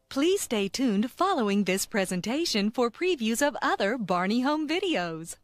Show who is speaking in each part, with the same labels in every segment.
Speaker 1: Please stay tuned following this presentation for previews of other Barney Home videos.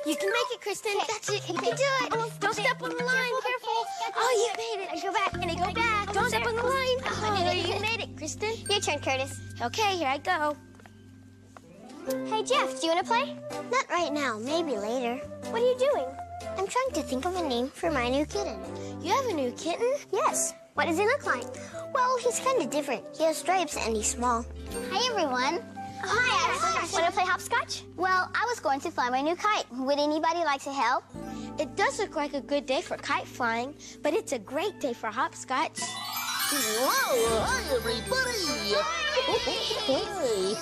Speaker 2: You can make it, Kristen. That's it. You can do it. Don't step on the line. Careful. Oh, you made it. I go back and I go back. Don't step on the line. Oh, you made it, Kristen.
Speaker 3: Your turn, Curtis.
Speaker 2: Okay, here I go.
Speaker 3: Hey, Jeff, do you want to play?
Speaker 2: Not right now. Maybe later.
Speaker 3: What are you doing?
Speaker 2: I'm trying to think of a name for my new kitten. You have a new kitten?
Speaker 3: Yes. What does he look like?
Speaker 2: Well, he's kind of different. He has stripes and he's small.
Speaker 3: Hi, everyone. Hi, Ash. Want to play hopscotch? Well, I was going to fly my new kite. Would anybody like to help?
Speaker 2: It does look like a good day for kite flying, but it's a great day for hopscotch.
Speaker 4: Whoa! Hi, everybody! Hey!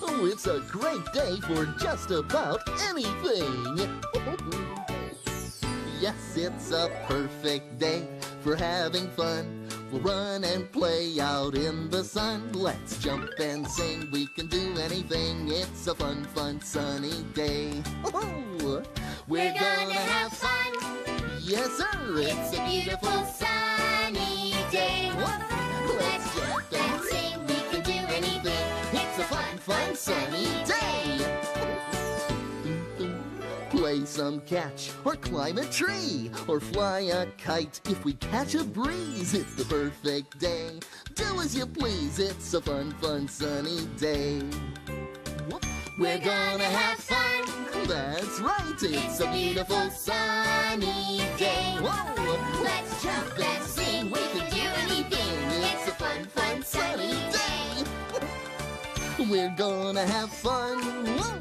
Speaker 4: Oh, it's a great day for just about anything. Yes, it's a perfect day for having fun. We'll run and play out in the sun. Let's jump and sing. We can do anything. It's a fun, fun, sunny day. We're gonna have fun. Yes, sir. It's a beautiful sunny day. Let's jump and sing. We can do anything. It's a fun, fun, sunny day. Play some catch, or climb a tree, or fly a kite. If we catch a breeze, it's the perfect day. Do as you please, it's a fun, fun, sunny day. We're gonna have fun. That's right, it's a beautiful sunny day. Whoa! Let's jump and sing, we can do anything. It's a fun, fun, sunny day. We're gonna have fun. Whoa!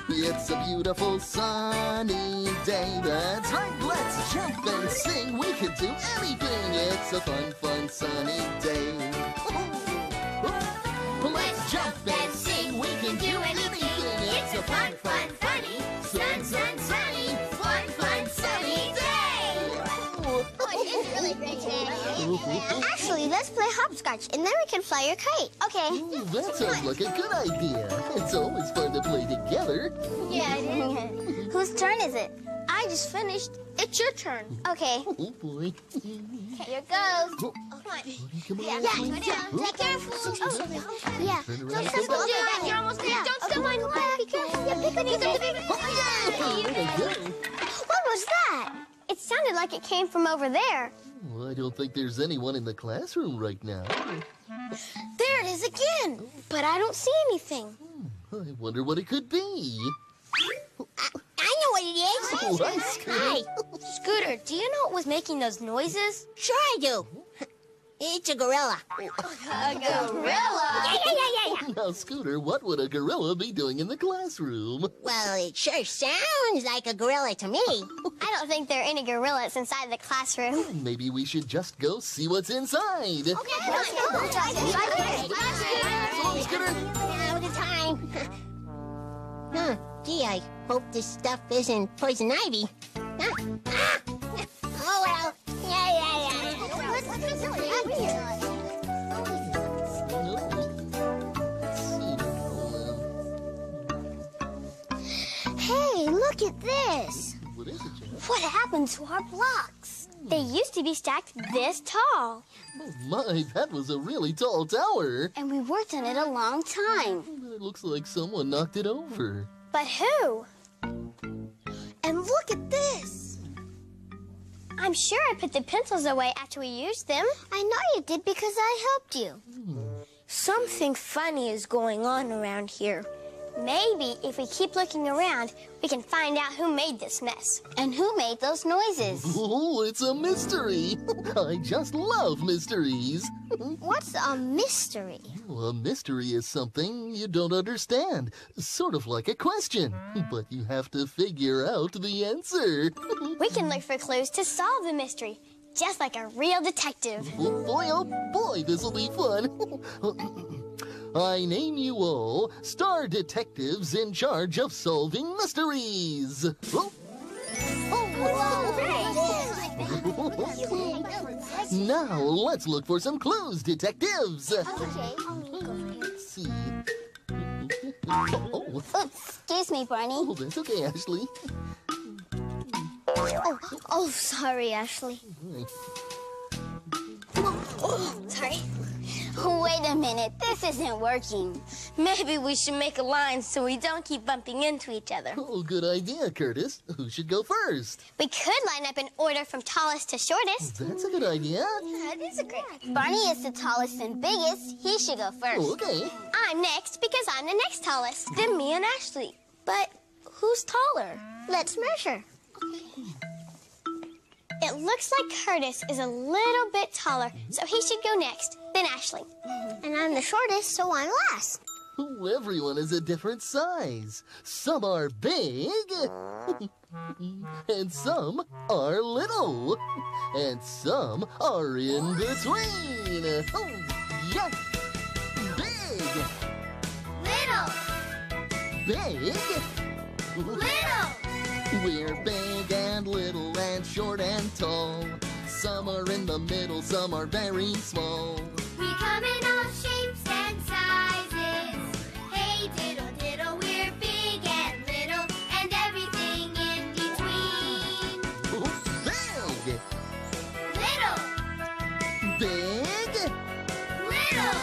Speaker 4: It's a beautiful sunny day. That's right, let's jump and sing. We can do anything. It's a fun, fun, sunny day. Let's jump and sing. We can do anything. It's a fun, fun, funny, sunny, fun, fun, sunny day.
Speaker 3: Really great day.
Speaker 2: Actually, let's play hopscotch, and then we can fly your kite.
Speaker 3: Okay.
Speaker 4: Ooh, that sounds like a good idea. It's always fun to play together.
Speaker 3: Yeah, it is. Whose turn is it?
Speaker 2: I just finished. It's your turn.
Speaker 3: Okay.
Speaker 4: Oh, boy.
Speaker 3: Here goes.
Speaker 4: Oh,
Speaker 2: Come on.
Speaker 4: come on.
Speaker 3: Yeah, go down.
Speaker 2: Be careful. Oh, yeah.
Speaker 4: Turn around.
Speaker 2: Don't step on the You're almost there. Don't step on the Be careful. Yeah, pick it up.
Speaker 4: Way to go.
Speaker 2: What was that?
Speaker 3: It sounded like it came from over there.
Speaker 4: Well, I don't think there's anyone in the classroom right now.
Speaker 2: There it is again. But I don't see anything.
Speaker 4: I wonder what it could be.
Speaker 2: I know what it is.
Speaker 4: Oh, hi, Scooter.
Speaker 2: Hi. Scooter, do you know what was making those noises?
Speaker 5: Sure I do. It's a gorilla.
Speaker 2: A gorilla.
Speaker 5: Yeah.
Speaker 4: Now, Scooter, what would a gorilla be doing in the classroom?
Speaker 5: Well, it sure sounds like a gorilla to me.
Speaker 3: I don't think there are any gorillas inside the classroom.
Speaker 4: Maybe we should just go see what's inside.
Speaker 2: Okay, let's go.
Speaker 4: Scooter.
Speaker 5: Now the time. Gee, I hope this stuff isn't poison ivy. Ah! Oh, well. Yeah.
Speaker 2: Hey, look at this.
Speaker 4: What is it, Jeff?
Speaker 2: What happened to our blocks? They used to be stacked this tall.
Speaker 4: Oh, my, that was a really tall tower.
Speaker 2: And we worked on it a long time.
Speaker 4: It looks like someone knocked it over.
Speaker 2: But who? And look at this. I'm sure I put the pencils away after we used them.
Speaker 3: I know you did because I helped you.
Speaker 2: Something funny is going on around here. Maybe if we keep looking around, we can find out who made this mess.
Speaker 3: And who made those noises?
Speaker 4: Oh, it's a mystery. I just love mysteries.
Speaker 3: What's a mystery?
Speaker 4: A mystery is something you don't understand, sort of like a question, but you have to figure out the answer.
Speaker 2: We can look for clues to solve the mystery, just like a real detective.
Speaker 4: Oh boy, this'll be fun. I name you all star detectives in charge of solving mysteries. Oh. Now, let's look for some clues, detectives.
Speaker 3: Okay.
Speaker 4: Let's see.
Speaker 3: Excuse me, Barney.
Speaker 4: Oh, that's okay, Ashley.
Speaker 3: Oh, sorry, Ashley.
Speaker 2: Sorry.
Speaker 3: Wait a minute, this isn't working.
Speaker 2: Maybe we should make a line so we don't keep bumping into each other.
Speaker 4: Oh, good idea, Curtis. Who should go first?
Speaker 2: We could line up in order from tallest to shortest.
Speaker 4: That's a good idea.
Speaker 2: That is a great idea.
Speaker 3: Barney is the tallest and biggest. He should go first.
Speaker 4: Oh, okay.
Speaker 2: I'm next because I'm the next tallest. Then me and Ashley. But who's taller?
Speaker 3: Let's measure.
Speaker 2: It looks like Curtis is a little bit taller, so he should go next, then Ashley.
Speaker 3: And I'm the shortest, so I'm last.
Speaker 4: Oh, everyone is a different size. Some are big, and some are little, and some are in between. Oh, yeah. Big.
Speaker 2: Little.
Speaker 4: Big.
Speaker 2: Little.
Speaker 4: We're big and little and short and tall. Some are in the middle, some are very small.
Speaker 2: We come in all shapes and sizes. Hey, diddle, diddle, we're big and little and everything in between.
Speaker 4: Big!
Speaker 2: Little.
Speaker 4: Big!
Speaker 2: Little.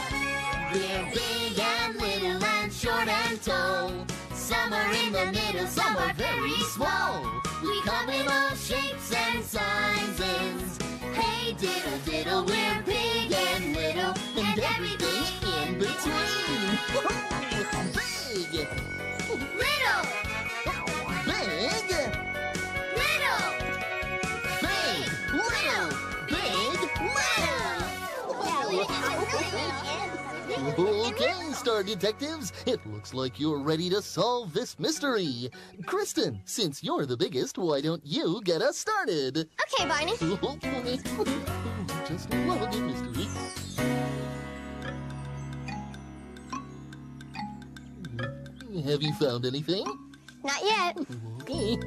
Speaker 4: We're big and little and short and tall. Some are in the middle, some are very small. We come in all shapes and sizes. Hey, diddle, diddle, we're big and little and everything in between. Big!
Speaker 2: Little.
Speaker 4: Big!
Speaker 2: Little.
Speaker 4: Big! Little! Big! Little! Okay, Star Detectives, it looks like you're ready to solve this mystery. Kristen, since you're the biggest, why don't you get us started?
Speaker 2: Okay, Barney.
Speaker 4: Just love a good mystery. Have you found anything?
Speaker 2: Not yet.
Speaker 4: Okay.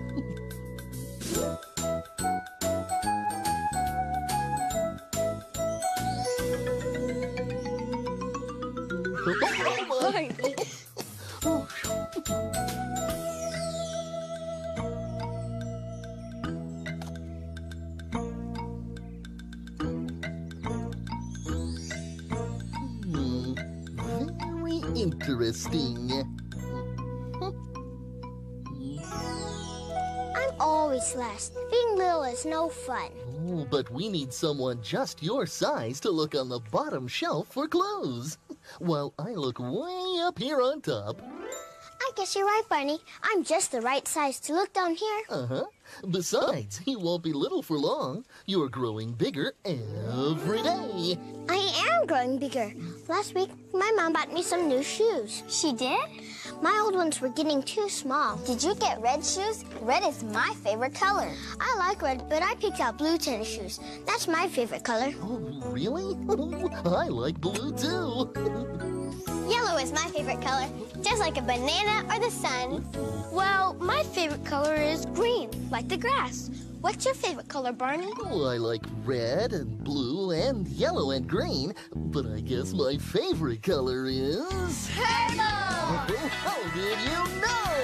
Speaker 4: Very interesting.
Speaker 3: I'm always last. Being little is no fun.
Speaker 4: Oh, but we need someone just your size to look on the bottom shelf for clues, while I look way up here on top.
Speaker 3: I guess you're right, Barney. I'm just the right size to look down here.
Speaker 4: Uh-huh. Besides, you won't be little for long. You're growing bigger every day.
Speaker 3: I am growing bigger. Last week, my mom bought me some new shoes.
Speaker 2: She did?
Speaker 3: My old ones were getting too small. Did you get red shoes? Red is my favorite color. I like red, but I picked out blue tennis shoes. That's my favorite color.
Speaker 4: Oh, really? I like blue, too.
Speaker 2: Yellow is my favorite color, just like a banana or the sun. Well, my favorite color is green, like the grass. What's your favorite color, Barney?
Speaker 4: Oh, I like red and blue and yellow and green, but I guess my favorite color is...
Speaker 2: Purple!
Speaker 4: Oh, how did you know?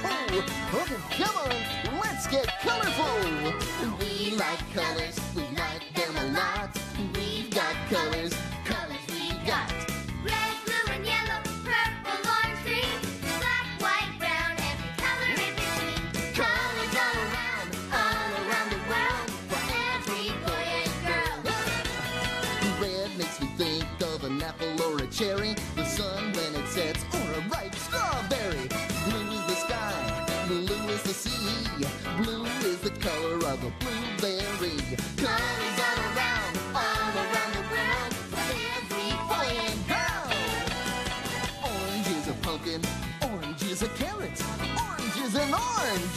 Speaker 4: Oh, okay, come on, let's get colorful. We like colors, we like them a lot. We've got colors, colors we've got.
Speaker 2: Red, blue, and yellow, purple, orange, green, black, white, brown, every color in between.
Speaker 4: Colors all around the world. For cherry, the sun when it sets, or a ripe strawberry. Blue is the sky, blue is the sea, blue is the color of a blueberry. Colors all around the world, for every boy and girl. Orange is a pumpkin, orange is a carrot, orange is an orange.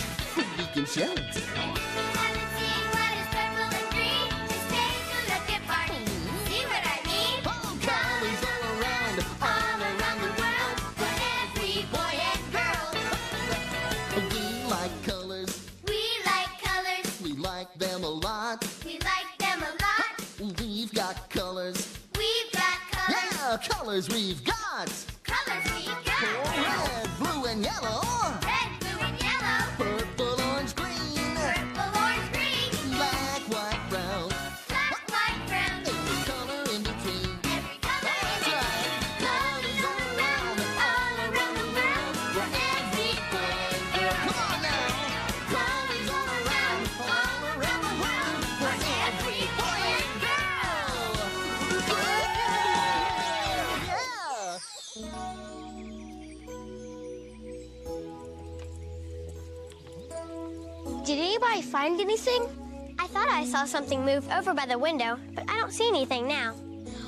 Speaker 4: We can share it.
Speaker 2: Haven't seen what is purple and green? Just take a look at Barney. See what I mean?
Speaker 4: Oh, colors all around the world,
Speaker 2: For every boy and girl.
Speaker 4: We like colors,
Speaker 2: We like colors.
Speaker 4: we like them a lot.
Speaker 2: We like them a lot.
Speaker 4: We've got colors,
Speaker 2: We've got colors.
Speaker 4: yeah, colors we've got.
Speaker 2: Colors we've got.
Speaker 4: Red, blue, and yellow.
Speaker 2: Red, blue, and yellow.
Speaker 4: Purple, orange, green.
Speaker 2: Purple, orange, green.
Speaker 4: Black, white, brown.
Speaker 2: Black, white, brown.
Speaker 4: Every color in between.
Speaker 2: Every color in
Speaker 4: That's
Speaker 2: between.
Speaker 4: right. Colors all around the world. For every boy and girl. Come on now. Colors all around the world. For every boy and girl. Yeah.
Speaker 3: Did anybody find anything? I thought I saw something move over by the window, but I don't see anything now.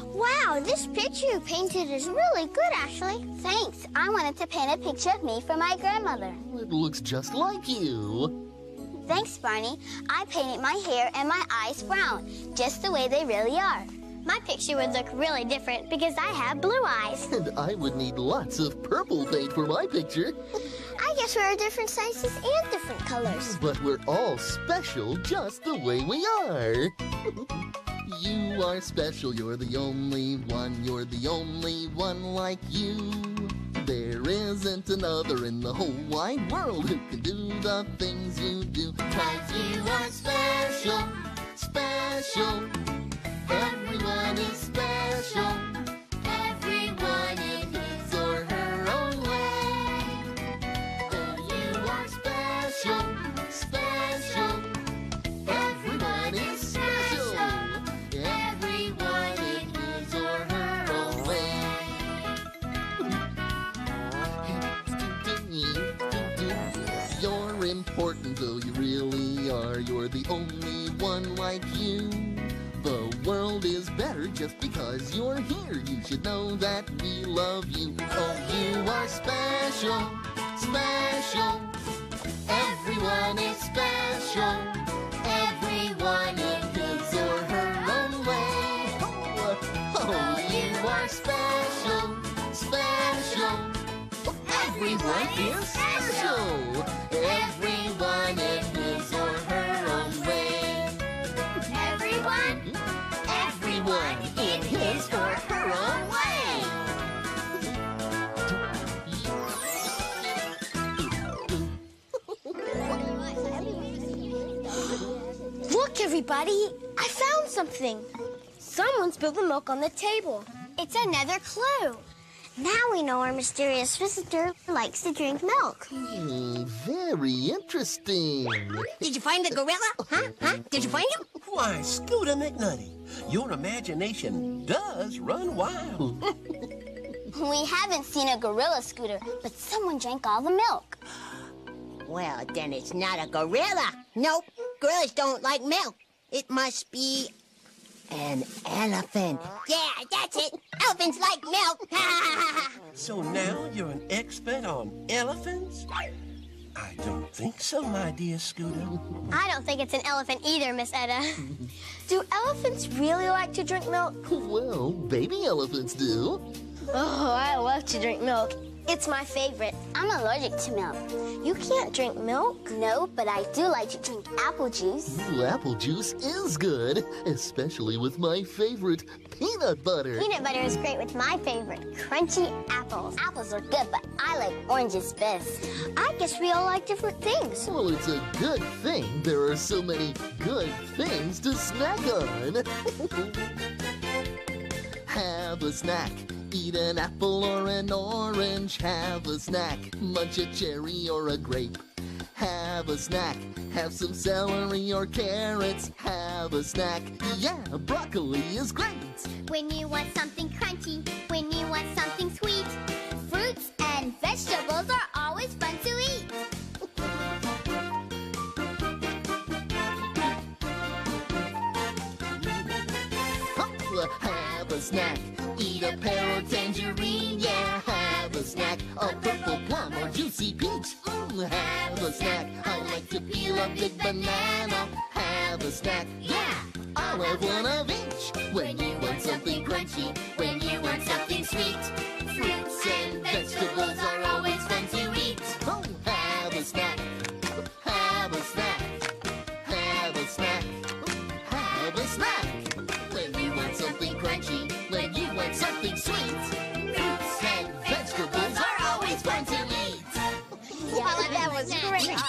Speaker 3: Wow, this picture you painted is really good, Ashley.
Speaker 5: Thanks. I wanted to paint a picture of me for my grandmother.
Speaker 4: It looks just like you.
Speaker 5: Thanks, Barney. I painted my hair and my eyes brown, just the way they really are.
Speaker 3: My picture would look really different because I have blue eyes.
Speaker 4: And I would need lots of purple paint for my picture.
Speaker 3: I guess we're different sizes and different colors.
Speaker 4: But we're all special just the way we are. You are special, you're the only one like you. There isn't another in the whole wide world who can do the things you do. 'Cause you are special, special. Everyone is special. Everyone in his or her own way. Oh, you are special, special. Everyone is special. Everyone in his or her own way. You're important though you really are. You're the only one like you. The world is better just because you're here. You should know that we love you. Oh, you are special, special. Everyone is special. Everyone in his or her own way. Oh, you are special, special. Everyone is special. Everyone in his or her own way. Everyone in his or her own way.
Speaker 3: Look, everybody! I found something. Someone spilled the milk on the table. It's another clue. Now we know our mysterious visitor likes to drink milk.
Speaker 4: Very interesting.
Speaker 5: Did you find the gorilla? Huh? Did you find him?
Speaker 6: Why, Scooter McNutty, your imagination does run wild.
Speaker 5: We haven't seen a gorilla, Scooter, but someone drank all the milk.
Speaker 7: Well, then it's not a gorilla. Nope, gorillas don't like milk. It must be an elephant.
Speaker 5: Yeah, that's it. Elephants like milk.
Speaker 6: So now you're an expert on elephants? I don't think so, my dear Scooter.
Speaker 3: I don't think it's an elephant either, Miss Edda. Do elephants really like to drink milk?
Speaker 4: Well, baby elephants do.
Speaker 3: Oh, I love to drink milk. It's my favorite.
Speaker 5: I'm allergic to milk.
Speaker 3: You can't drink milk.
Speaker 5: No, but I do like to drink apple juice.
Speaker 4: Ooh, apple juice is good, especially with my favorite, peanut butter.
Speaker 3: Peanut butter is great with my favorite, crunchy apples.
Speaker 5: Apples are good, but I like oranges best.
Speaker 3: I guess we all like different things.
Speaker 4: Well, it's a good thing there are so many good things to snack on. Have a snack. Eat an apple or an orange. Have a snack. Munch a cherry or a grape. Have a snack. Have some celery or carrots. Have a snack. Yeah, broccoli is great.
Speaker 2: When you want something crunchy, when you want something sweet, fruits and vegetables are always fun to eat.
Speaker 4: Have a snack, eat a pear or tangerine, yeah. Have a snack, a purple plum or juicy peach. Have a snack, I like to peel a big banana. Have a snack, yeah, I'll have one of each. When you want something crunchy, when you want something sweet, fruits and vegetables are always fun to eat. Oh, have a snack, have a snack, have a snack, have a snack. When you want something crunchy, when you want something sweet, fruits and vegetables are always fun to eat.
Speaker 3: Well, that was great.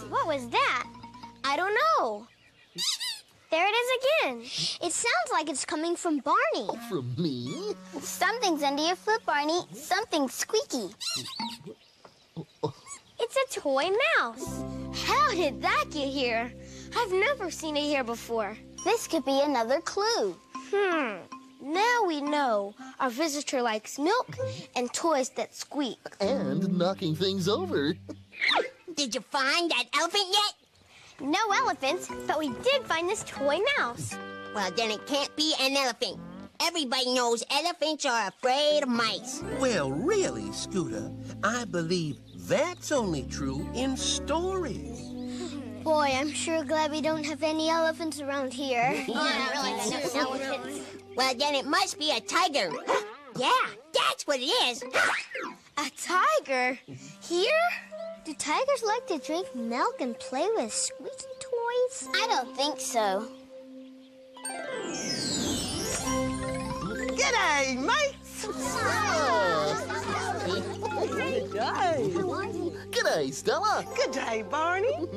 Speaker 3: What was that? I don't know. There it is again. It sounds like it's coming from Barney.
Speaker 4: From me?
Speaker 3: Something's under your foot, Barney. Something squeaky. It's a toy mouse. How did that get here? I've never seen it here before. This could be another clue. Now we know our visitor likes milk and toys that squeak.
Speaker 4: And knocking things over.
Speaker 7: Did you find that elephant yet?
Speaker 3: No elephants, but we did find this toy mouse.
Speaker 7: Well, then it can't be an elephant. Everybody knows elephants are afraid of mice.
Speaker 6: Well, really, Scooter, I believe that's only true in stories.
Speaker 3: Boy, I'm sure glad we don't have any elephants around here.
Speaker 7: Well, then it must be a tiger. Yeah, that's what it is.
Speaker 3: A tiger? Here? Do tigers like to drink milk and play with squeaky toys? I don't think so.
Speaker 8: G'day, mates!
Speaker 4: G'day, Stella.
Speaker 8: Good day, Barney.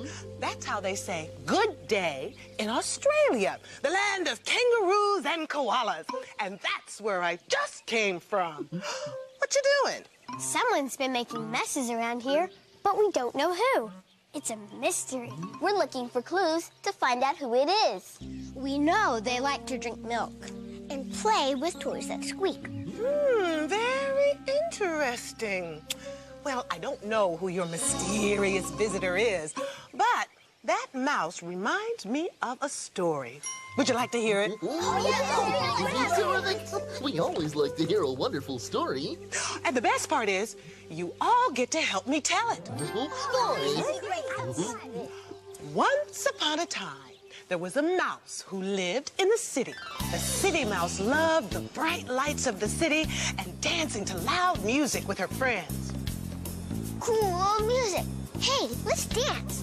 Speaker 8: That's how they say good day in Australia, the land of kangaroos and koalas. And that's where I just came from. What you doing?
Speaker 3: Someone's been making messes around here, but we don't know who. It's a mystery. We're looking for clues to find out who it is. We know they like to drink milk and play with toys that squeak.
Speaker 8: Very interesting. Well, I don't know who your mysterious visitor is, but that mouse reminds me of a story. Would you like to hear it?
Speaker 4: We always like to hear a wonderful story.
Speaker 8: And the best part is, you all get to help me tell it. Once upon a time, there was a mouse who lived in the city. The city mouse loved the bright lights of the city and dancing to loud music with her friends.
Speaker 3: Cool old music. Hey, let's dance.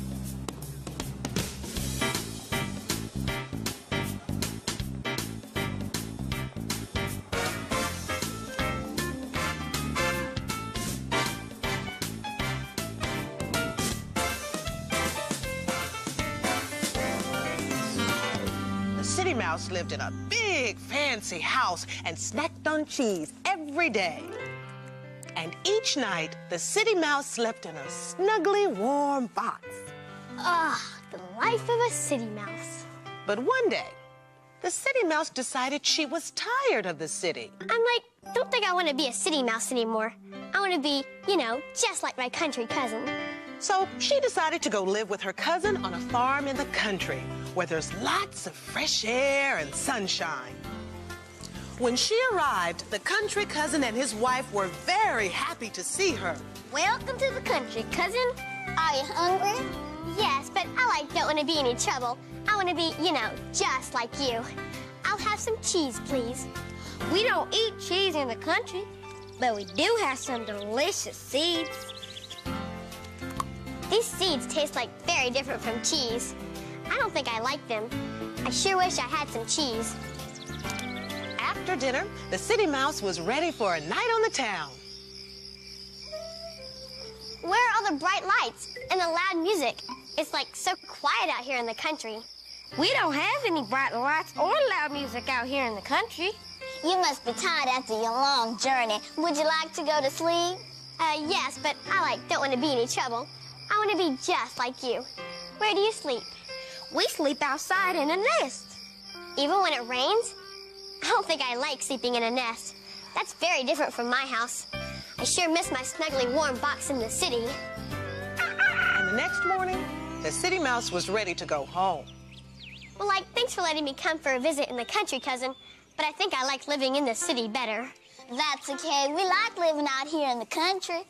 Speaker 8: The city mouse lived in a big, fancy house and snacked on cheese every day. And each night, the city mouse slept in a snugly warm box.
Speaker 3: The life of a city mouse.
Speaker 8: But one day, the city mouse decided she was tired of the city.
Speaker 3: Don't think I want to be a city mouse anymore. I want to be, just like my country cousin.
Speaker 8: So she decided to go live with her cousin on a farm in the country, where there's lots of fresh air and sunshine. When she arrived, the country cousin and his wife were very happy to see her.
Speaker 3: Welcome to the country, cousin. Are you hungry? Yes, but I don't want to be any trouble. I want to be, just like you. I'll have some cheese, please. We don't eat cheese in the country, but we do have some delicious seeds. These seeds taste very different from cheese. I don't think I like them. I sure wish I had some cheese.
Speaker 8: After dinner, the city mouse was ready for a night on the town.
Speaker 3: Where are all the bright lights and the loud music? It's so quiet out here in the country. We don't have any bright lights or loud music out here in the country. You must be tired after your long journey. Would you like to go to sleep? Yes, but I don't want to be any trouble. I want to be just like you. Where do you sleep? We sleep outside in a nest. Even when it rains? I don't think I like sleeping in a nest. That's very different from my house. I sure miss my snuggly warm box in the city.
Speaker 8: And the next morning, the city mouse was ready to go home.
Speaker 3: Well, thanks for letting me come for a visit in the country, cousin. But I think I like living in the city better.
Speaker 2: That's okay. We like living out here in the country.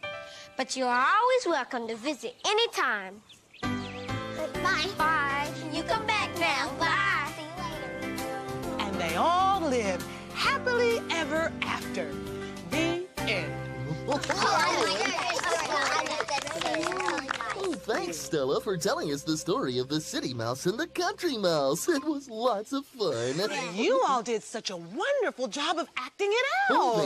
Speaker 3: But you are always welcome to visit anytime.
Speaker 2: Bye. Bye. You come back now. Bye. See you later.
Speaker 8: And they all lived happily ever after. The end.
Speaker 4: Oh, thanks, Stella, for telling us the story of the city mouse and the country mouse. It was lots of fun.
Speaker 8: You all did such a wonderful job of acting it out.
Speaker 4: Oh,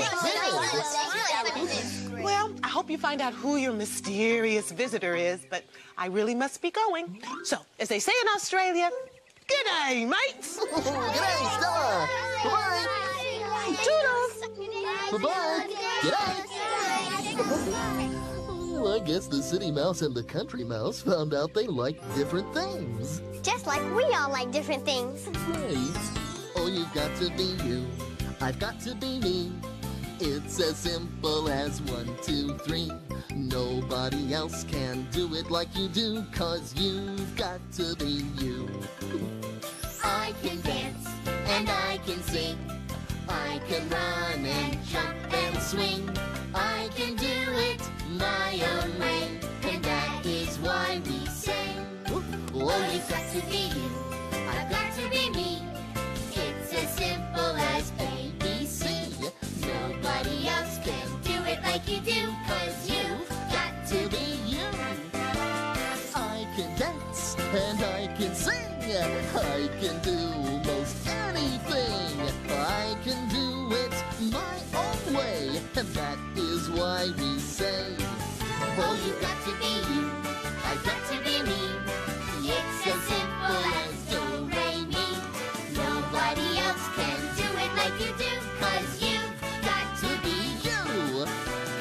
Speaker 8: Well, I hope you find out who your mysterious visitor is, but I really must be going. So, as they say in Australia, g'day, mates.
Speaker 4: G'day, Stella. Bye-bye.
Speaker 8: Toodles.
Speaker 4: Bye-bye. G'day. Well, I guess the city mouse and the country mouse found out they like different things.
Speaker 3: Just like we all like different things.
Speaker 4: Right. Oh, you've got to be you. I've got to be me. It's as simple as 1, 2, 3. Nobody else can do it like you do, 'cause you've got to be you.
Speaker 5: I can dance and I can sing. I can run and jump and swing. I can do it my own way, and that is why we sing. Oh, you've got to be you. I've got to be me. It's as simple as ABC. Nobody else can do it like you do, 'cause you've got to be you.
Speaker 4: I can dance and I can sing. I can do most anything. I can do it my own way, and that is why we say,
Speaker 5: Oh, you've got to be you. I've got to be me. It's as simple as do, re, mi. Nobody else can do it like you do, 'cause you've got to be
Speaker 4: you.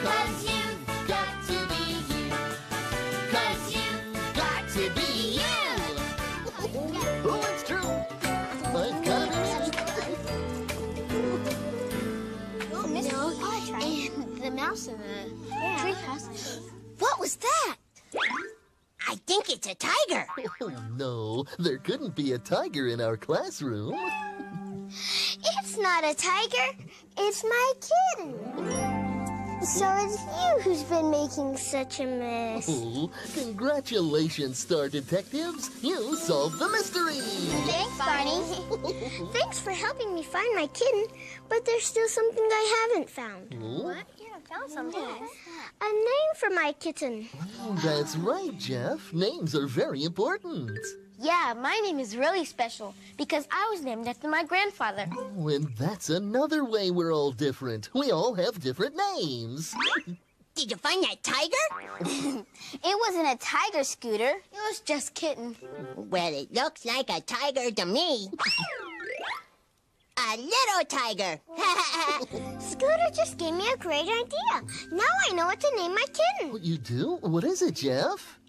Speaker 5: 'Cause you've got to be you. 'Cause you've got to be you.
Speaker 4: Oh, it's true. I've got it.
Speaker 3: And the mouse in the treehouse.
Speaker 2: What was that?
Speaker 7: I think it's a tiger.
Speaker 4: Oh, no, there couldn't be a tiger in our classroom.
Speaker 3: It's not a tiger. It's my kitten. So it's you who's been making such a mess.
Speaker 4: Oh, congratulations, Star Detectives. You solved the mystery.
Speaker 3: Thanks, Barney. Thanks for helping me find my kitten, but there's still something I haven't found.
Speaker 4: Oh,
Speaker 3: You haven't found something? A name for my kitten.
Speaker 4: that's right, Jeff. Names are very important.
Speaker 3: Yeah, my name is really special because I was named after my grandfather.
Speaker 4: Oh, and that's another way we're all different. We all have different names.
Speaker 7: Did you find that tiger?
Speaker 2: It wasn't a tiger, Scooter.
Speaker 3: It was just kitten.
Speaker 7: Well, it looks like a tiger to me. A little tiger.
Speaker 3: Scooter just gave me a great idea. Now I know what to name my kitten.
Speaker 4: What you do? What is it, Jeff?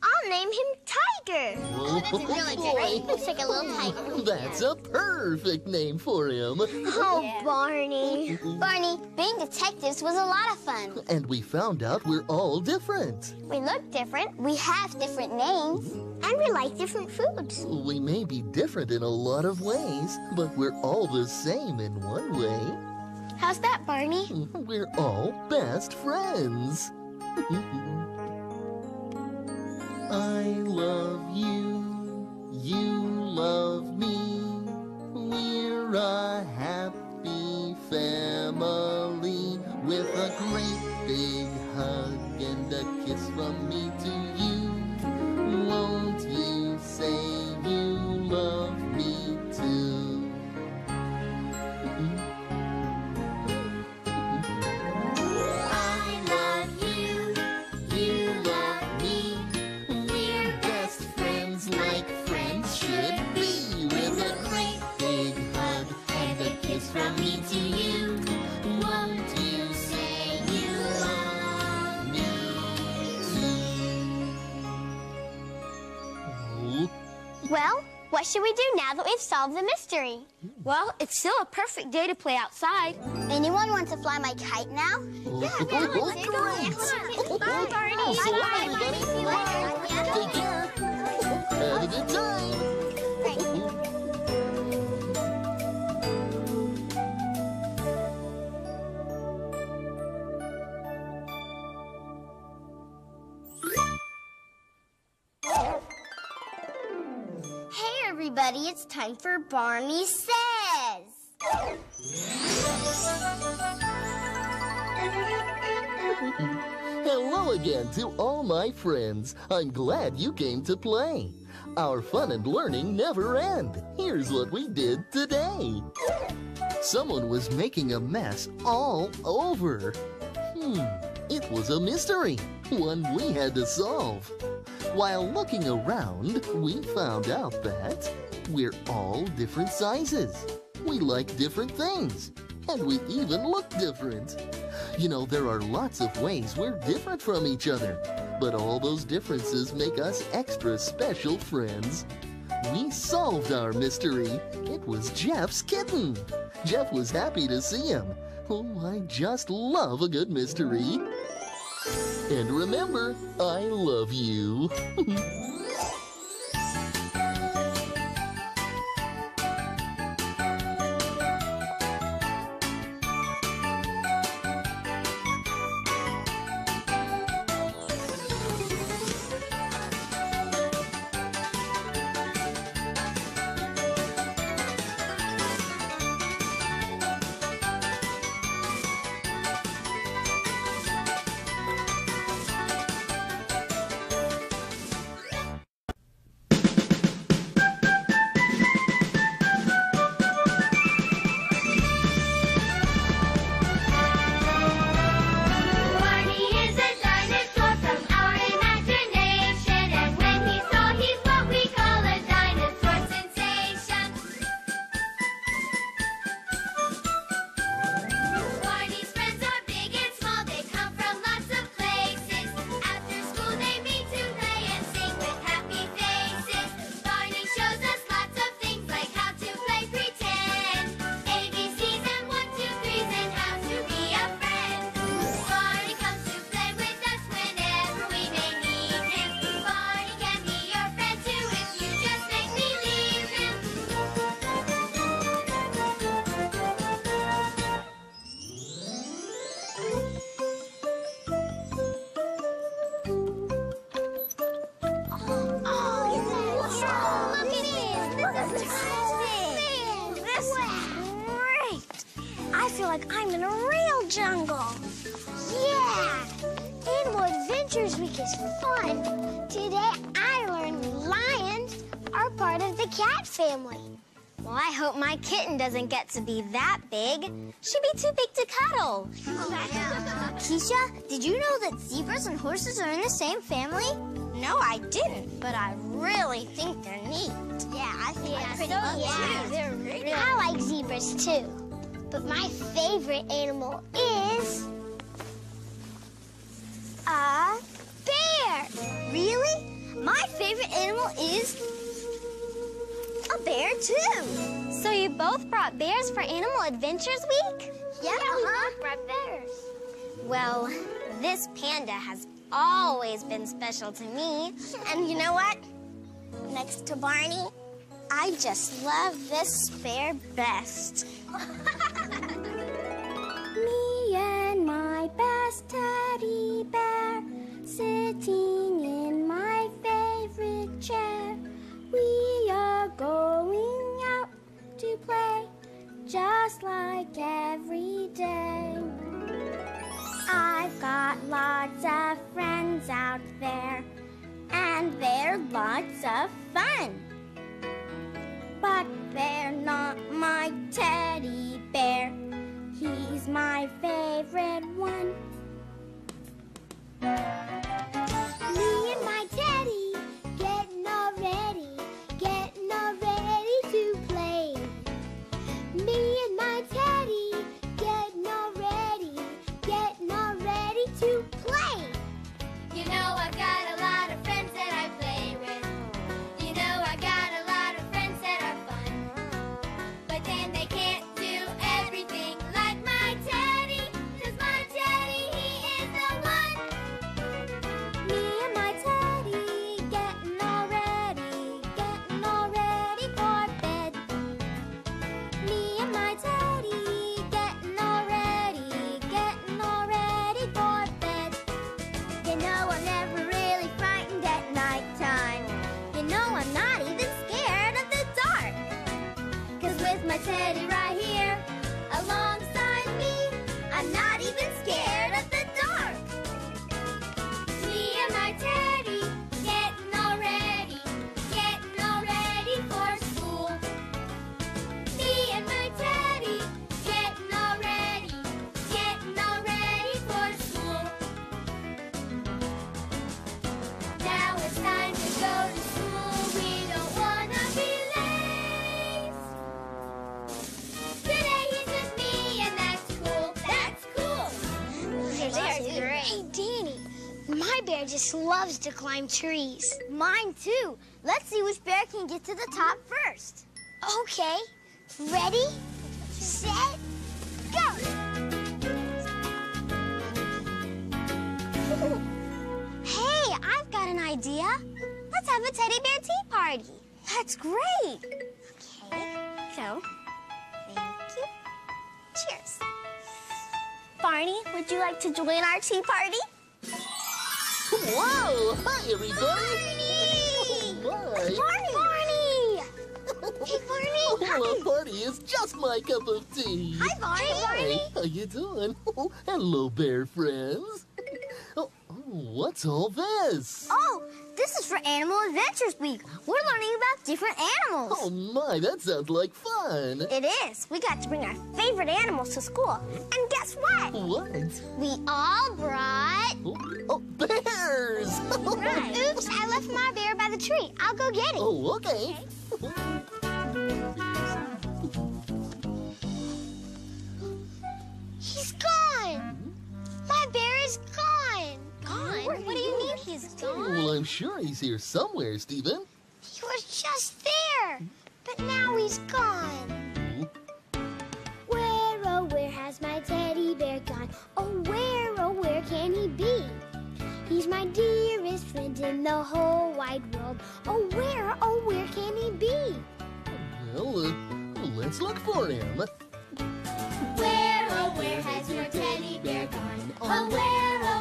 Speaker 3: I'll name him Tiger.
Speaker 4: Oh,
Speaker 3: That's a really good name. Looks like a little tiger.
Speaker 4: That's a perfect name for him.
Speaker 3: Oh, Barney.
Speaker 2: Barney, being detectives was a lot of fun.
Speaker 4: And we found out we're all different.
Speaker 3: We look different,
Speaker 2: We have different names.
Speaker 3: and we like different foods.
Speaker 4: We may be different in a lot of ways, but we're all the same in one way.
Speaker 3: How's that, Barney?
Speaker 4: We're all best friends. I love you, you love me. We're a happy family with a great big hug and a kiss from me to you. Won't you say you love me too?
Speaker 5: I love you. You love me. We're best friends like friends should be. With a great big hug and a kiss from me to you. Won't you say you
Speaker 3: What should we do now that we've solved the mystery?
Speaker 2: Well, it's still a perfect day to play outside.
Speaker 3: Anyone want to fly my kite now?
Speaker 4: Bye, Barney. So long, everybody. Take care. Have a good time.
Speaker 3: Hey, everybody, it's time for Barney Says.
Speaker 4: Hello again to all my friends. I'm glad you came to play. Our fun and learning never end. Here's what we did today. Someone was making a mess all over. It was a mystery, one we had to solve. While looking around, we found out that we're all different sizes. We like different things, and we even look different. You know, there are lots of ways we're different from each other, but all those differences make us extra special friends. We solved our mystery. It was Jeff's kitten. Jeff was happy to see him. Oh, I just love a good mystery. And remember, I love you.
Speaker 3: I'm in a real jungle. Yeah! Animal Adventures Week is fun. Today I learned lions are part of the cat family. Well, I hope my kitten doesn't get to be that big. She'd be too big to cuddle. Keisha, did you know that zebras and horses are in the same family? No, I didn't, but I really think they're neat. Yeah, I think they're pretty neat too. They're really I like zebras too. But my favorite animal is a bear. Really? My favorite animal is a bear too. So you both brought bears for Animal Adventures Week? Yeah, we both brought bears. Well, this panda has always been special to me. And you know what? Next to Barney, I just love this bear best. Me and my best teddy bear, sitting in my favorite chair. We are going out to play, just like every day. I've got lots of friends out there, and they're lots of fun. But they're not my teddy bear. He's my favorite one. Me and my teddy getting all ready to play. Me and my teddy getting all ready to play. You know I've got a lot of friends that I play with. You know I got a lot of friends bear just loves to climb trees. Mine too. Let's see which bear can get to the top first. Okay. Ready, set, go! Hey, I've got an idea. Let's have a teddy bear tea party. That's great. Okay, so, thank you. Cheers. Barney, would you like to join our tea party?
Speaker 4: Whoa! Hi, everybody!
Speaker 3: Barney!
Speaker 4: Hi.
Speaker 3: Barney! Hey, Barney!
Speaker 4: Well, a party is just my cup of tea.
Speaker 3: Hi, Barney!
Speaker 4: Hey, how you doing? Hello, bear friends. Oh, what's all this?
Speaker 3: Oh, this is for Animal Adventures Week. We're learning about different animals.
Speaker 4: Oh my, that sounds like fun.
Speaker 3: It is. We got to bring our favorite animals to school. And guess what?
Speaker 4: What?
Speaker 3: We all brought...
Speaker 4: Oh, bears!
Speaker 3: Right. Oops, I left my bear by the tree. I'll go get it.
Speaker 4: Oh, okay.
Speaker 3: He's gone. My bear is gone. Gone? What do you mean he's gone?
Speaker 4: Well, I'm sure he's here somewhere, Stephen.
Speaker 3: He was just there. But now he's gone. Where, oh, where has my teddy bear gone? Oh, where can he be? He's my dearest friend in the whole wide world. Oh, where can he be?
Speaker 4: Well, let's look for him.
Speaker 5: Where has your teddy bear gone? Oh,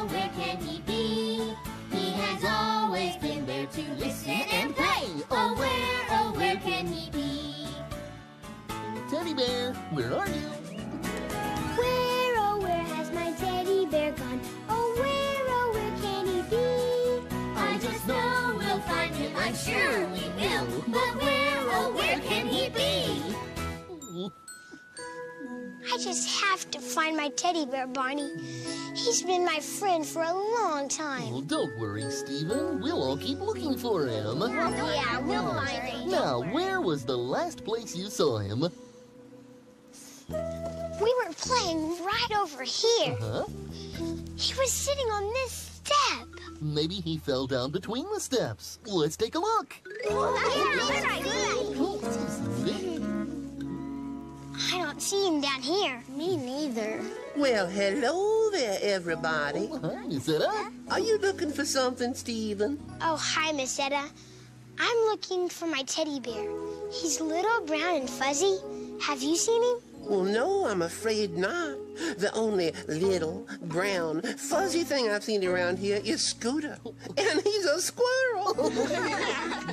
Speaker 5: where can he be? He has always been there to listen and play. Oh, where can he be?
Speaker 4: Teddy bear, where are you?
Speaker 3: Where has my teddy bear gone? Oh, where can he be?
Speaker 5: I just know we'll find him, I'm sure we will. But where can he be?
Speaker 3: I just have to find my teddy bear, Barney. He's been my friend for a long time.
Speaker 4: Well, don't worry, Stephen. We'll all keep looking for him.
Speaker 3: Yeah, we'll find him.
Speaker 4: Now, where was the last place you saw him?
Speaker 3: We were playing right over here.
Speaker 4: Huh?
Speaker 3: He was sitting on this step.
Speaker 4: Maybe he fell down between the steps. Let's take a look.
Speaker 3: I don't see him down here. Me neither.
Speaker 6: Well, hello there, everybody.
Speaker 4: Oh, hi, Miss Etta.
Speaker 6: Are you looking for something, Stephen?
Speaker 3: Oh, hi, Miss Etta. I'm looking for my teddy bear. He's little, brown, and fuzzy. Have you seen him?
Speaker 6: Well, no, I'm afraid not. The only little, brown, fuzzy thing I've seen around here is Scooter. And he's a squirrel.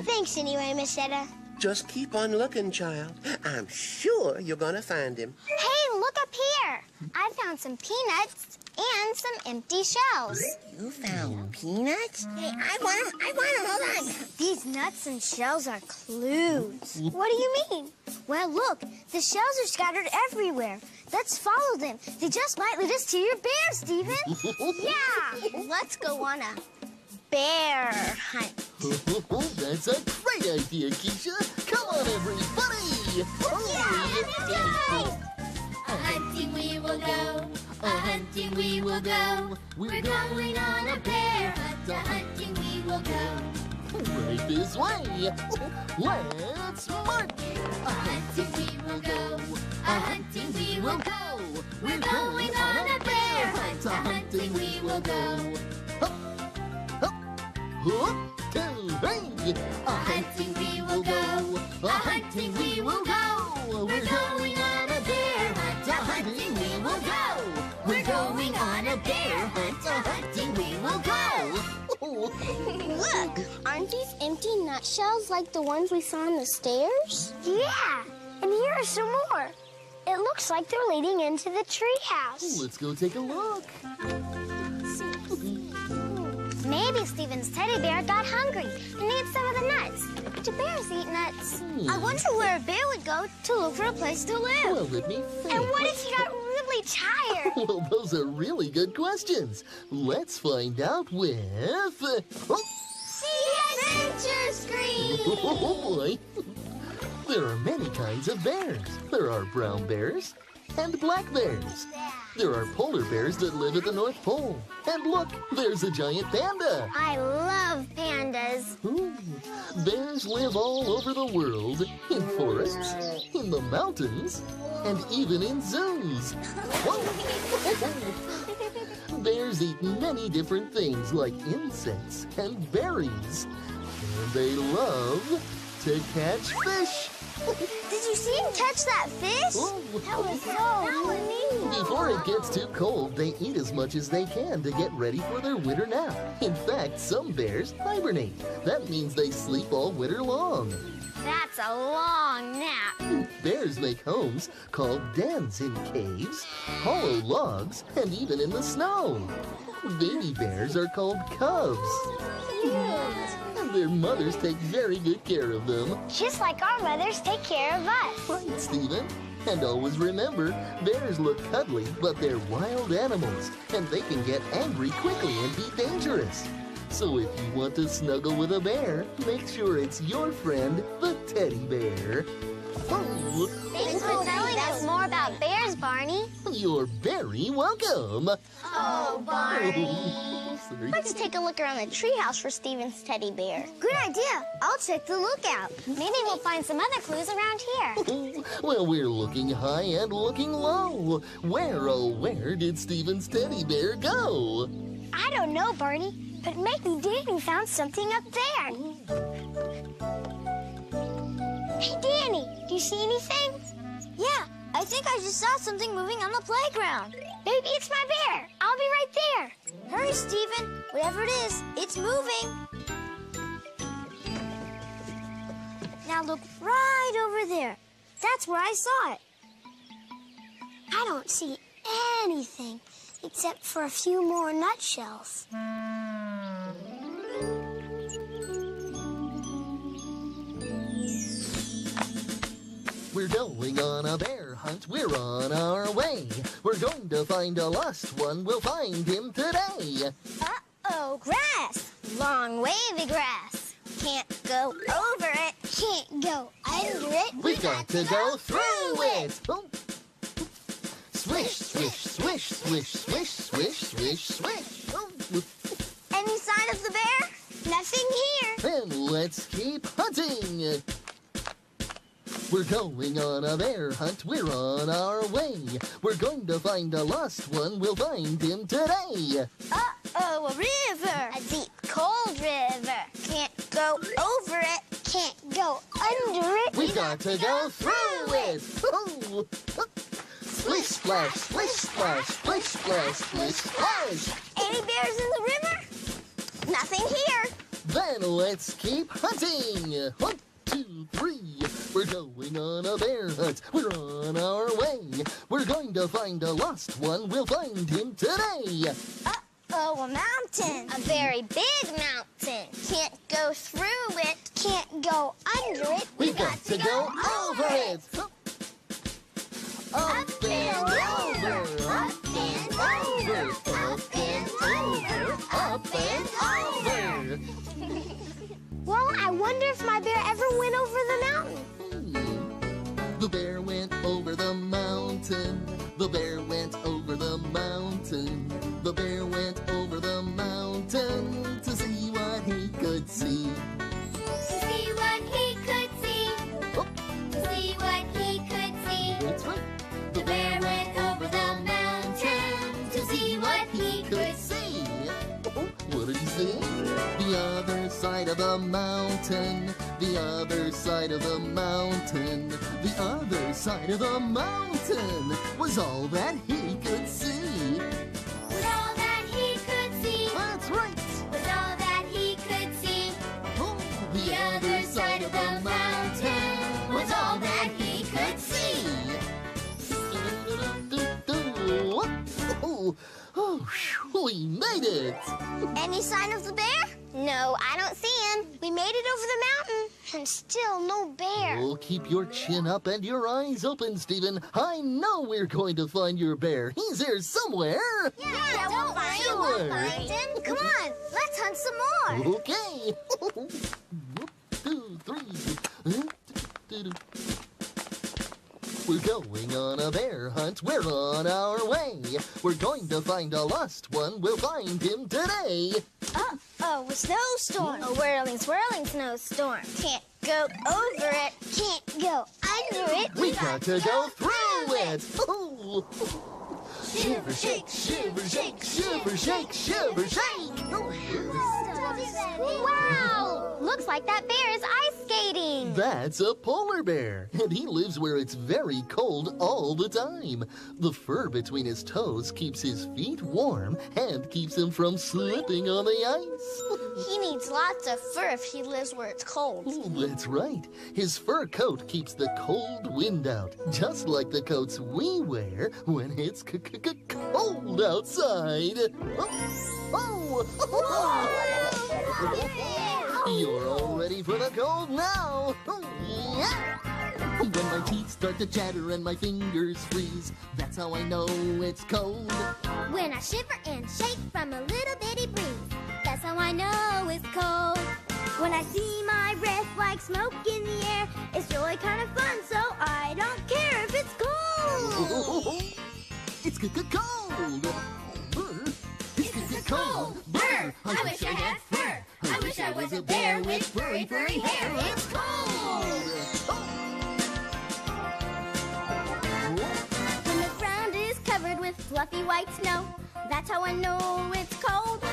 Speaker 3: Thanks anyway, Miss Etta.
Speaker 6: Just keep on looking, child. I'm sure you're gonna find him.
Speaker 3: Hey, look up here. I found some peanuts and some empty shells.
Speaker 7: You found peanuts? Hey, I want them. Hold on.
Speaker 3: These nuts and shells are clues. What do you mean? Well, look, the shells are scattered everywhere. Let's follow them. They just might lead us to your bear, Stephen. Yeah, let's go on a bear hunt.
Speaker 4: That's a great idea, Keisha. Come on, everybody.
Speaker 5: A hunting we will go, a hunting we will go. We're going on a bear hunt, a hunting we will go.
Speaker 4: Right this way. Let's march.
Speaker 5: A hunting we will go, a hunting we will go. We're going on a bear hunt, a hunting we will go. A hunting we will go, a hunting we will go. We're going on a bear hunt, a hunting we will go. We're going on a bear hunt, a hunting we will go.
Speaker 3: Look, aren't these empty nutshells like the ones we saw on the stairs? Yeah, and here are some more. It looks like they're leading into the treehouse.
Speaker 4: Let's go take a look.
Speaker 3: Maybe Stephen's teddy bear got hungry and ate some of the nuts. Do bears eat nuts? I wonder where a bear would go to look for a place to live.
Speaker 4: Well, let me think.
Speaker 3: And what if he got really tired?
Speaker 4: Well, those are really good questions. Let's find out with...
Speaker 5: The Adventure Screen!
Speaker 4: Oh, boy. There are many kinds of bears. There are brown bears, and black bears. There are polar bears that live at the North Pole. And look, there's a giant panda.
Speaker 3: I love pandas.
Speaker 4: Ooh, bears live all over the world, in forests, in the mountains, and even in zoos. Whoa. Bears eat many different things like insects and berries. And they love to catch fish.
Speaker 3: Did you see him catch that fish?
Speaker 4: Oh.
Speaker 3: That was so neat.
Speaker 4: Before it gets too cold, they eat as much as they can to get ready for their winter nap. In fact, some bears hibernate. That means they sleep all winter long.
Speaker 3: That's a long nap.
Speaker 4: Bears make homes called dens in caves, hollow logs, and even in the snow. Baby bears are called cubs. And their mothers take very good care of them.
Speaker 3: Just like our mothers take care of us.
Speaker 4: Right, Stephen. And always remember, bears look cuddly, but they're wild animals, and they can get angry quickly and be dangerous. So if you want to snuggle with a bear, make sure it's your friend, the teddy bear. Oh,
Speaker 3: Thanks for telling us more about bears, Barney.
Speaker 4: you're very welcome.
Speaker 3: Oh, Barney.
Speaker 4: Sorry.
Speaker 3: Let's take a look around the treehouse for Steven's teddy bear. Good idea. I'll check the lookout. Maybe we'll find some other clues around here.
Speaker 4: Well, we're looking high and looking low. Where, oh, where did Stephen's teddy bear go?
Speaker 3: I don't know, Barney, but maybe Danny found something up there. Hey, Danny, do you see anything? Yeah, I think I just saw something moving on the playground. Maybe it's my bear. I'll be right there. Hurry, Stephen. Whatever it is, it's moving. Now look right over there. That's where I saw it. I don't see anything except for a few more nutshells.
Speaker 4: We're going on a bear hunt, we're on our way. We're going to find a lost one, we'll find him today.
Speaker 3: Uh-oh, grass. Long, wavy grass. Can't go over it. Can't go under it.
Speaker 4: We've got to go through it. Oh. Swish, swish, swish, swish, swish, swish, swish, swish. Oh.
Speaker 3: Any sign of the bear? Nothing here.
Speaker 4: Then let's keep hunting. We're going on a bear hunt, we're on our way. We're going to find a lost one, we'll find him today.
Speaker 3: Uh-oh, a river. A deep, cold river. Can't go over it. Can't go under it.
Speaker 4: We've got to go through it. Oh. Splish, splash, splish, splash, splish, splash, splish, splash.
Speaker 3: Any bears in the river? Nothing here.
Speaker 4: Then let's keep hunting. 1, 2, 3. We're going on a bear hunt. We're on our way. We're going to find a lost one. We'll find him today.
Speaker 3: Uh-oh, a mountain. A very big mountain. Can't go through it. Can't go under it.
Speaker 4: We've got to go over it. Up and over. Up and over. Up and over. Up and over.
Speaker 3: Well, I wonder if my bear ever went over the mountain.
Speaker 4: The bear went over the mountain. The bear went over the mountain. The bear went over the mountain to see what he could see.
Speaker 2: To see what he could see.
Speaker 4: Oh,
Speaker 2: To see what he could see.
Speaker 4: that's right.
Speaker 2: The bear went over the mountain to see what he could
Speaker 4: see. Oh, what did he see? The other side of the mountain. The other side of the mountain. The other side of the mountain was all that he could see.
Speaker 2: Was all that he could see.
Speaker 4: That's right.
Speaker 2: Was all that he could see.
Speaker 4: Oh,
Speaker 2: The other side of the mountain was all that he could see.
Speaker 4: Oh, we made it!
Speaker 3: Any sign of the bear? No, I don't see him. We made it over the mountain, and still no bear.
Speaker 4: Oh, keep your chin up and your eyes open, Stephen. I know we're going to find your bear. He's here somewhere.
Speaker 3: Yeah, we'll find him.
Speaker 4: Sure.
Speaker 3: We'll find him. Come on, let's hunt some more.
Speaker 4: Okay. 1, 2, 3. We're going on a bear hunt, we're on our way. We're going to find a lost one, we'll find him today.
Speaker 3: Uh-oh, a snowstorm. A whirling, swirling snowstorm. Can't go over it. Can't go under it.
Speaker 4: We got to go through it. Ooh. Shiver, shake, shiver, shake, shiver, shake, shiver, shake.
Speaker 3: Wow! Looks like that bear is ice skating.
Speaker 4: That's a polar bear, and he lives where it's very cold all the time. The fur between his toes keeps his feet warm and keeps him from slipping on the ice.
Speaker 3: He needs lots of fur if he lives where it's cold.
Speaker 4: That's right. His fur coat keeps the cold wind out, just like the coats we wear when it's cold outside. You're all ready for the cold now. When my teeth start to chatter and my fingers freeze, that's how I know it's cold.
Speaker 3: When I shiver and shake from a little bitty breeze, that's how I know it's cold. When I see my breath like smoke in the air, it's really kind of fun, so I don't care if it's cold.
Speaker 4: It's cold. Brr. It's cold. Brr.
Speaker 5: I wish I had fur. I wish I was a bear with furry, furry hair. It's cold.
Speaker 3: When the ground is covered with fluffy white snow, that's how I know it's cold.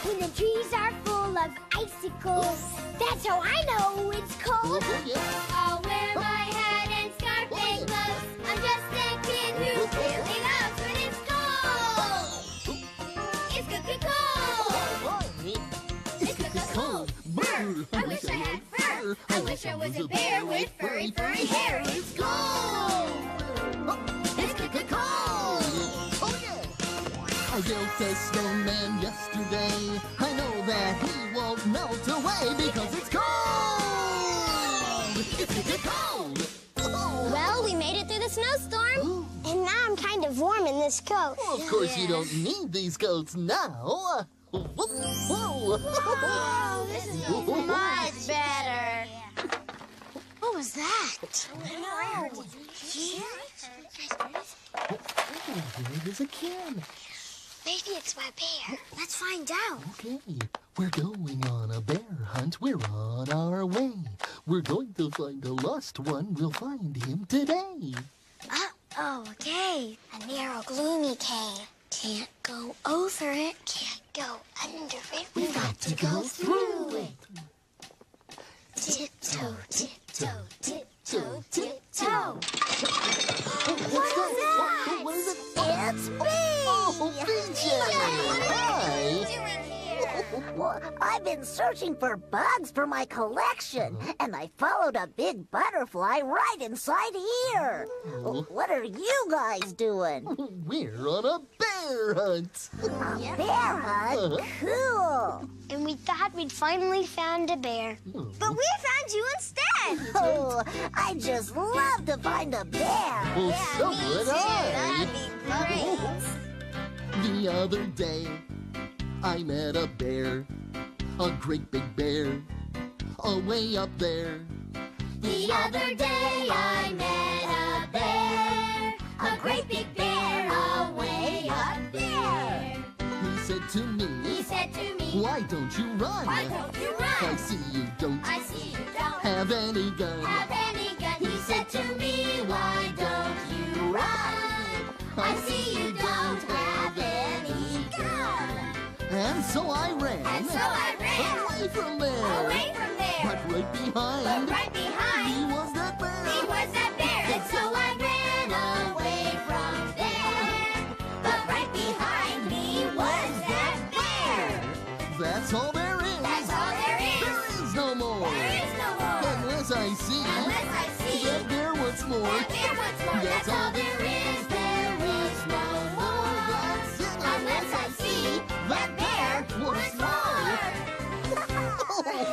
Speaker 3: When the trees are full of icicles, that's how I know it's cold.
Speaker 5: I'll wear my hat and scarf and gloves. I'm just a kid who really loves when it's cold. It's cold. It's cold. Brr. I wish I had fur. I wish I was a bear with furry, furry hair. It's cold. It's cold.
Speaker 4: I built a snowman yesterday. I know that he won't melt away because it's cold. It's cold.
Speaker 3: Well, we made it through the snowstorm, and now I'm kind of warm in this coat.
Speaker 4: Of course, you don't need these coats now. Whoa.
Speaker 3: This is much better. What was that?
Speaker 4: There's a can.
Speaker 3: Maybe it's my bear. Let's find out.
Speaker 4: Okay, we're going on a bear hunt. We're on our way. We're going to find a lost one. We'll find him today.
Speaker 3: Oh, okay. A narrow, gloomy cave. Can't go over it. Can't go under it.
Speaker 4: We've got to go through it.
Speaker 3: Tiptoe, tiptoe, tiptoe, tiptoe.
Speaker 4: What's that? What is it?
Speaker 3: It's me!
Speaker 4: Oh, BJ! Hi!
Speaker 9: Well, I've been searching for bugs for my collection, and I followed a big butterfly right inside here. What are you guys doing?
Speaker 4: We're on a bear hunt.
Speaker 9: A bear hunt? Cool.
Speaker 3: And we thought we'd finally found a bear. But we found you instead!
Speaker 9: Oh, I just love to find a bear.
Speaker 4: Well, so would I.
Speaker 3: That'd be great.
Speaker 4: The other day, I met a bear, a great big bear, way up there.
Speaker 5: The other day I met a bear, a great big bear, way up there.
Speaker 4: He said to me, why don't you run?
Speaker 5: Why don't you run?
Speaker 4: I see you don't have any gun.
Speaker 5: He said to me, why don't you run? I see you don't have any gun.
Speaker 4: And so I ran. Away from there. But right behind. He was that bear.
Speaker 5: And so I ran away from there. But right behind me was that bear.
Speaker 4: That's all there is. There is no more. Unless I see that bear once more. That's all there is.
Speaker 5: There is no more.
Speaker 4: That's it.
Speaker 5: Unless I see that bear once more.
Speaker 9: Hey,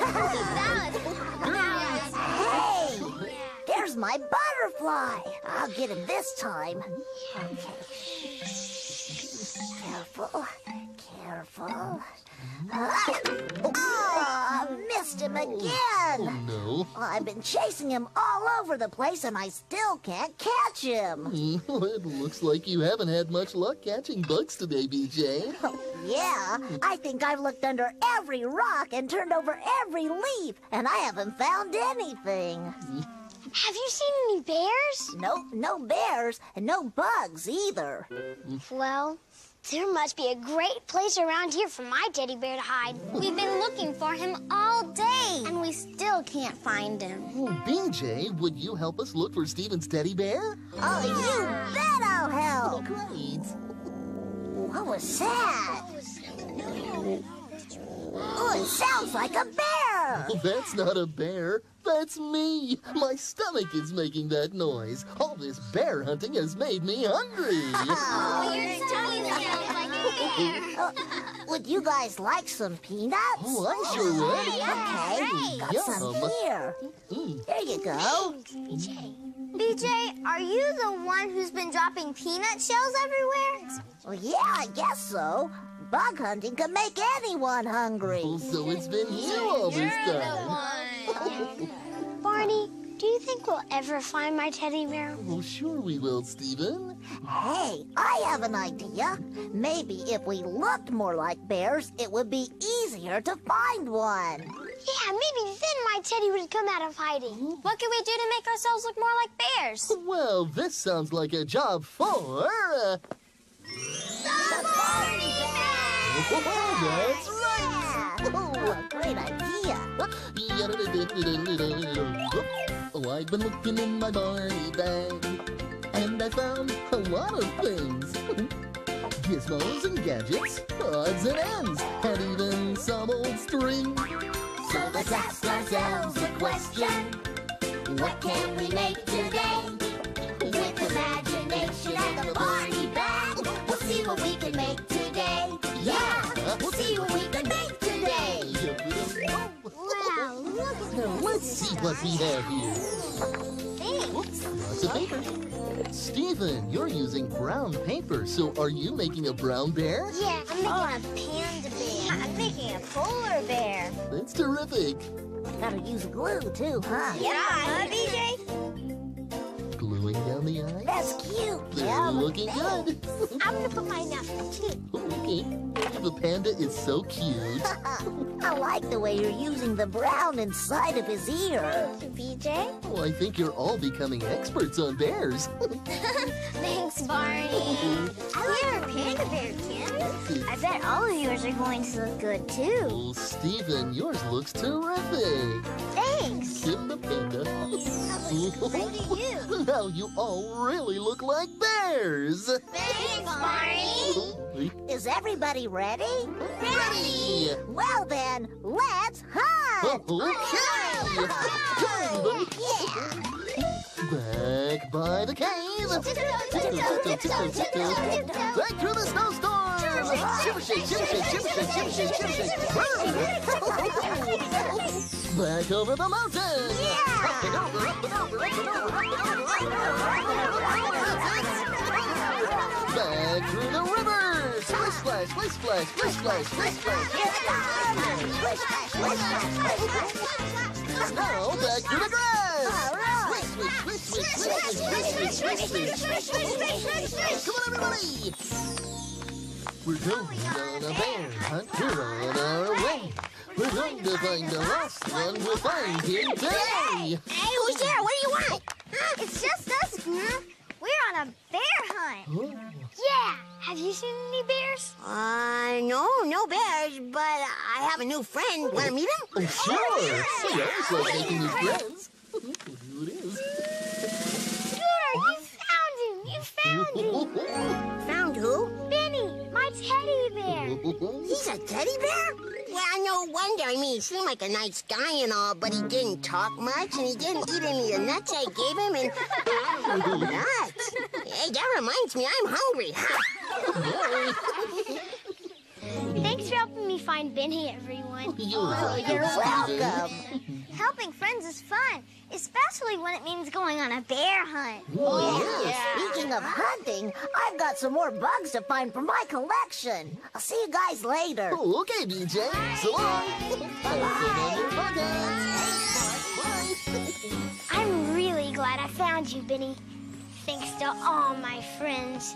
Speaker 9: there's my butterfly. I'll get him this time. Okay. Careful. Oh, missed him him again.
Speaker 4: Oh, no.
Speaker 9: I've been chasing him all over the place, and I still can't catch him.
Speaker 4: It looks like you haven't had much luck catching bugs today, BJ.
Speaker 9: Yeah, I think I've looked under every rock and turned over every leaf, and I haven't found anything.
Speaker 3: Have you seen any bears?
Speaker 9: Nope, no bears, and no bugs either.
Speaker 3: Well, there must be a great place around here for my teddy bear to hide. We've been looking for him all day, and we still can't find him.
Speaker 4: Oh, BJ, would you help us look for Steven's teddy bear?
Speaker 9: Oh, you bet I'll help.
Speaker 4: Great.
Speaker 9: What was that? Oh, it sounds like a bear.
Speaker 4: Oh, that's not a bear. That's me. My stomach is making that noise. All this bear hunting has made me hungry.
Speaker 3: You're totally like a bear.
Speaker 9: Would you guys like some peanuts?
Speaker 4: Oh, I sure would.
Speaker 9: Okay, got some here. Here you go.
Speaker 3: BJ, are you the one who's been dropping peanut shells everywhere?
Speaker 9: Well, yeah, I guess so. Bug hunting can make anyone hungry.
Speaker 4: Oh, so it's been you all this time.
Speaker 3: Barney, do you think we'll ever find my teddy bear?
Speaker 4: Oh, sure we will, Steven.
Speaker 9: Hey, I have an idea. Maybe if we looked more like bears, it would be easier to find one.
Speaker 3: Yeah, maybe then my teddy would come out of hiding. What can we do to make ourselves look more like bears?
Speaker 4: Well, this sounds like a job for...
Speaker 3: The Barney
Speaker 4: That's right!
Speaker 9: Oh, great idea.
Speaker 4: Oh, I've been looking in my Barney bag, and I found a lot of things. Gizmos and gadgets, odds and ends, and even some old string.
Speaker 5: So let's ask ourselves a question. What can we make today? With imagination and the Barney bag, we'll see what we can make today. Yeah, we'll see what we can make today.
Speaker 3: Wow, look at
Speaker 4: Now let's see what we have here.
Speaker 3: Thanks.
Speaker 4: Lots of paper. Stephen, you're using brown paper, so are you making a brown bear?
Speaker 3: Yeah, I'm making a panda bear. I'm making a polar bear.
Speaker 4: That's terrific.
Speaker 9: Gotta use glue too, huh?
Speaker 3: Yeah, BJ?
Speaker 4: Gluing down the eye?
Speaker 9: That's cute.
Speaker 4: They're looking good.
Speaker 3: I'm gonna put mine up too.
Speaker 4: Okay. The panda is so cute.
Speaker 9: I like the way you're using the brown inside of his ear.
Speaker 3: BJ?
Speaker 4: Oh, I think you're all becoming experts on bears.
Speaker 3: Thanks, Barney. I like your panda bear, Kim. I bet all of yours are going to look good too.
Speaker 4: Oh, Stephen, yours looks terrific.
Speaker 3: Thanks.
Speaker 4: Kim the panda.
Speaker 3: So do you.
Speaker 4: Now you all really look like bears.
Speaker 3: Thanks, Barney.
Speaker 9: Is everybody ready?
Speaker 4: Ready!
Speaker 9: Well then, let's hunt!
Speaker 4: Okay! Come, back by the cave! Back through the snowstorm! Shiver shake, shiver shake, shiver shake, shiver shake, shiver shake! Back over the mountain! Up and over, up and over, up and over, up and over, up and over! Back through the river! Splish splash, splish splash, splish splash, splish splash! Now back to the grass! Swish, swish, swish, swish, swish, swish, swish, swish, swish, swish! Come on, everybody! We're going on a bear hunt. We're on our way. We're going to find the lost one. We'll find him today.
Speaker 3: Hey, who's there? What do you want? It's just us, Scoop. We're on a bear hunt. Yeah. Have you seen any bears?
Speaker 7: No bears, but I have a new friend. Want to meet him?
Speaker 4: Oh, sure. We always like making new friends. Who it is?
Speaker 3: Scooter, you found him.
Speaker 7: Found who?
Speaker 3: Benny, my teddy bear.
Speaker 7: He's a teddy bear? Well, no wonder. I mean, he seemed like a nice guy and all, but he didn't talk much, and he didn't eat any of the nuts I gave him, and... Nuts? Hey, that reminds me, I'm hungry.
Speaker 3: Thanks for helping me find Benny, everyone.
Speaker 4: You're
Speaker 9: You're welcome.
Speaker 3: Helping friends is fun. especially when it means going on a bear hunt.
Speaker 9: Speaking of hunting, I've got some more bugs to find for my collection. I'll see you guys later.
Speaker 4: Oh, okay, BJ. So long.
Speaker 3: I'm really glad I found you, Benny. Thanks to all my friends.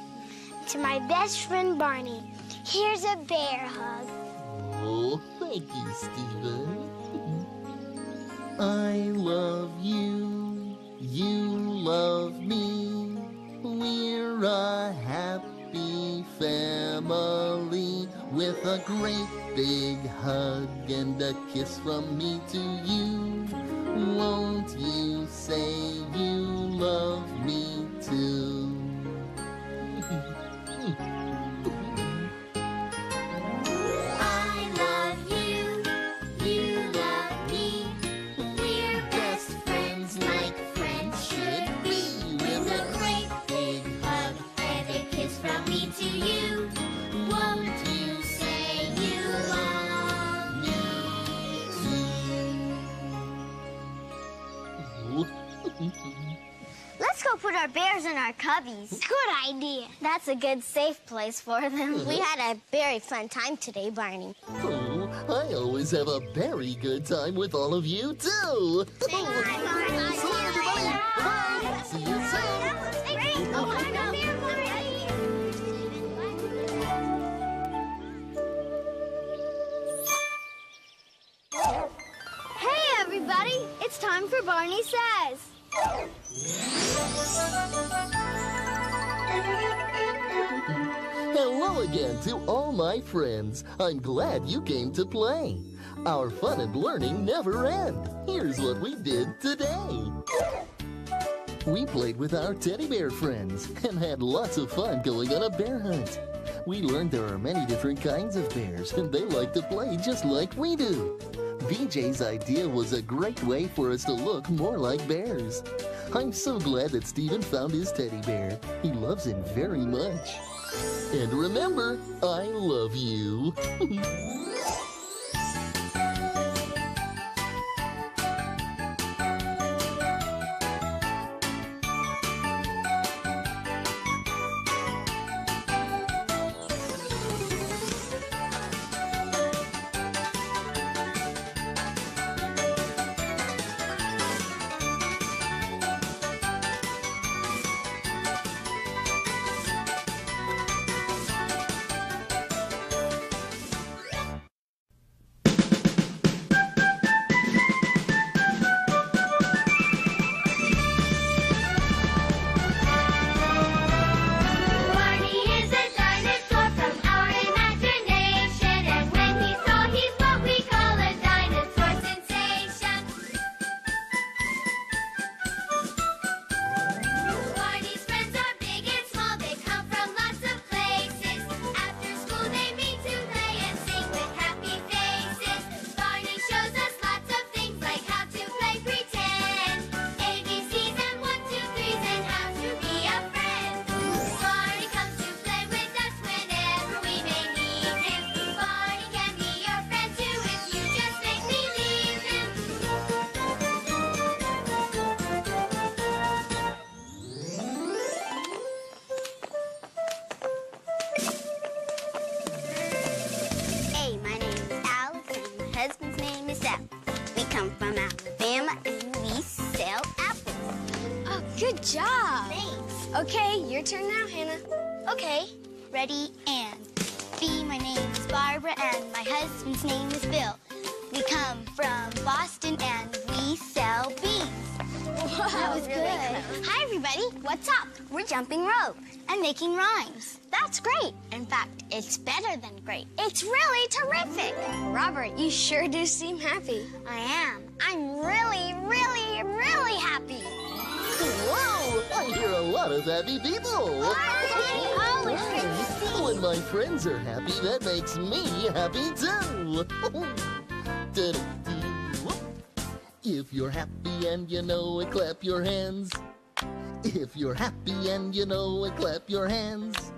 Speaker 3: To my best friend, Barney. Here's a bear hug.
Speaker 4: Oh, thank you, Stephen. I love you. You love me. We're a happy family with a great big hug and a kiss from me to you. Won't you say you love me too?
Speaker 5: I love you, you love me. We're best friends like friends should be. With a great big hug and a kiss from me to you. Won't you say you love me too?
Speaker 3: Let's go put our bears in our cubbies. Good idea. That's a good safe place for them. We had a very fun time today, Barney.
Speaker 4: Oh, I always have a very good time with all of you, too.
Speaker 3: Say hi, Barney.
Speaker 4: So long, everybody. Bye. See you soon.
Speaker 3: That was great. Oh, I'm a bear party. Hey, everybody. It's time for Barney Says.
Speaker 4: Hello again to all my friends. I'm glad you came to play. Our fun and learning never end. Here's what we did today. We played with our teddy bear friends and had lots of fun going on a bear hunt. We learned there are many different kinds of bears and they like to play just like we do. VJ's idea was a great way for us to look more like bears. I'm so glad that Stephen found his teddy bear. He loves him very much. And remember, I love you.
Speaker 3: Good job.
Speaker 2: Thanks.
Speaker 3: Okay, your turn now, Hannah.
Speaker 2: Okay, ready and B. My name's Barbara and my husband's name is Bill. We come from Boston and we sell bees.
Speaker 3: Wow,
Speaker 2: that was
Speaker 3: really
Speaker 2: good. Hi, everybody. What's up? We're jumping rope and making rhymes. That's great. In fact, it's better than great. It's really terrific.
Speaker 3: Robert, you sure do seem happy.
Speaker 2: I am. I'm really, really, really happy.
Speaker 4: Whoa! I hear a lot of happy people.
Speaker 2: Oh, it's great to see.
Speaker 4: When my friends are happy, that makes me happy too. If you're happy and you know it, clap your hands. If you're happy and you know it, clap your hands.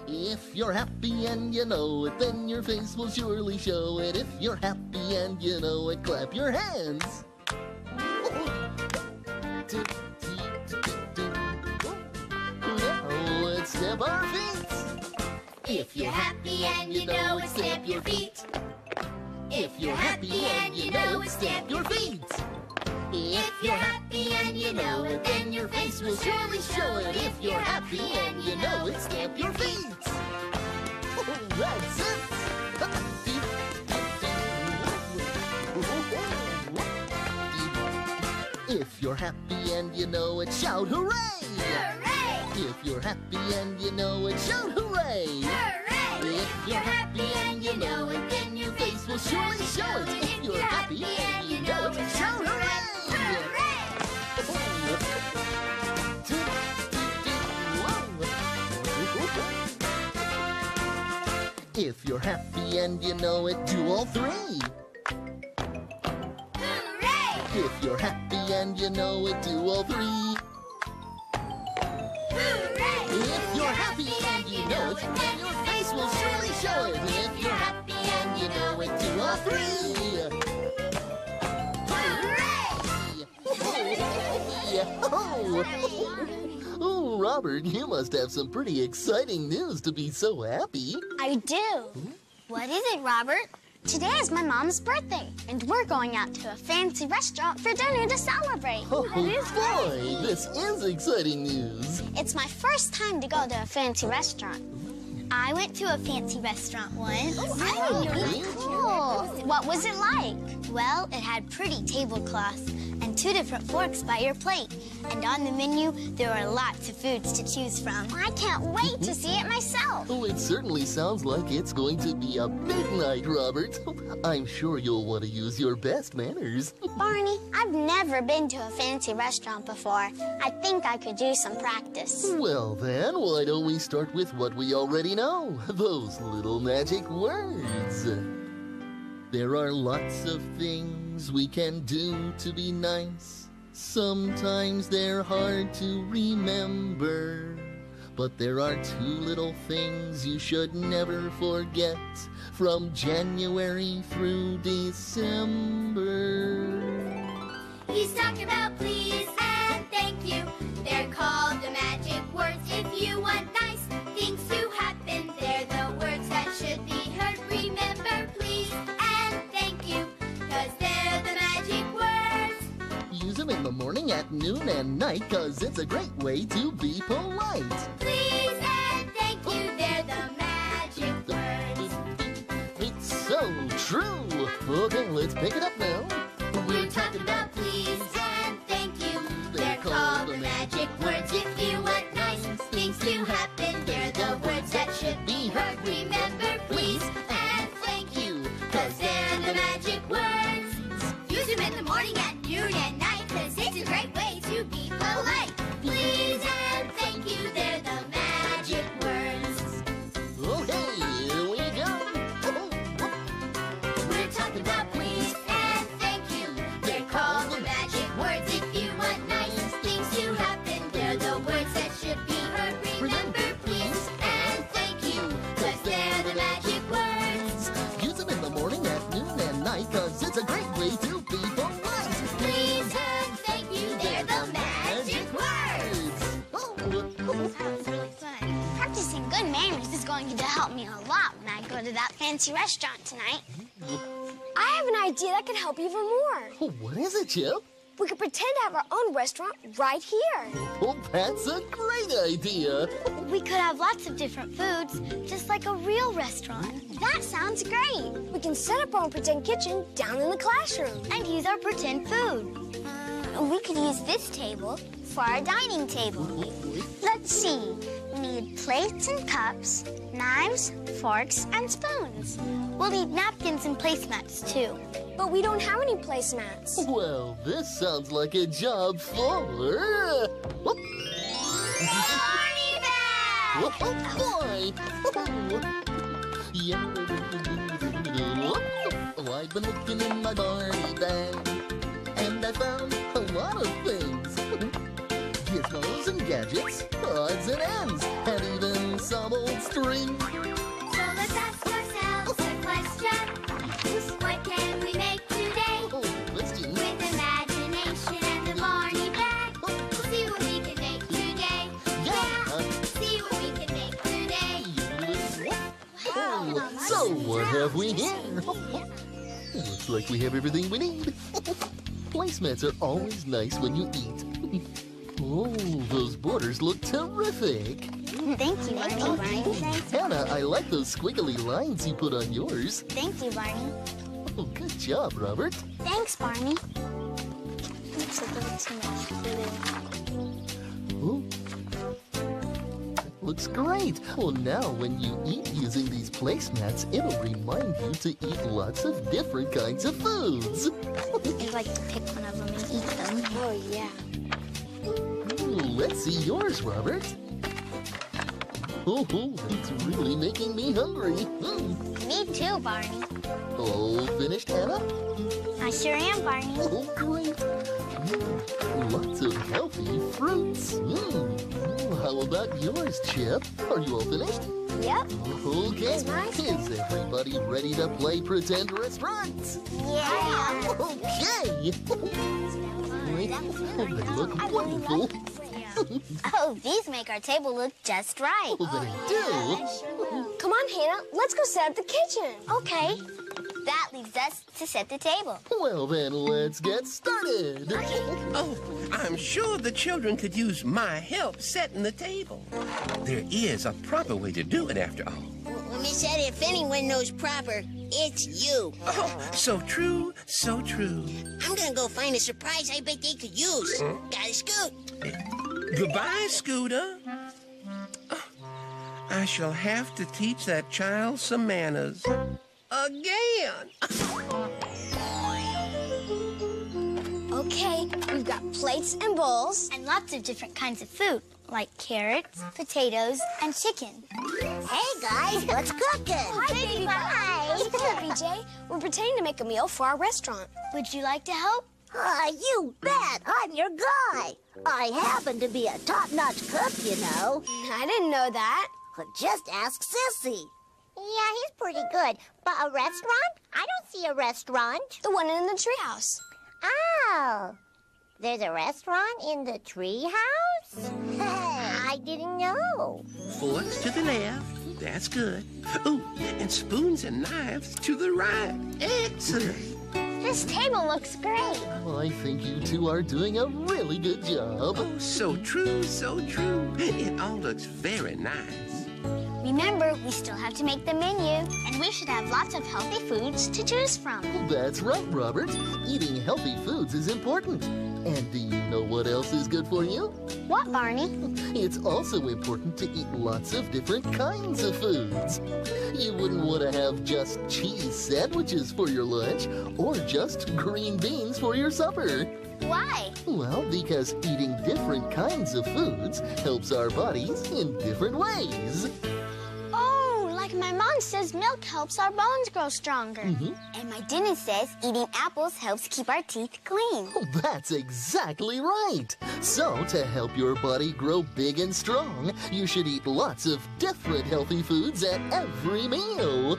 Speaker 4: If you're happy and you know it, then your face will surely show it. If you're happy and you know it, clap your hands. Now let's stamp our feet.
Speaker 5: If you're happy and you know it, stamp your feet. If you're happy and you know it, stamp your feet. If you're happy and you know it, then your face will surely show it. If you're happy and you know it, stamp your feet.
Speaker 4: That's it. If you're happy and you know it, shout hooray!
Speaker 5: Hooray!
Speaker 4: If you're happy and you know it, shout hooray!
Speaker 5: Hooray!
Speaker 4: If you're happy and you know it, then your face will surely show it. If you're happy and you know it, shout hooray! If you're happy and you know it, do all three.
Speaker 5: Hooray!
Speaker 4: If you're happy and you know it, do all three.
Speaker 5: Hooray!
Speaker 4: If you're happy and you know it, then your face will surely show it. If you're happy and you know it, do all three. Oh, Robert, you must have some pretty exciting news to be so happy.
Speaker 3: I do. What is it, Robert? Today is my mom's birthday, and we're going out to a fancy restaurant for dinner to celebrate.
Speaker 4: Oh, boy, this is exciting news.
Speaker 3: It's my first time to go to a fancy restaurant. I went to a fancy restaurant once.
Speaker 4: Really?
Speaker 3: Cool. What was it like? Well, it had pretty tablecloths and 2 different forks by your plate. And on the menu, there were lots of foods to choose from. I can't wait to see it myself.
Speaker 4: Oh, it certainly sounds like it's going to be a big night, Robert. I'm sure you'll want to use your best manners.
Speaker 3: Barney, I've never been to a fancy restaurant before. I think I could use some practice.
Speaker 4: Well then, why don't we start with what we already know? Those little magic words. There are lots of things we can do to be nice. Sometimes they're hard to remember. But there are 2 little things you should never forget from January through December.
Speaker 5: He's talking about please and thank you. They're called the magic words. If you want nice things to happen, they're the words that should be heard. Remember please and thank you, 'cause they're the magic words.
Speaker 4: Use them in the morning, at noon, and night, 'cause it's a great way to be polite.
Speaker 5: Please and thank you, they're the magic words.
Speaker 4: It's so true. Okay, let's pick it up now.
Speaker 5: We're talking about please and thank you. They're called the magic words. If you want nice things to happen, they're the words that should be heard. Remember please and thank you, 'cause they're the magic words. Use them in the morning, at noon, and night, 'cause it's a great way to be polite. Please and thank you, they're the magic words.
Speaker 4: Okay, here we go.
Speaker 5: We're talking about please and thank you. They're called the magic words. If you want nice things to happen, they're the words that should be heard. Remember please and thank you, 'cause they're the magic words.
Speaker 4: Use them in the morning, at noon, and night, 'cause it's a great way to be polite.
Speaker 5: Please and thank you, they're the magic words.
Speaker 3: That was really fun. Practicing good manners is going to help me a lot when I go to that fancy restaurant tonight.
Speaker 2: I have an idea that could help even more.
Speaker 4: Oh, what is it, Chip?
Speaker 2: We could pretend to have our own restaurant right here.
Speaker 4: Oh, that's a great idea.
Speaker 3: We could have lots of different foods, just like a real restaurant. That sounds great.
Speaker 2: We can set up our own pretend kitchen down in the classroom.
Speaker 3: And use our pretend food. We could use this table for our dining table. Let's see. We need plates and cups, knives, forks, and spoons. We'll need napkins and placemats, too.
Speaker 2: But we don't have any placemats.
Speaker 4: Well, this sounds like a job for...
Speaker 5: Barney bag!
Speaker 4: Oh, boy! Yeah. Oh, I've been looking in my Barney bag, and I found a lot of things. Gizmos and gadgets, odds and ends, and even some old string.
Speaker 5: So let's ask ourselves a question. What can we make today?
Speaker 4: Oh, question.
Speaker 5: With imagination and the Barney bag.
Speaker 4: Oh, So what have we here? Looks like we have everything we need. Placemats are always nice when you eat. Oh, those borders look terrific.
Speaker 3: Thank you, Barney.
Speaker 4: Hannah, I like those squiggly lines you put on yours.
Speaker 3: Thank you, Barney.
Speaker 4: Oh, good job, Robert.
Speaker 3: Thanks, Barney. Looks a little too much glue.
Speaker 4: Oh. Looks great. Well, now when you eat using these placemats, it'll remind you to eat lots of different kinds of foods.
Speaker 3: I'd like to pick one of them and eat them. Oh, yeah.
Speaker 4: Let's see yours, Robert. Oh, it's really making me hungry.
Speaker 3: Me too, Barney.
Speaker 4: All finished, Hannah?
Speaker 3: I sure am, Barney.
Speaker 4: Oh, great. Lots of healthy fruits. How about yours, Chip? Are you all finished?
Speaker 3: Yep.
Speaker 4: Okay. Is everybody ready to play Pretend Restaurants?
Speaker 3: Yeah.
Speaker 4: Okay. They look wonderful.
Speaker 3: Oh, these make our table look just right.
Speaker 4: Oh, they do.
Speaker 2: Come on, Hannah. Let's go set up the kitchen.
Speaker 3: Okay. That leaves us to set the table.
Speaker 4: Well, then, let's get started.
Speaker 6: Oh, I'm sure the children could use my help setting the table. There is a proper way to do it, after all.
Speaker 7: Well, Miss Eddie, if anyone knows proper, it's you.
Speaker 6: Oh, so true, so true.
Speaker 7: I'm gonna go find a surprise I bet they could use. Gotta scoot.
Speaker 6: Goodbye, Scooter. Oh, I shall have to teach that child some manners. Again.
Speaker 2: Okay, we've got plates and bowls.
Speaker 3: And lots of different kinds of food, like carrots, potatoes, and chicken.
Speaker 9: Hey, guys, what's cooking?
Speaker 2: Hi, baby.
Speaker 9: Hi.
Speaker 2: Come here, BJ. We're pretending to make a meal for our restaurant.
Speaker 3: Would you like to help?
Speaker 9: You bet. I'm your guy. I happen to be a top-notch cook, you know.
Speaker 2: I didn't know that.
Speaker 9: Just ask Sissy.
Speaker 3: Yeah, he's pretty good. But a restaurant? I don't see a restaurant.
Speaker 2: The one in the treehouse.
Speaker 3: Oh, there's a restaurant in the treehouse? I didn't know.
Speaker 6: Forks to the left. That's good. Oh, and spoons and knives to the right. Excellent.
Speaker 3: This table looks great.
Speaker 4: I think you two are doing a really good job.
Speaker 6: Oh, so true, so true. It all looks very nice.
Speaker 3: Remember, we still have to make the menu. And we should have lots of healthy foods to choose from.
Speaker 4: That's right, Robert. Eating healthy foods is important. And do you know what else is good for you?
Speaker 3: What, Barney?
Speaker 4: It's also important to eat lots of different kinds of foods. You wouldn't want to have just cheese sandwiches for your lunch or just green beans for your supper.
Speaker 3: Why?
Speaker 4: Well, because eating different kinds of foods helps our bodies in different ways.
Speaker 3: Oh, like my mom says milk helps our bones grow stronger. And my dentist says eating apples helps keep our teeth clean.
Speaker 4: Oh, that's exactly right. So, to help your body grow big and strong, you should eat lots of different healthy foods at every meal.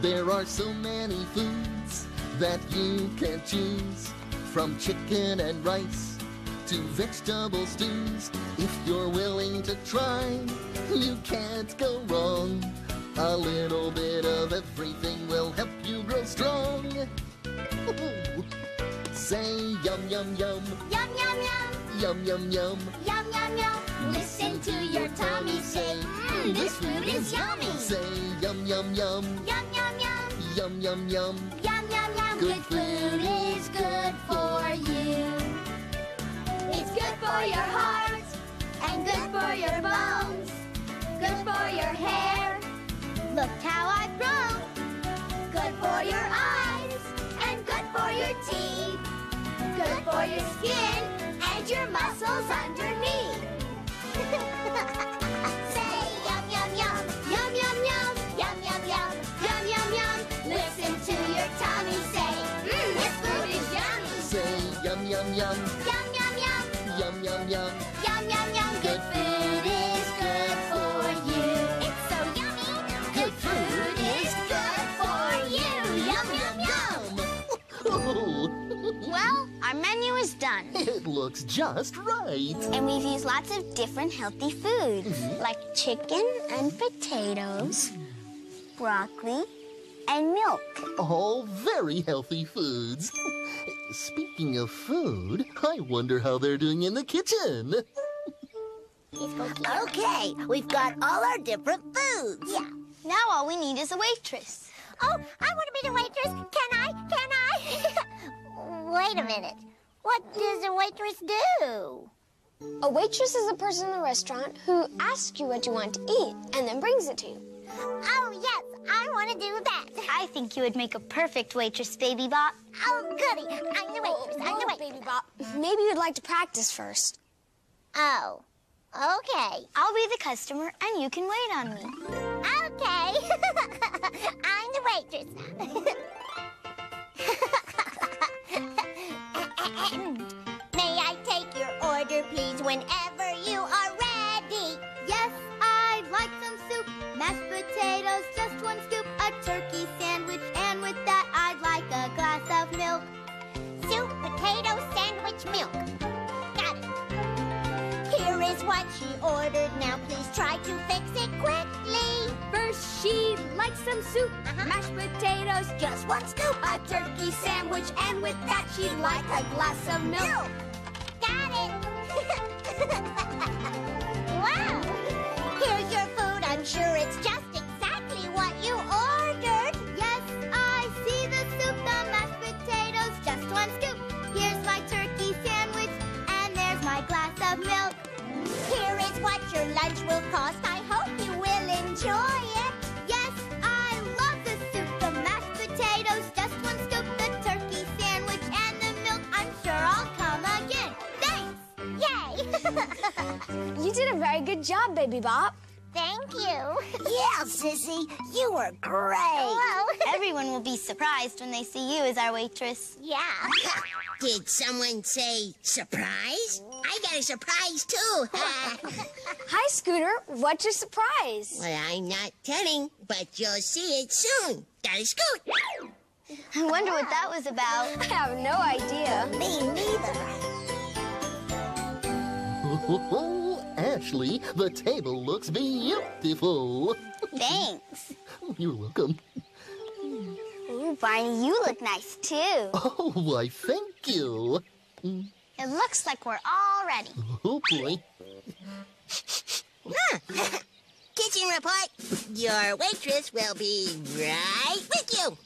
Speaker 4: There are so many foods that you can choose, from chicken and rice to vegetable stews. If you're willing to try, you can't go wrong. A little bit of everything will help you grow strong. Say yum, yum, yum.
Speaker 3: Yum, yum, yum.
Speaker 4: Yum, yum, yum.
Speaker 3: Yum, yum, yum. Listen to your tummy say, this food is yummy.
Speaker 4: Say yum, yum, yum.
Speaker 3: Yum, yum, yum.
Speaker 4: Yum, yum, yum.
Speaker 3: Yum, yum, yum.
Speaker 4: Good
Speaker 3: food is good for you. It's good for your heart and good for your bones. Good for your hair. Look how I've grown. Good for your eyes and good for your teeth. Good for your skin and your muscles underneath. Say yum, yum, yum. Yum, yum, yum. Yum, yum, yum. Yum, yum, yum. Listen to your tummy say, this food is yummy.
Speaker 4: Say yum, yum, yum.
Speaker 3: Yum, yum, yum.
Speaker 4: Yum, yum, yum.
Speaker 3: Yum, yum, yum. Good food is good for you. It's so yummy. Good food is good for you. Yum, yum, yum.
Speaker 4: Oh,
Speaker 3: Well, our menu is done.
Speaker 4: it looks looks just right.
Speaker 3: And we've used lots of different healthy foods, like chicken and potatoes, broccoli, and milk.
Speaker 4: All very healthy foods. Speaking of food, I wonder how they're doing in the kitchen.
Speaker 9: Okay, we've got all our different foods.
Speaker 3: Yeah. Now all we need is a waitress.
Speaker 9: Oh, I want to be the waitress. Can I? Wait a minute. What does a waitress do?
Speaker 2: A waitress is a person in a restaurant who asks you what you want to eat and then brings it to you.
Speaker 9: Oh, yes, I want to do that.
Speaker 3: I think you would make a perfect waitress, Baby Bop.
Speaker 9: Oh, goody. I'm the waitress. I'm the waitress.
Speaker 2: Baby Bop. Maybe you'd like to practice first.
Speaker 9: Oh, okay.
Speaker 3: I'll be the customer and you can wait on me.
Speaker 9: Okay. I'm the waitress. May I take your order, please, whenever you are ready?
Speaker 2: Yes, I'd like some soup, mashed potatoes, just one scoop, a turkey sandwich, and with that I'd like a glass of milk.
Speaker 9: Soup, potato, sandwich, milk. Got it. Here is what she ordered. Now please try to fix it quickly.
Speaker 2: First, she'd like some soup, mashed potatoes,
Speaker 9: Just one scoop.
Speaker 2: a turkey sandwich, and with that she'd like a glass of milk.
Speaker 9: Got it. Wow. Here's your food. I'm sure it's just exactly what you ordered.
Speaker 2: Yes, I see the soup, the mashed potatoes, just one scoop. Here's my turkey sandwich, and there's my glass of milk.
Speaker 9: Here is what your lunch will cost. I hope you will enjoy it.
Speaker 2: Yes, I love the soup, the mashed potatoes, just one scoop, the turkey sandwich, and the milk. I'm sure I'll come again. Thanks!
Speaker 9: Yay.
Speaker 2: You did a very good job, Baby Bop.
Speaker 9: Thank you. Yeah, Sissy, you were great. Well,
Speaker 3: Everyone will be surprised when they see you as our waitress.
Speaker 9: yeah.
Speaker 7: Did someone say surprise? I got a surprise too.
Speaker 2: Hi, Scooter. What's your surprise?
Speaker 7: Well, I'm not telling, but you'll see it soon. Got a scoot.
Speaker 3: I wonder what that was about.
Speaker 2: I have no idea.
Speaker 9: Me neither.
Speaker 4: Oh, Ashley, the table looks beautiful.
Speaker 3: Thanks.
Speaker 4: You're welcome.
Speaker 3: Ooh, Barney, you look nice too.
Speaker 4: Oh, why, thank you.
Speaker 3: It looks like we're all ready.
Speaker 4: Oh, boy.
Speaker 7: Kitchen report. Your waitress will be right with you.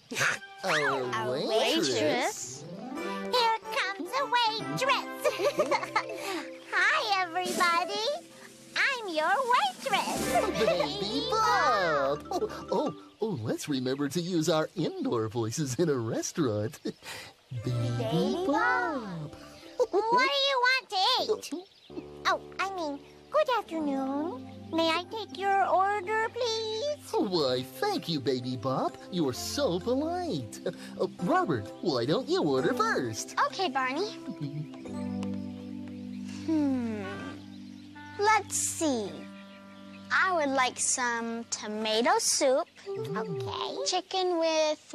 Speaker 4: Our waitress?
Speaker 9: Here comes a waitress. Hi, everybody. I'm your waitress.
Speaker 4: Baby Bob! Oh, let's remember to use our indoor voices in a restaurant. Baby Bob!
Speaker 9: What do you want to eat? Oh, I mean, good afternoon. May I take your order, please?
Speaker 4: Why, thank you, Baby Bob. You're so polite. Robert, why don't you order first?
Speaker 3: Okay, Barney. Let's see. I would like some tomato soup.
Speaker 9: Okay.
Speaker 3: Chicken with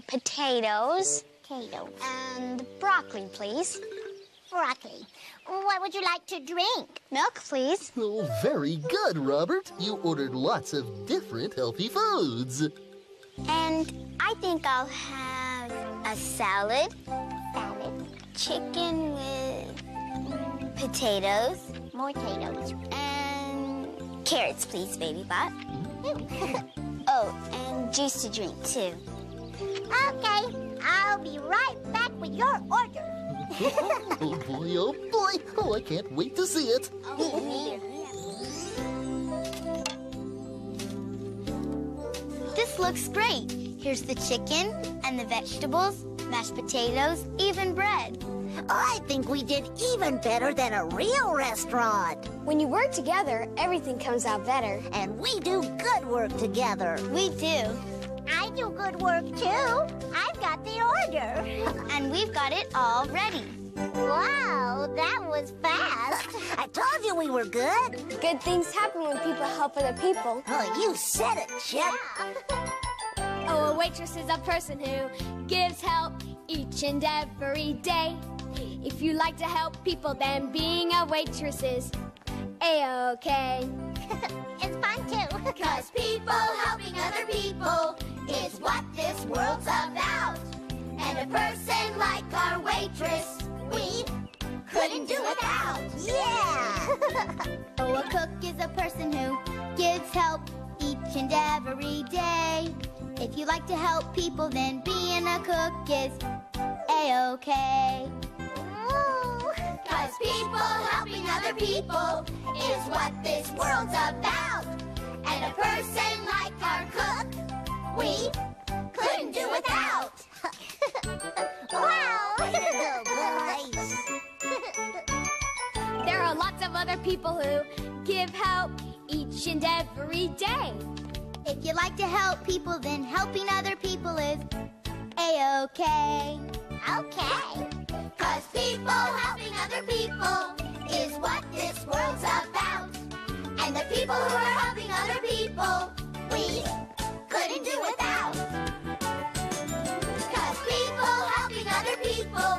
Speaker 3: potatoes.
Speaker 9: Potatoes.
Speaker 3: And broccoli, please.
Speaker 9: Broccoli. What would you like to drink?
Speaker 3: Milk, please.
Speaker 4: Oh, very good, Robert. You ordered lots of different healthy foods.
Speaker 3: And I think I'll have a salad.
Speaker 9: Salad.
Speaker 3: Chicken with potatoes.
Speaker 9: More potatoes.
Speaker 3: And carrots, please, Baby Bot. Oh, and juice to drink, too.
Speaker 9: Okay. I'll be right back with your order.
Speaker 4: Oh, boy, oh, boy. Oh, I can't wait to see it.
Speaker 3: This looks great. Here's the chicken and the vegetables, mashed potatoes, even bread.
Speaker 9: I think we did even better than a real restaurant.
Speaker 2: When you work together, everything comes out better.
Speaker 9: And we do good work together.
Speaker 3: We do.
Speaker 9: I do good work, too. I've got the order.
Speaker 3: And we've got it all ready.
Speaker 9: Wow, that was fast. I told you we were good.
Speaker 2: Good things happen when people help other people.
Speaker 9: Oh, you said it, Chip.
Speaker 2: Oh, a waitress is a person who gives help each and every day. If you like to help people, then being a waitress is A-okay.
Speaker 3: It's fun too.
Speaker 5: 'Cause people helping other people is what this world's about. And a person like our waitress, we couldn't do without.
Speaker 3: Yeah!
Speaker 2: Oh, a cook is a person who gives help each and every day. If you like to help people, then being a cook is A-okay.
Speaker 3: Ooh.
Speaker 5: 'Cause people helping other people is what this world's about. And a person like our cook, we couldn't do without.
Speaker 3: Wow!
Speaker 2: There are lots of other people who give help each and every day. If you like to help people, then helping other people is A-okay.
Speaker 3: Okay.
Speaker 5: 'Cause people helping other people is what this world's about. And the people who are helping other people, we couldn't do without. 'Cause people helping other people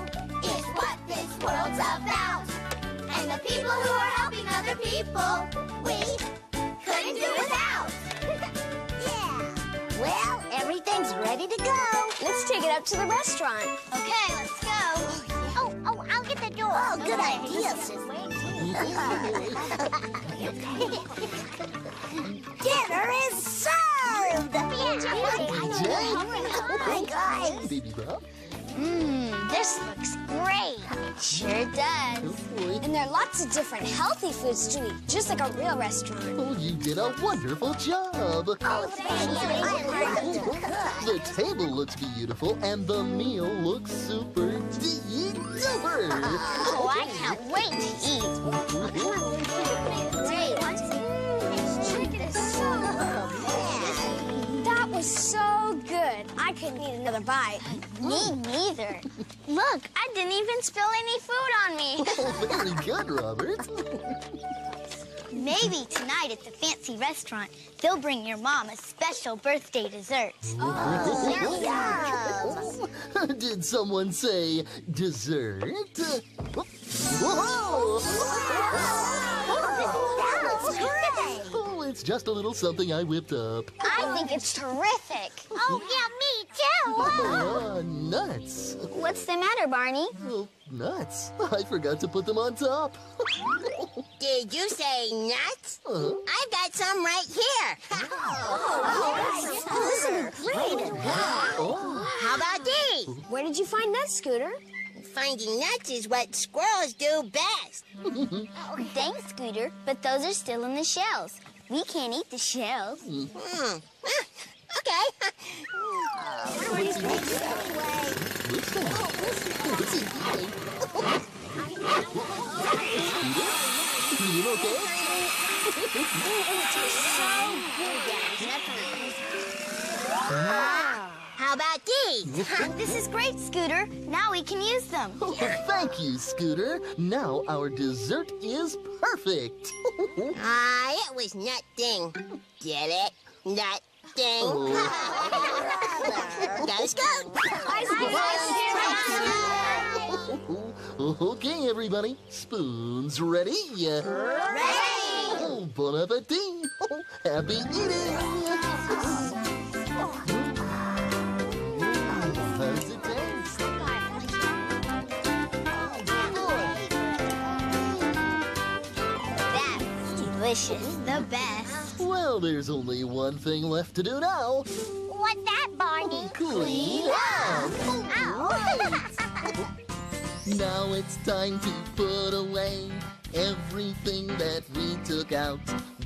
Speaker 5: is what this world's about. And the people who are helping other people, we couldn't do without.
Speaker 3: Yeah. Well, everything's ready to go.
Speaker 2: Let's take it up to the restaurant.
Speaker 3: Okay, let's go. Oh, I'll get the door. Oh, good idea, Sis. Dinner is served! Hi, guys.
Speaker 4: Baby Bob?
Speaker 2: This looks great. It sure does.
Speaker 4: Oh, boy.
Speaker 2: And there are lots of different healthy foods to eat, just like a real restaurant.
Speaker 4: Oh, you did a wonderful job.
Speaker 3: Oh, thank you.
Speaker 4: The table looks beautiful and the meal looks super duper.
Speaker 2: Oh, I can't wait to eat. That was so good. I couldn't eat another bite. Me neither. Look, I didn't even spill any food on me.
Speaker 4: Oh, very good, Robert.
Speaker 2: Maybe tonight at the fancy restaurant, they'll bring your mom a special birthday dessert.
Speaker 4: Did someone say dessert? Whoa!
Speaker 3: That looks great.
Speaker 4: Oh, it's just a little something I whipped up.
Speaker 2: I think it's terrific.
Speaker 3: Oh, yeah, me too.
Speaker 4: Nuts.
Speaker 2: What's the matter, Barney?
Speaker 4: Oh, nuts. I forgot to put them on top.
Speaker 7: Did you say nuts? I've got some right here. How about these?
Speaker 2: Where did you find that, Scooter?
Speaker 7: Finding nuts is what squirrels do best.
Speaker 2: Thanks, Scooter, but those are still in the shells. We can't eat the shells.
Speaker 7: Okay.
Speaker 4: What's he doing? You okay?
Speaker 7: How about these?
Speaker 2: This is great, Scooter. Now we can use them.
Speaker 4: Oh, thank you, Scooter. Now our dessert is perfect.
Speaker 7: It was nut thing. Get it? Nut thing. Go, Scoot.
Speaker 4: Okay, everybody. Spoons ready?
Speaker 7: Ready.
Speaker 4: Oh, bon appetit. Happy eating. How's it taste?
Speaker 2: That's delicious. The best.
Speaker 4: Well, there's only one thing left to do now.
Speaker 3: What's that, Barney?
Speaker 4: Clean up. Now it's time to put away everything that we took out.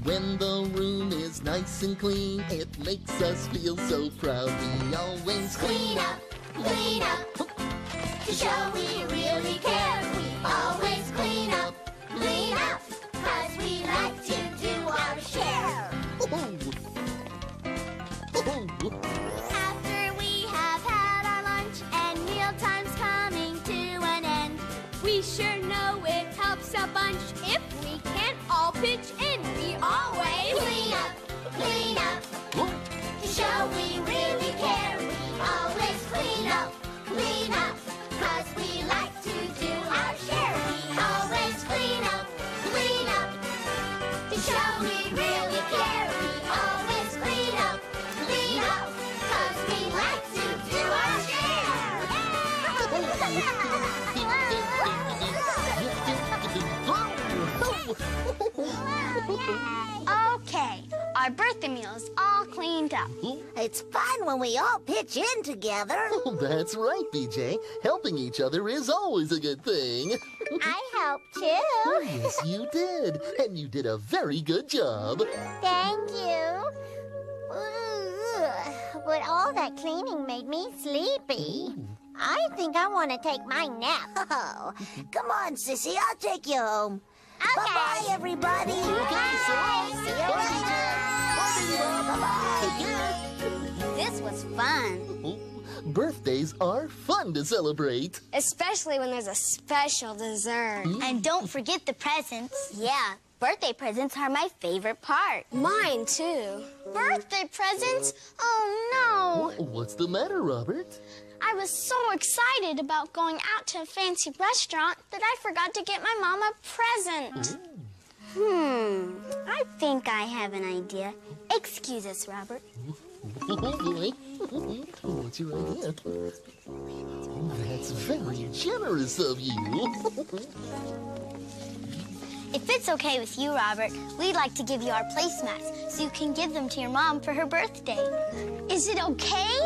Speaker 4: When the room is nice and clean, it makes us feel so proud. We always clean up.
Speaker 5: Clean up, to show we really care. We always clean up, 'cause we like to do our share.
Speaker 2: After we have had our lunch and mealtime's coming to an end, we sure know it helps a bunch if we can all pitch in. We always
Speaker 5: Clean up, to show we really care. We always clean up, 'cause we like to do
Speaker 3: Okay, our birthday meal is all cleaned up.
Speaker 9: It's fun when we all pitch in together.
Speaker 4: Oh, that's right, BJ. Helping each other is always a good thing.
Speaker 3: I helped too.
Speaker 4: Yes, you did. And you did a very good job.
Speaker 3: Thank you. But all that cleaning made me sleepy. I think I want to take my nap.
Speaker 9: Oh, come on, Sissy, I'll take you home.
Speaker 3: Okay.
Speaker 9: Bye-bye, everybody.
Speaker 3: Bye.
Speaker 9: See you later. Bye-bye.
Speaker 3: This was fun.
Speaker 4: Birthdays are fun to celebrate.
Speaker 3: Especially when there's a special dessert. And don't forget the presents. Yeah, birthday presents are my favorite part. Mine, too. Birthday presents? Oh, no.
Speaker 4: What's the matter, Robert?
Speaker 3: I was so excited about going out to a fancy restaurant that I forgot to get my mom a present. I think I have an idea. Excuse us, Robert.
Speaker 4: Oh, boy. What's your idea? That's very generous of you.
Speaker 3: If it's okay with you, Robert, we'd like to give you our placemats so you can give them to your mom for her birthday. Is it okay?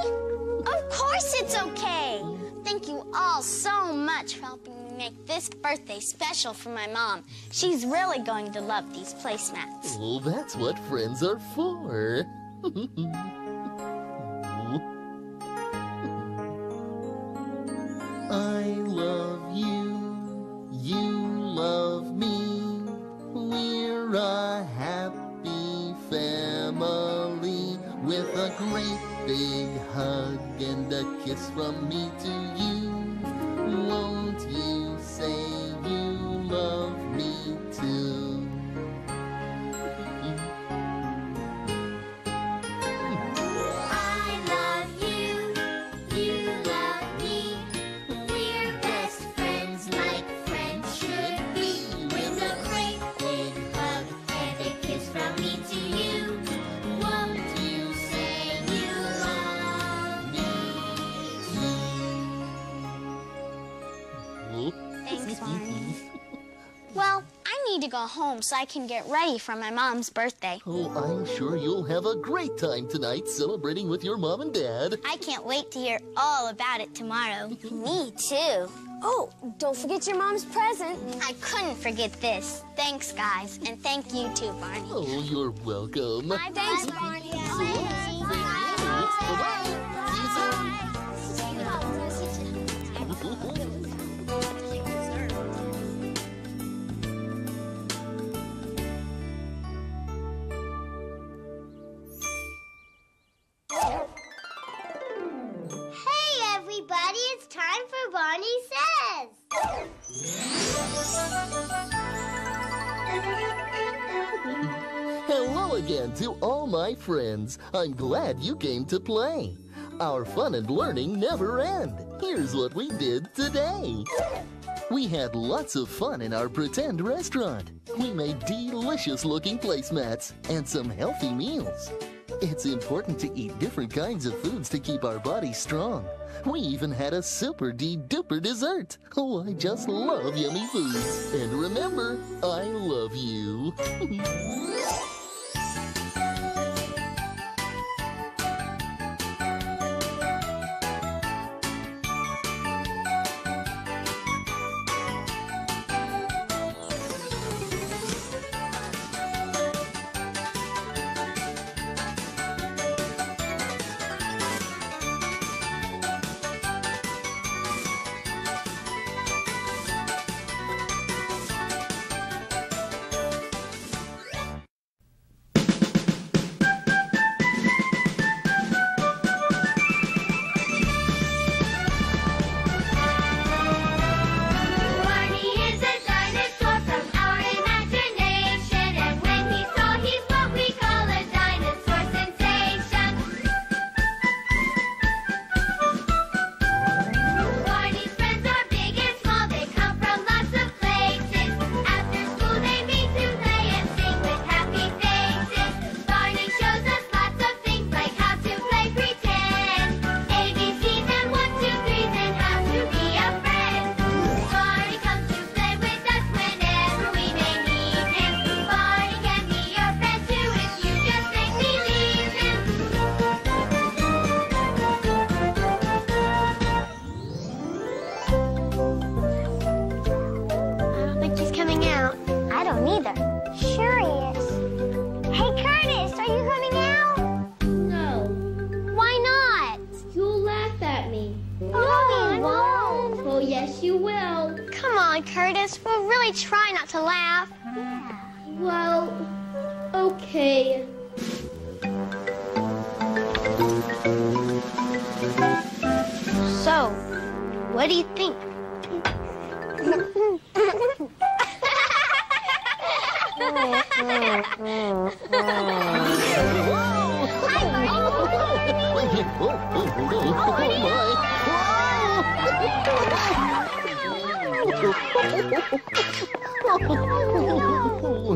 Speaker 3: Of course it's okay. Thank you all so much for helping me make this birthday special for my mom. She's really going to love these placemats.
Speaker 4: Well, that's what friends are for. I love you, you love me. We're a happy family with a great big hug and a kiss from me to you. Won't you say you love me too?
Speaker 5: I love you, you love me. We're best friends like friends should be. With a great big hug and a kiss from me to you. Won't you say you love me too?
Speaker 3: Thanks, Barney. Well, I need to go home so I can get ready for my mom's birthday.
Speaker 4: Oh, I'm sure you'll have a great time tonight celebrating with your mom and dad.
Speaker 3: I can't wait to hear all about it tomorrow. Me too. Oh, don't forget your mom's present. I couldn't forget this. Thanks, guys. And thank you too, Barney.
Speaker 4: Oh, you're welcome.
Speaker 3: Bye, thanks, Barney.
Speaker 2: Hey, everybody, it's time for Barney Says.
Speaker 4: Hello again to all my friends. I'm glad you came to play. Our fun and learning never end. Here's what we did today. We had lots of fun in our pretend restaurant. We made delicious-looking placemats and some healthy meals. It's important to eat different kinds of foods to keep our bodies strong. We even had a super-duper dessert. Oh, I just love yummy foods. And remember, I love you.
Speaker 3: Curtis. We'll really try not to laugh.
Speaker 2: Well, okay.
Speaker 3: So, what do you think?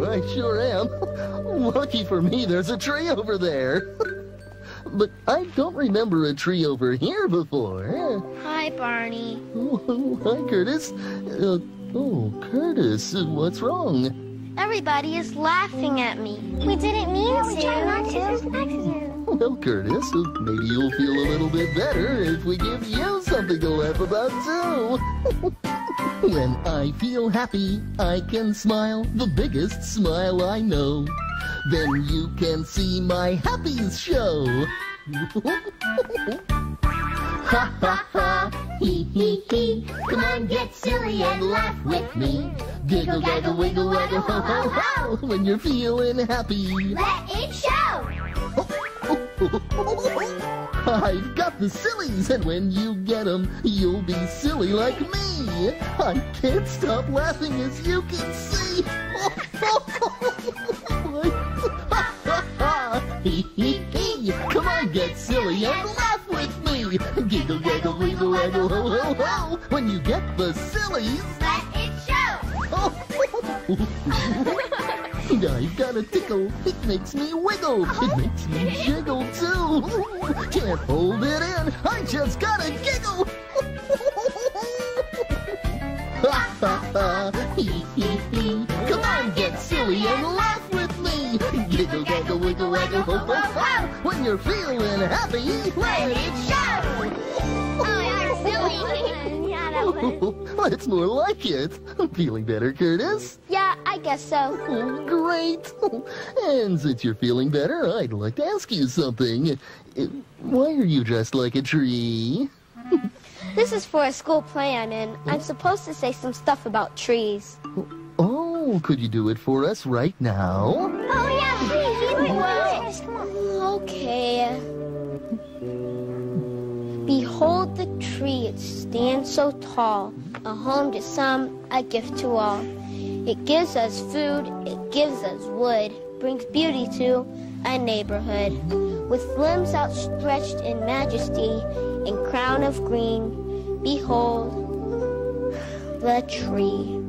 Speaker 4: I sure am. Lucky for me, there's a tree over there. But I don't remember a tree over here before.
Speaker 3: Hi, Barney.
Speaker 4: Oh, hi, Curtis. Curtis, what's wrong?
Speaker 3: Everybody is laughing at me. We didn't mean to. We tried not to. It was an accident.
Speaker 4: Well, Curtis, maybe you'll feel a little bit better if we give you something to laugh about, too. When I feel happy, I can smile, the biggest smile I know. Then you can see my happiest show. Ha ha ha, hee hee hee. Come on, get silly and laugh with me. Giggle, gaggle, wiggle, waggle, ho ho ho. When you're feeling happy,
Speaker 3: Let it show.
Speaker 4: I've got the sillies, and when you get 'em, you'll be silly like me. I can't stop laughing, as you can see. Hee hee hee. Come on, get silly and laugh with me. Giggle, gaggle, wiggle, waggle, ho ho ho. When you get the sillies,
Speaker 3: Let it show.
Speaker 4: I've got a tickle, it makes me wiggle, it makes me jiggle too. Can't hold it in, I just gotta giggle. Ha ha ha, hee hee hee. Come on, get silly and laugh with me. Giggle, gaggle, wiggle, waggle, ho ho ho. When you're feeling happy, let it show.
Speaker 3: Oh, you're silly. Yeah, that was...
Speaker 4: That's more like it. Feeling better, Curtis?
Speaker 3: Yeah, I guess so.
Speaker 4: Oh, great. And since you're feeling better, I'd like to ask you something. Why are you dressed like a tree?
Speaker 3: This is for a school plan, and I'm supposed to say some stuff about trees.
Speaker 4: Oh, could you do it for us right now?
Speaker 3: Oh, yeah, please. Okay. Behold the tree, it stands so tall, a home to some, a gift to all. It gives us food, it gives us wood, brings beauty to a neighborhood. With limbs outstretched in majesty and crown of green, behold the tree.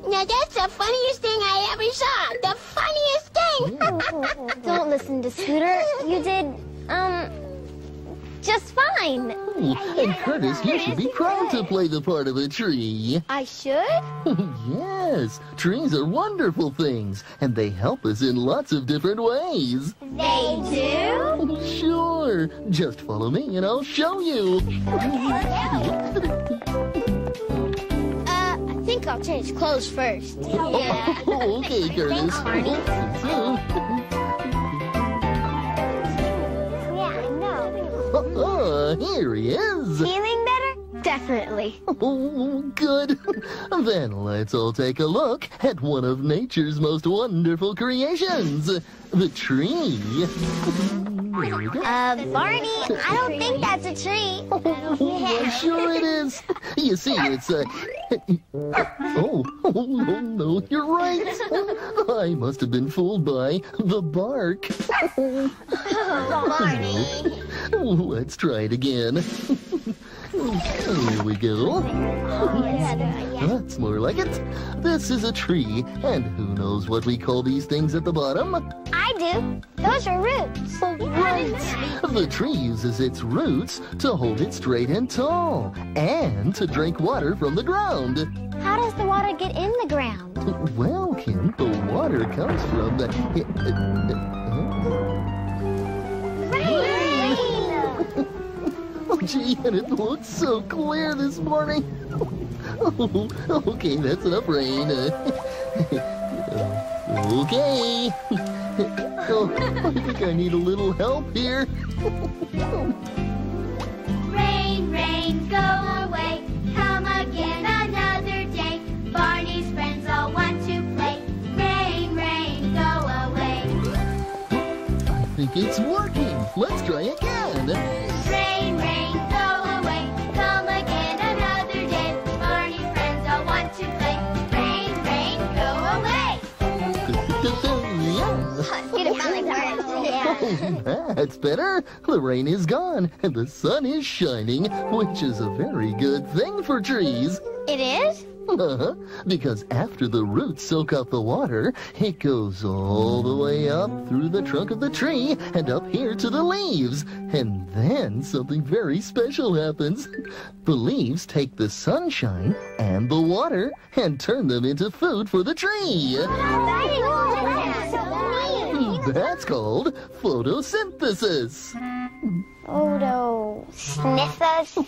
Speaker 2: Now that's the funniest thing I ever saw. The funniest thing.
Speaker 3: Don't listen to Scooter. You did, just fine.
Speaker 4: And Curtis, you should be proud to play the part of a tree.
Speaker 3: I should?
Speaker 4: Yes, trees are wonderful things, and they help us in lots of different ways.
Speaker 3: They do?
Speaker 4: Sure, just follow me and I'll show you.
Speaker 3: I think I'll change clothes first.
Speaker 4: Yeah. Okay, Curtis. Here he is.
Speaker 3: Feeling better? Definitely.
Speaker 4: Oh, good. Then let's all take a look at one of nature's most wonderful creations, the tree. There we go.
Speaker 3: Barney, I don't think that's a tree.
Speaker 4: Well, sure it is. You see, it's a... Oh, no, you're right. I must have been fooled by the bark.
Speaker 3: Barney.
Speaker 4: Let's try it again. Here we go. That's more like it. This is a tree, and who knows what we call these things at the bottom?
Speaker 3: I do. Those are roots.
Speaker 4: Right. The tree uses its roots to hold it straight and tall, and to drink water from the ground.
Speaker 3: How does the water get in the ground?
Speaker 4: Well, Kim, the water comes from the...
Speaker 3: Rain!
Speaker 4: Oh, gee, and it looks so clear this morning. Oh, okay, that's enough rain. Okay. Oh, I think I need a little help here.
Speaker 2: Rain, Rain, rain, go away. Come again another day. Barney's friends all want to play. Rain, rain, go away.
Speaker 4: I think it's working. Let's try again.
Speaker 2: Rain, rain, go away. Come again another day. Barney's friends all want to play. Rain, rain, go away.
Speaker 3: Get it finally works. Yeah.
Speaker 4: That's better. The rain is gone and the sun is shining, which is a very good thing for trees.
Speaker 3: It is?
Speaker 4: Because after the roots soak up the water, it goes all the way up through the trunk of the tree and up here to the leaves. And then something very special happens. The leaves take the sunshine and the water and turn them into food for the tree. That's called photosynthesis.
Speaker 3: Photosynthesis?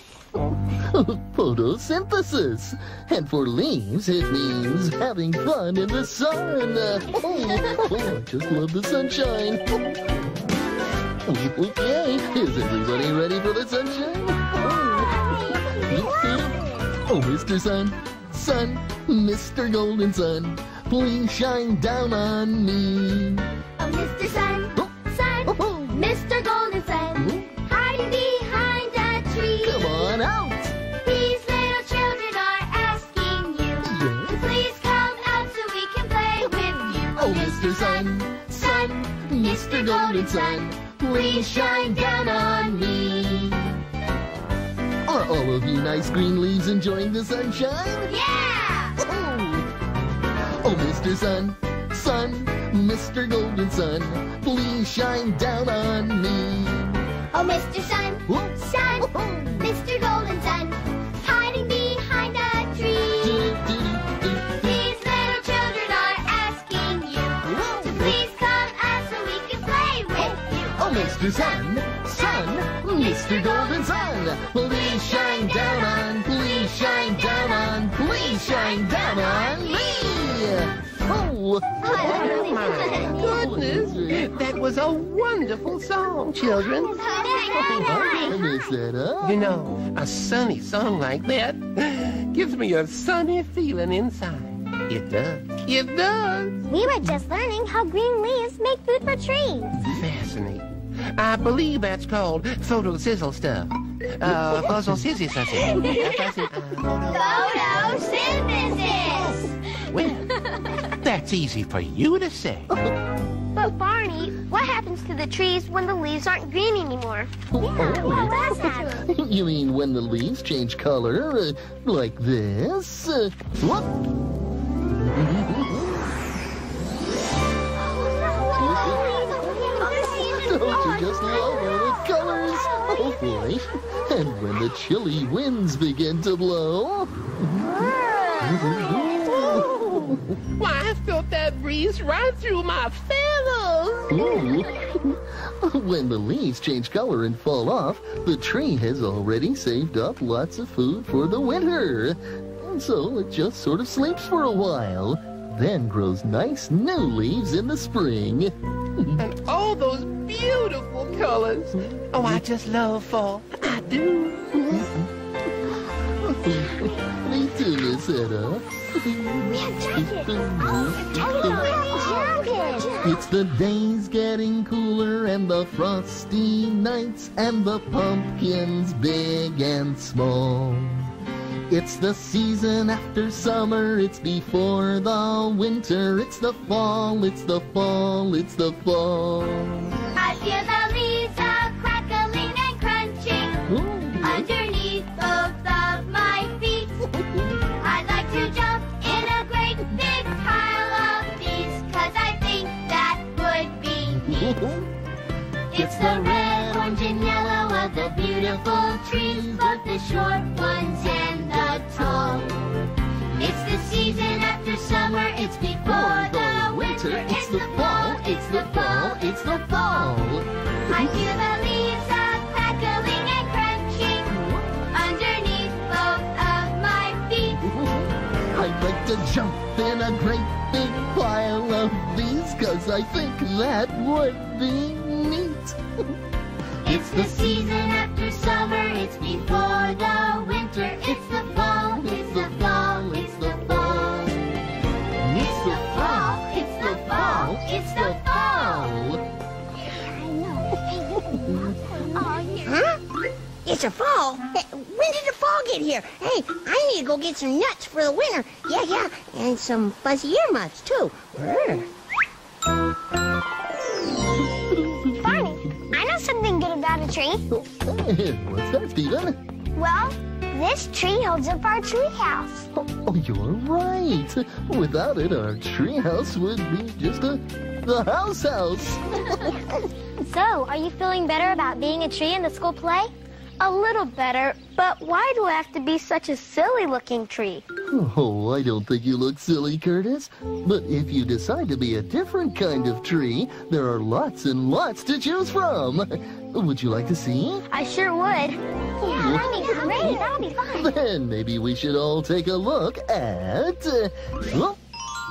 Speaker 4: Photosynthesis. And for leaves, it means having fun in the sun. I just love the sunshine. Okay, is everybody ready for the sunshine? Oh, Mr. Sun, Sun, Mr. Golden Sun, please shine down on me.
Speaker 2: Oh, Mr. Sun, Sun, Mr. Golden Sun, hiding behind a tree.
Speaker 4: Come on out.
Speaker 2: These little children are asking you to please come out so we can play with you.
Speaker 4: Oh, Mr. Sun, Sun, Mr. Golden Sun, please shine down on me. Are all of you nice green leaves enjoying the sunshine?
Speaker 2: Yeah!
Speaker 4: Oh, Mr. Sun, Sun, Mr. Golden Sun, please shine down on me.
Speaker 2: Oh, Mr. Sun, Sun, Mr. Golden Sun, hiding behind a tree. These little children are asking you to please come out so we can play with you.
Speaker 4: Oh, Mr. Sun, Sun, Mr. Golden Sun, please shine down on, please shine down on, please shine down on me. Oh,
Speaker 6: My goodness, that was a wonderful song, children.
Speaker 4: Miss Etta.
Speaker 6: You know, a sunny song like that gives me a sunny feeling inside. It does. It does.
Speaker 3: We were just learning how green leaves make food for trees.
Speaker 6: Fascinating. I believe that's called photosizzle stuff. Photosynthesis.
Speaker 2: Photosynthesis!
Speaker 6: Well, that's easy for you to say.
Speaker 3: But Barney, what happens to the trees when the leaves aren't green anymore? What does happen?
Speaker 4: You mean when the leaves change color, like this? Whoop. Don't you just love all the colors? Oh boy. And when the chilly winds begin to blow.
Speaker 6: Why, I felt that breeze right through my feathers.
Speaker 4: Ooh. When the leaves change color and fall off, the tree has already saved up lots of food for the winter. And so it just sort of sleeps for a while, then grows nice new leaves in the spring.
Speaker 6: And all those beautiful colors. Oh, I just love fall. I do.
Speaker 4: Me too, Miss Etta. It's the days getting cooler and the frosty nights and the pumpkins big and small. It's the season after summer, it's before the winter, it's the fall, it's the fall, it's the fall.
Speaker 2: I feel the leaves crackling and crunching underneath both of my feet. I'd like to jump in a great big pile of these, 'cause I think that would be neat. It's the red, orange, and yellow of the beautiful trees, both the short ones and the tall. It's the season after summer, it's before the winter, it's the fall, it's the fall, it's the fall. I feel the leaves crackling and crunching underneath both of my feet.
Speaker 4: I'd like to jump in a great big pile of these, 'cause I think that would be neat.
Speaker 5: It's the season after summer, it's before the winter. It's the fall, it's the fall, it's the fall. It's the fall, it's the fall, it's the fall.
Speaker 7: Huh? It's a fall? When did the fall get here? Hey, I need to go get some nuts for the winter. Yeah, and some fuzzy earmuffs, too.
Speaker 3: Barney, I know something good about a tree.
Speaker 4: What's that, Stephen?
Speaker 3: Well, this tree holds up our tree house.
Speaker 4: Oh, you're right. Without it, our tree house would be just a house.
Speaker 3: So, are you feeling better about being a tree in the school play? A little better, but why do I have to be such a silly-looking tree?
Speaker 4: Oh, I don't think you look silly, Curtis. But if you decide to be a different kind of tree, there are lots and lots to choose from. Would you like to see?
Speaker 3: I sure would. Yeah, that'll be great. That'll be fun.
Speaker 4: Then maybe we should all take a look at...
Speaker 3: The adventure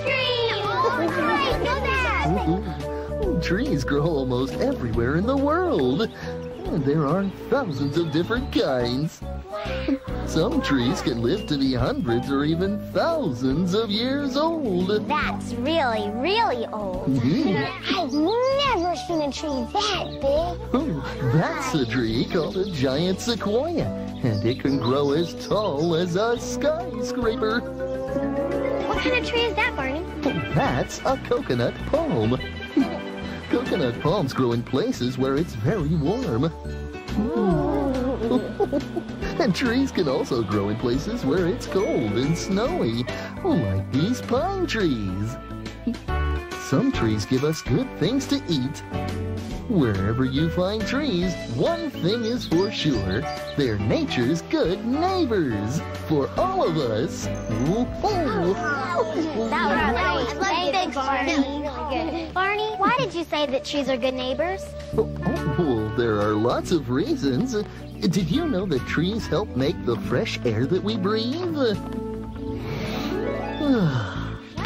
Speaker 3: tree! Oh, I know that!
Speaker 4: Trees grow almost everywhere in the world. And there are thousands of different kinds. Some trees can live to be hundreds or even thousands of years old.
Speaker 3: That's really, really old. I've never seen a tree that big.
Speaker 4: Oh, that's a tree called a giant sequoia, and it can grow as tall as a skyscraper.
Speaker 3: What kind of tree is that, Barney?
Speaker 4: That's a coconut palm. Coconut palms grow in places where it's very warm. And trees can also grow in places where it's cold and snowy, like these pine trees. Some trees give us good things to eat. Wherever you find trees, one thing is for sure. They're nature's good neighbors for all of us.
Speaker 3: Thanks, Barney. Barney, why did you say that trees are good neighbors?
Speaker 4: Well, there are lots of reasons. Did you know that trees help make the fresh air that we breathe?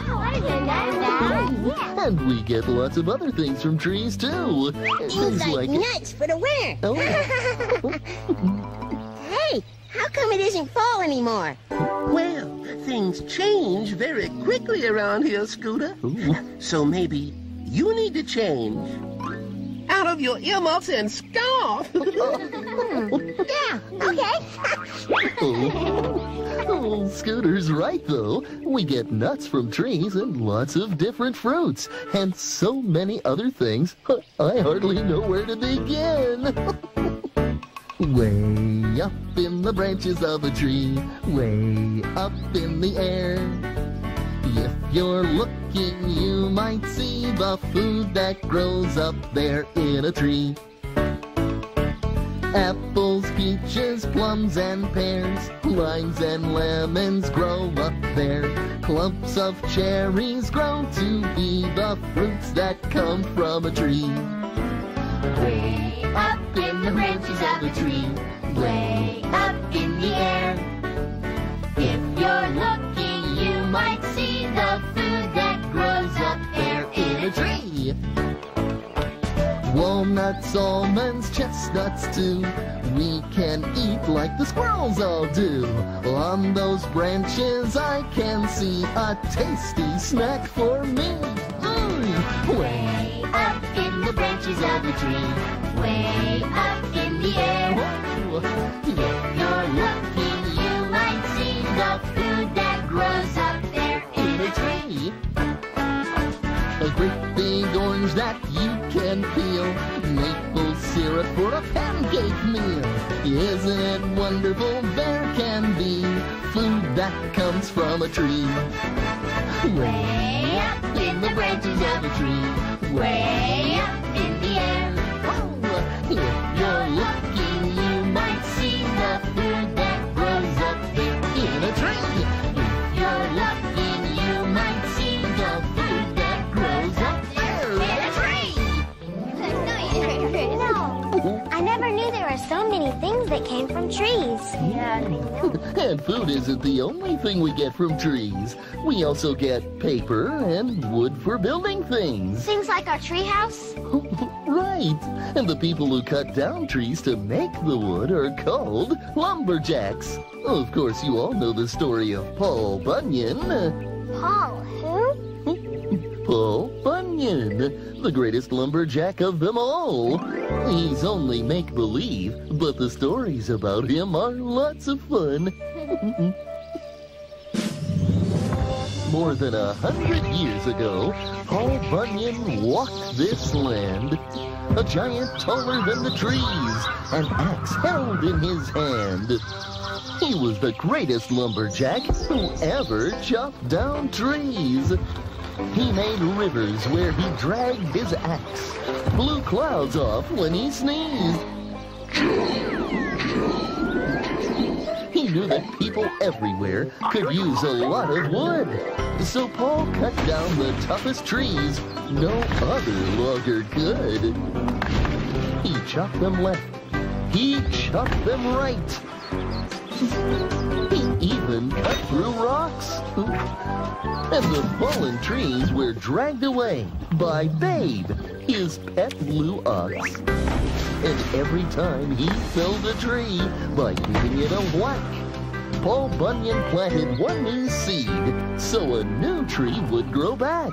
Speaker 3: I didn't know that. Yeah.
Speaker 4: And we get lots of other things from trees, too.
Speaker 7: Things like nuts for the winter.
Speaker 4: Oh.
Speaker 7: Hey, how come it isn't fall anymore?
Speaker 6: Well, things change very quickly around here, Scooter.
Speaker 4: Ooh.
Speaker 6: So maybe you need to change out of your earmuffs and scarf.
Speaker 3: Yeah, okay.
Speaker 4: Oh, Scooter's right, though. We get nuts from trees and lots of different fruits, and so many other things. I hardly know where to begin. Way up in the branches of a tree, way up in the air. If you're looking, you might see the food that grows up there in a tree. Apples, peaches, plums, and pears, limes and lemons grow up there. Clumps of cherries grow to be the fruits that come from a tree.
Speaker 5: Way up in the branches of a tree, way up in the air. If you're looking, you might see the food that grows up there in a tree.
Speaker 4: Walnuts, almonds, chestnuts too, we can eat like the squirrels all do. On those branches I can see a tasty snack for me.
Speaker 5: Way up in the branches of a tree, way up in the air. If you're looking, you might see the food that grows up there in a tree.
Speaker 4: A great big orange that you can peel, maple syrup for a pancake meal. Isn't it wonderful? There can be food that comes from a tree.
Speaker 5: Way up in the branches of a tree, way up in the air.
Speaker 4: If you're looking, you might see the food that grows up there in a tree.
Speaker 5: If you're looking, you might see the food that grows up there in a tree.
Speaker 3: No, I never knew there were so many things that came from trees.
Speaker 9: Yeah.
Speaker 4: And food isn't the only thing we get from trees. We also get paper and wood for building things.
Speaker 3: Things like our treehouse?
Speaker 4: Right. And the people who cut down trees to make the wood are called lumberjacks. Of course, you all know the story of Paul Bunyan.
Speaker 3: Paul who?
Speaker 4: Paul Bunyan, the greatest lumberjack of them all. He's only make-believe, but the stories about him are lots of fun. More than 100 years ago, Paul Bunyan walked this land. A giant taller than the trees, an axe held in his hand. He was the greatest lumberjack who ever chopped down trees. He made rivers where he dragged his axe, blew clouds off when he sneezed. He knew that people everywhere could use a lot of wood. So Paul cut down the toughest trees no other logger could. He chopped them left. He chopped them right. He even cut through rocks. And the fallen trees were dragged away by Babe, his pet blue ox. And every time he felled a tree by giving it a whack, Paul Bunyan planted one new seed so a new tree would grow back.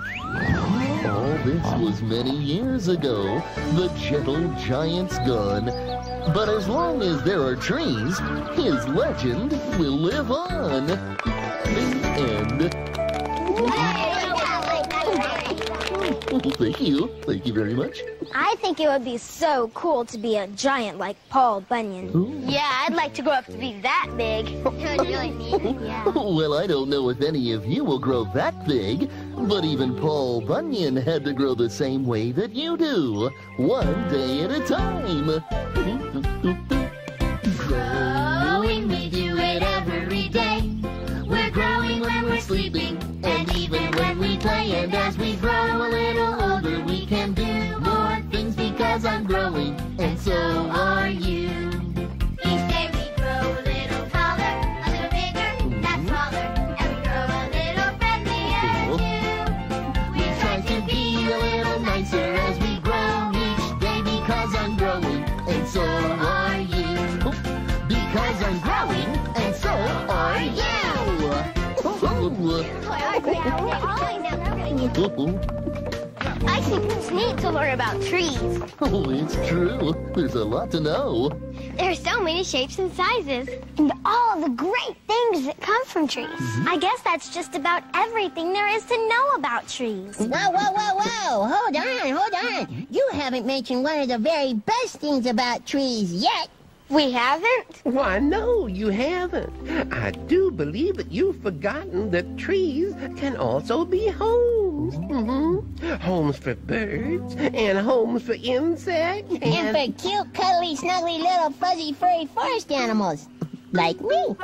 Speaker 4: All this was many years ago, the gentle giant's gone. But as long as there are trees, his legend will live on. The end. Thank you. Thank you very much.
Speaker 3: I think it would be so cool to be a giant like Paul Bunyan.
Speaker 4: Ooh.
Speaker 3: Yeah, I'd like to grow up to be that big. It would really neat, yeah.
Speaker 4: Well, I don't know if any of you will grow that big, but even Paul Bunyan had to grow the same way that you do, one day at a time.
Speaker 5: Growing, we do it every day. We're growing when we're sleeping, and even when we play. And as we grow a little older, we can do more things because I'm growing, and so are you. Each day we grow a little taller, a little bigger, that's smaller, and we grow a little friendlier too. We try to be a little nicer as we grow each day because I'm growing, and so are you. Because I'm growing, and so are you.
Speaker 3: I think it's neat to learn about trees.
Speaker 4: Oh, it's true. There's a lot to know.
Speaker 3: There are so many shapes and sizes. And all the great things that come from trees. I guess that's just about everything there is to know about trees.
Speaker 7: Whoa, whoa, whoa, whoa! Hold on. You haven't mentioned one of the very best things about trees yet.
Speaker 3: We haven't?
Speaker 6: Why, no, you haven't. I do believe that you've forgotten that trees can also be homes. Homes for birds, and homes for insects.
Speaker 7: And for cute, cuddly, snuggly, little, fuzzy, furry forest animals. Like me.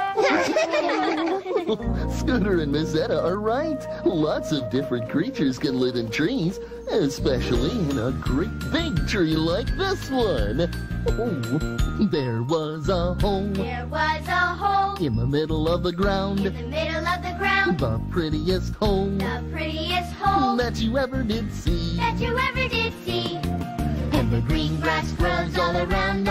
Speaker 4: Scooter and Miss Etta are right. Lots of different creatures can live in trees, especially in a great big tree like this one. Oh, there was a hole.
Speaker 5: There was a hole
Speaker 4: In the middle of the ground.
Speaker 5: in the middle of the ground.
Speaker 4: The prettiest hole
Speaker 5: The prettiest hole
Speaker 4: that you ever did see.
Speaker 5: that you ever did see. And the green grass grows all around,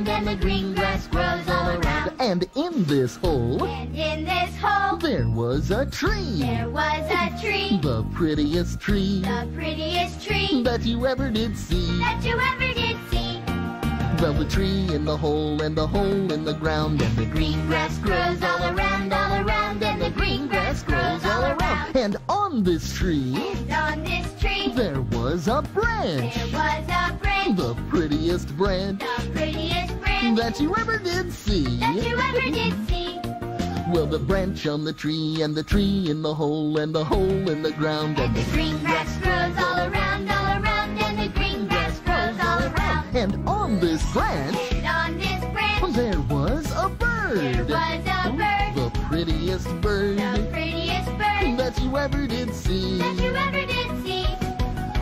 Speaker 5: and the green grass grows all around.
Speaker 4: And in this hole,
Speaker 5: And in this hole,
Speaker 4: there was a tree.
Speaker 5: there was a tree.
Speaker 4: The prettiest tree
Speaker 5: The prettiest tree
Speaker 4: that you ever did see.
Speaker 5: that you ever did see.
Speaker 4: Well, the tree in the hole, and the hole in the ground, and the green grass grows all around,
Speaker 5: and the green grass grows all around.
Speaker 4: And on this tree,
Speaker 5: And on this tree,
Speaker 4: there was a branch.
Speaker 5: there was a branch.
Speaker 4: The prettiest branch
Speaker 5: The prettiest branch
Speaker 4: that you ever did see.
Speaker 5: that you ever did see.
Speaker 4: Well, the branch on the tree, and the tree in the hole, and the hole in the ground,
Speaker 5: And the green grass grows all around, and the green grass grows all around.
Speaker 4: and on this branch,
Speaker 5: And on this branch,
Speaker 4: there was a bird.
Speaker 5: there was a bird.
Speaker 4: The prettiest bird
Speaker 5: The prettiest bird
Speaker 4: that you ever did see.
Speaker 5: that you ever did see.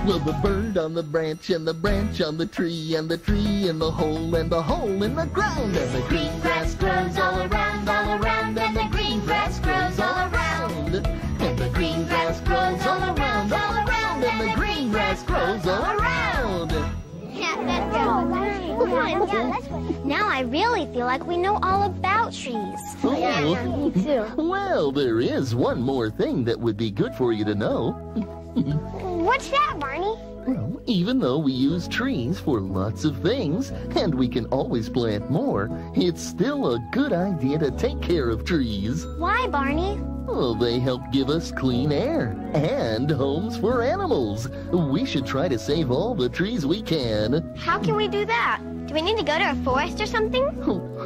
Speaker 4: Well, the bird on the branch and the branch on the tree and the tree in the hole and the hole in the ground. And the green grass grows all around, and the green grass grows all around. And the green grass grows all around, and the green grass grows all around.
Speaker 3: Yeah, let's go. Now I really feel like we know all about trees.
Speaker 4: Oh.
Speaker 3: Yeah, me too.
Speaker 4: Well, there is one more thing that would be good for you to know.
Speaker 3: What's that, Barney?
Speaker 4: Well, even though we use trees for lots of things, and we can always plant more, it's still a good idea to take care of trees.
Speaker 3: Why, Barney?
Speaker 4: Well, they help give us clean air and homes for animals. We should try to save all the trees we can.
Speaker 3: How can we do that? Do we need to go to a forest or something?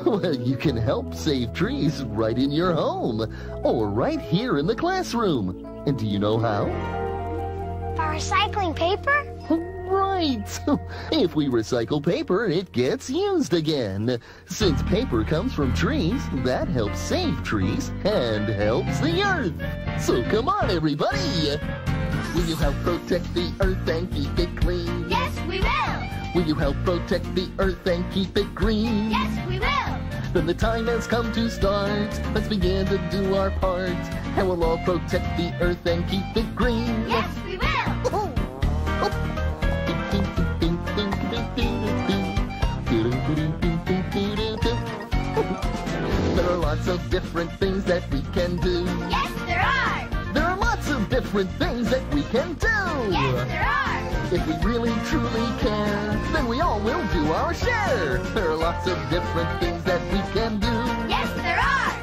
Speaker 4: Well, you can help save trees right in your home or right here in the classroom. And do you know how?
Speaker 3: By recycling paper?
Speaker 4: Right. If we recycle paper, it gets used again. Since paper comes from trees, that helps save trees and helps the earth. So come on, everybody. Will you help protect the earth and keep it clean?
Speaker 2: Yes, we will.
Speaker 4: Will you help protect the earth and keep it green?
Speaker 2: Yes, we will.
Speaker 4: Then the time has come to start. Let's begin to do our part. And we'll all protect the earth and keep it green.
Speaker 2: Yes, we will.
Speaker 4: There are lots of different things that we can do.
Speaker 2: Yes, there are.
Speaker 4: There are lots of different things that we can do.
Speaker 2: Yes, there are.
Speaker 4: If we really truly care, then we all will do our share. There are lots of different things that we can do.
Speaker 2: Yes, there are.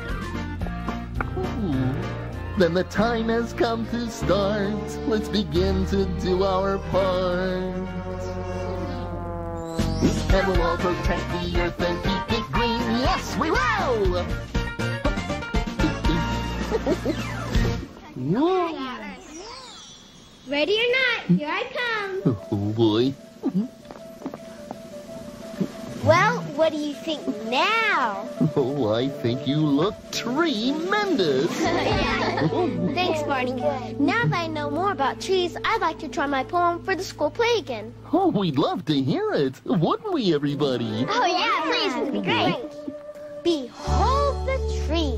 Speaker 4: Then the time has come to start. Let's begin to do our part. And we'll all protect the earth and keep it green. Yes, we will!
Speaker 3: Ready or not, here I come.
Speaker 4: Oh, boy.
Speaker 3: Well, what do you think now?
Speaker 4: Oh, I think you look tremendous.
Speaker 3: Yeah. Thanks, Barney. Now that I know more about trees, I'd like to try my poem for the school play again.
Speaker 4: Oh, we'd love to hear it. Wouldn't we, everybody?
Speaker 3: Oh, yeah, please. It'd be great. Behold the tree.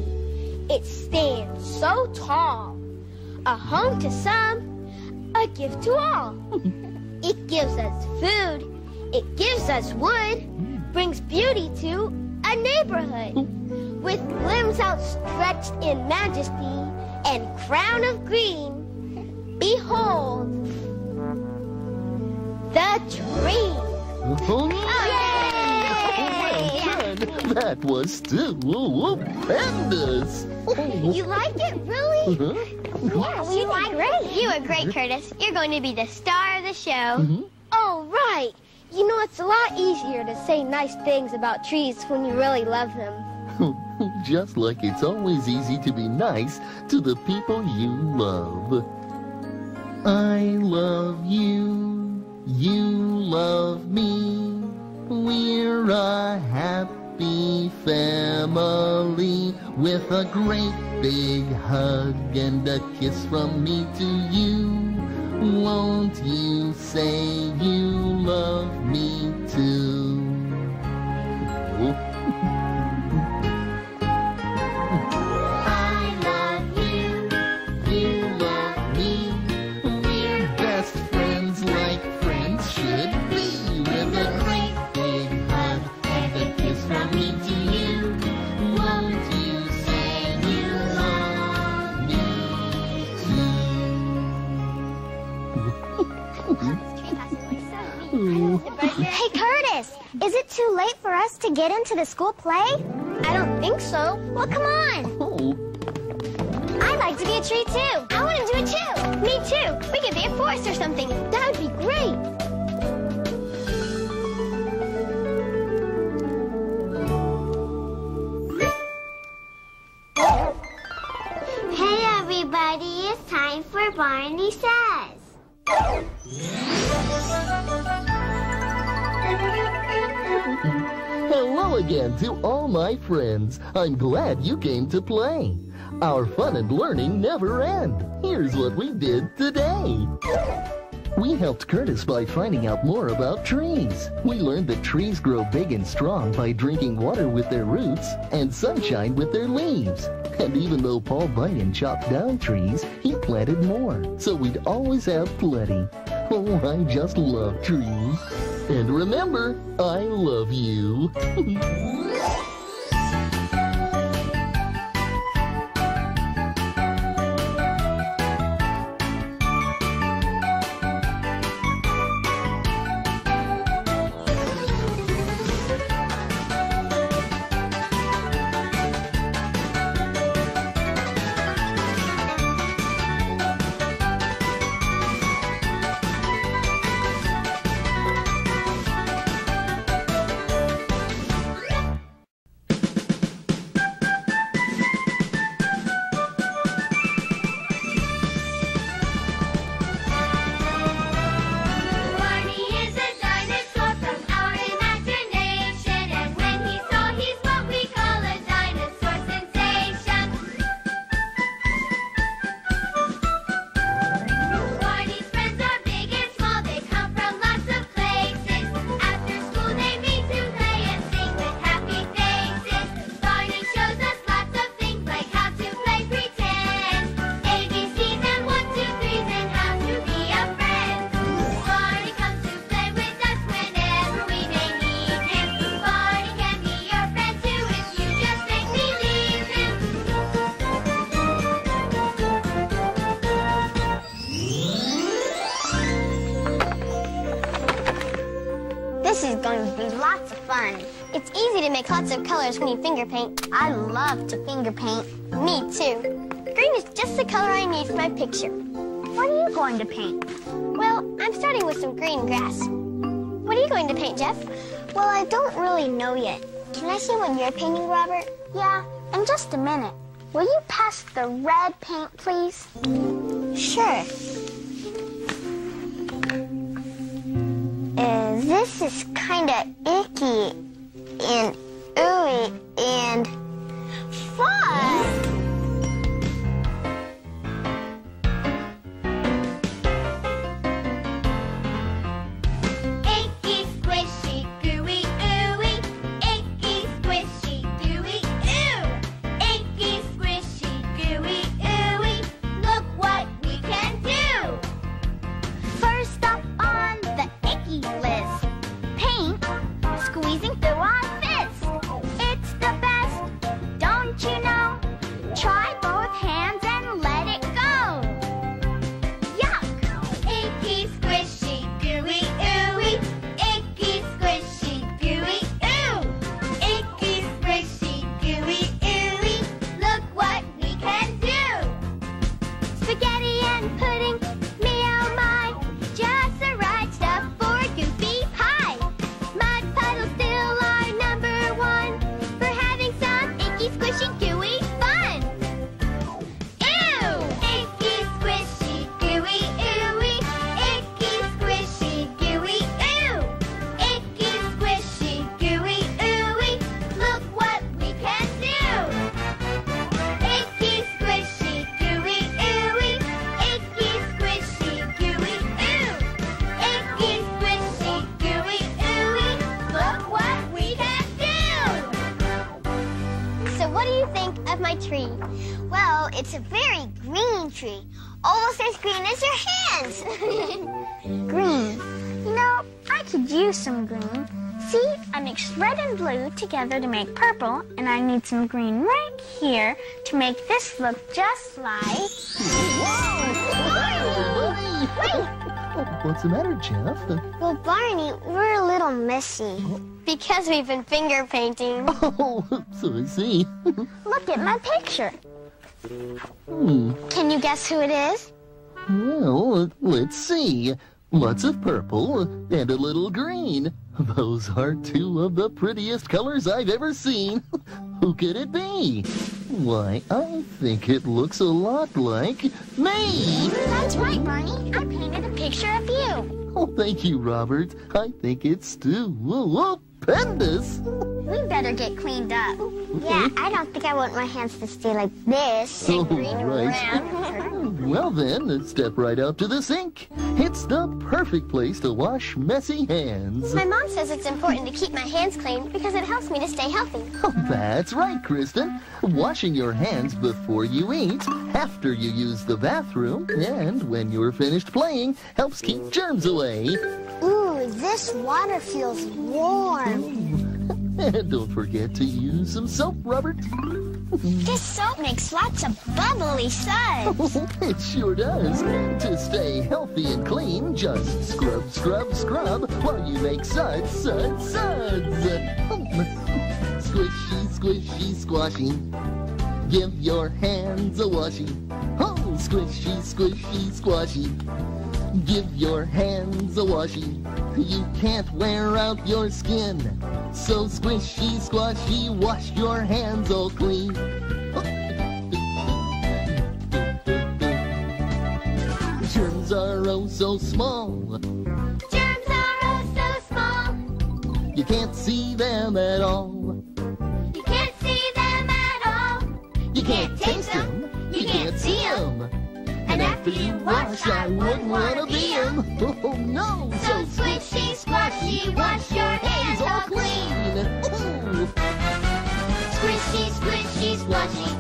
Speaker 3: It stands so tall. A home to some, a gift to all. It gives us food. It gives us wood. Brings beauty to a neighborhood. With limbs outstretched in majesty and crown of green, behold the tree.
Speaker 4: Oh,
Speaker 3: Yay!
Speaker 4: well done. That was stupendous.
Speaker 3: You like it, really?
Speaker 4: Uh-huh.
Speaker 3: Yes, you did great. You were great, Curtis. You're going to be the star of the show.
Speaker 4: Mm-hmm.
Speaker 3: Oh, right. You know, it's a lot easier to say nice things about trees when you really love them.
Speaker 4: Just like it's always easy to be nice to the people you love. I love you, you love me. We're a happy family with a great big hug and a kiss from me to you. Won't you say you love me too?
Speaker 5: I love you, you love me.
Speaker 4: We're best friends like friends should be. With a great big hug and a kiss from me to you. Won't you say you love me too?
Speaker 3: Hey, Curtis, is it too late for us to get into the school play? I don't think so. Well, come on.
Speaker 4: Oh,
Speaker 3: I'd like to be a tree, too. I want to do it, too. Me, too. We could be a forest or something. That would be great.
Speaker 2: Hey, everybody, it's time for Barney Says.
Speaker 4: hello again to all my friends. I'm glad you came to play. Our fun and learning never end. Here's what we did today. We helped Curtis by finding out more about trees. We learned that trees grow big and strong by drinking water with their roots and sunshine with their leaves. And even though Paul Bunyan chopped down trees, he planted more, so we'd always have plenty. Oh, I just love trees. And remember, I love you.
Speaker 3: This is going to be lots of fun. It's easy to make lots of colors when you finger paint. I love to finger paint. Me too. Green is just the color I need for my picture. What are you going to paint? Well, I'm starting with some green grass. What are you going to paint, Jeff? Well, I don't really know yet. Can I see what you're painting, Robert? Yeah, in just a minute. Will you pass the red paint, please? Sure. This is kind of icky and ooey and fun.
Speaker 2: Icky, squishy, gooey, ooey. Icky, squishy, gooey, ooh. Icky, squishy, gooey, ooey. Look what we can do.
Speaker 3: First up on the icky list, paint squeezing through our fists. It's the best, don't you know? Try both hands and let it go. Yuck!
Speaker 2: Icky, squishy, gooey, ooey. Icky, squishy, gooey, ooh. Icky, squishy, gooey, ooey. Look what we can do.
Speaker 3: Spaghetti and pudding, me oh my, just the right stuff for a goofy pie. Mud puddles still are number one for having some icky, squishy, gooey fun. Ew!
Speaker 2: Icky, squishy, gooey, ooey. Icky, squishy, gooey, ooh. Icky, squishy, gooey, ooey. Look what we can do. Icky, squishy, gooey, ooey. Icky, squishy, gooey, ooh. Icky, squishy, gooey, ooey. Look what we can do.
Speaker 3: So what do you think of my tree? Well, it's a very green tree. Almost as green as your hands. Green. You know, I could use some green. See, I mixed red and blue together to make purple, and I need some green right here to make this look just like...
Speaker 4: What's the matter, Jeff?
Speaker 3: Well, Barney, we're a little messy because we've been finger painting.
Speaker 4: Oh, so I see.
Speaker 3: Look at my picture. Can you guess who it is?
Speaker 4: Well, let's see. Lots of purple and a little green. Those are two of the prettiest colors I've ever seen. Who could it be? Why, I think it looks a lot like me.
Speaker 3: That's right, Barney. I painted a picture of you.
Speaker 4: Oh, thank you, Robert. I think it's stupendous.
Speaker 3: We better get cleaned up. Yeah, I don't think I want my hands to stay like this.
Speaker 4: Oh,
Speaker 3: Green
Speaker 4: right.
Speaker 3: around.
Speaker 4: Well then, step right up to the sink. It's the perfect place to wash messy hands.
Speaker 3: My mom says it's important to keep my hands clean because it helps me to stay healthy.
Speaker 4: Oh, that's right, Kristen. Washing your hands before you eat, after you use the bathroom, and when you're finished playing helps keep germs away.
Speaker 3: Ooh, this water feels warm.
Speaker 4: And don't forget to use some soap, Robert.
Speaker 3: This soap makes lots of bubbly suds.
Speaker 4: It sure does. To stay healthy and clean, just scrub, scrub, scrub while you make suds, suds, suds. Squishy, squishy, squashy. Give your hands a washing. Oh, squishy, squishy, squashy. Give your hands a washing. You can't wear out your skin. So squishy, squashy, wash your hands all clean. Germs are oh so small.
Speaker 2: Germs are oh so small.
Speaker 4: You can't see them at all.
Speaker 2: You can't see them at all.
Speaker 4: You can't taste them. You can't see them. And after you wash, I wouldn't want to be them. Oh no!
Speaker 2: So squishy, squashy, wash your hands all clean.
Speaker 4: Ooh.
Speaker 2: Squishy, squishy, squashy.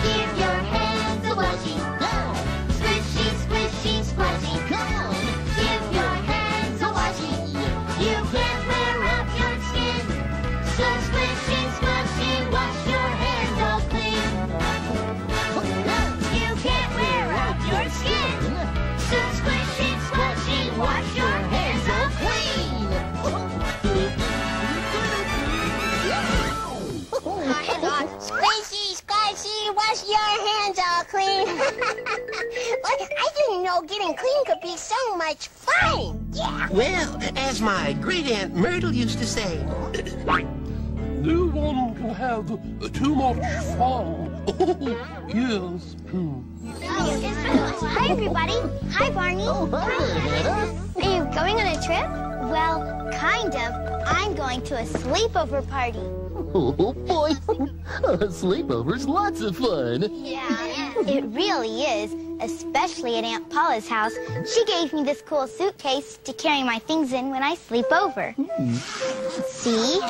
Speaker 2: Give your hands a washing.
Speaker 4: Yeah.
Speaker 2: Squishy, squishy, squashy.
Speaker 4: Come on.
Speaker 2: Give your hands a washing. You can't wear out your skin. So squishy, squashy, wash your hands all clean. You can't wear out your skin. So squishy, squashy, wash your hands all clean.
Speaker 7: Squishy, squishy, wash your hands all clean. Look, I didn't know getting clean could be so much fun. Yeah.
Speaker 6: Well, as my great Aunt Myrtle used to say,
Speaker 10: No one can have too much fun. Oh, yes.
Speaker 3: Hi, everybody. Hi, Barney.
Speaker 4: Oh, hi there, Hannah.
Speaker 3: Are you going on a trip? Well, kind of. I'm going to a sleepover party.
Speaker 4: Oh boy, a sleepover's lots of fun.
Speaker 3: Yeah, it really is, especially at Aunt Paula's house. She gave me this cool suitcase to carry my things in when I sleep over. See?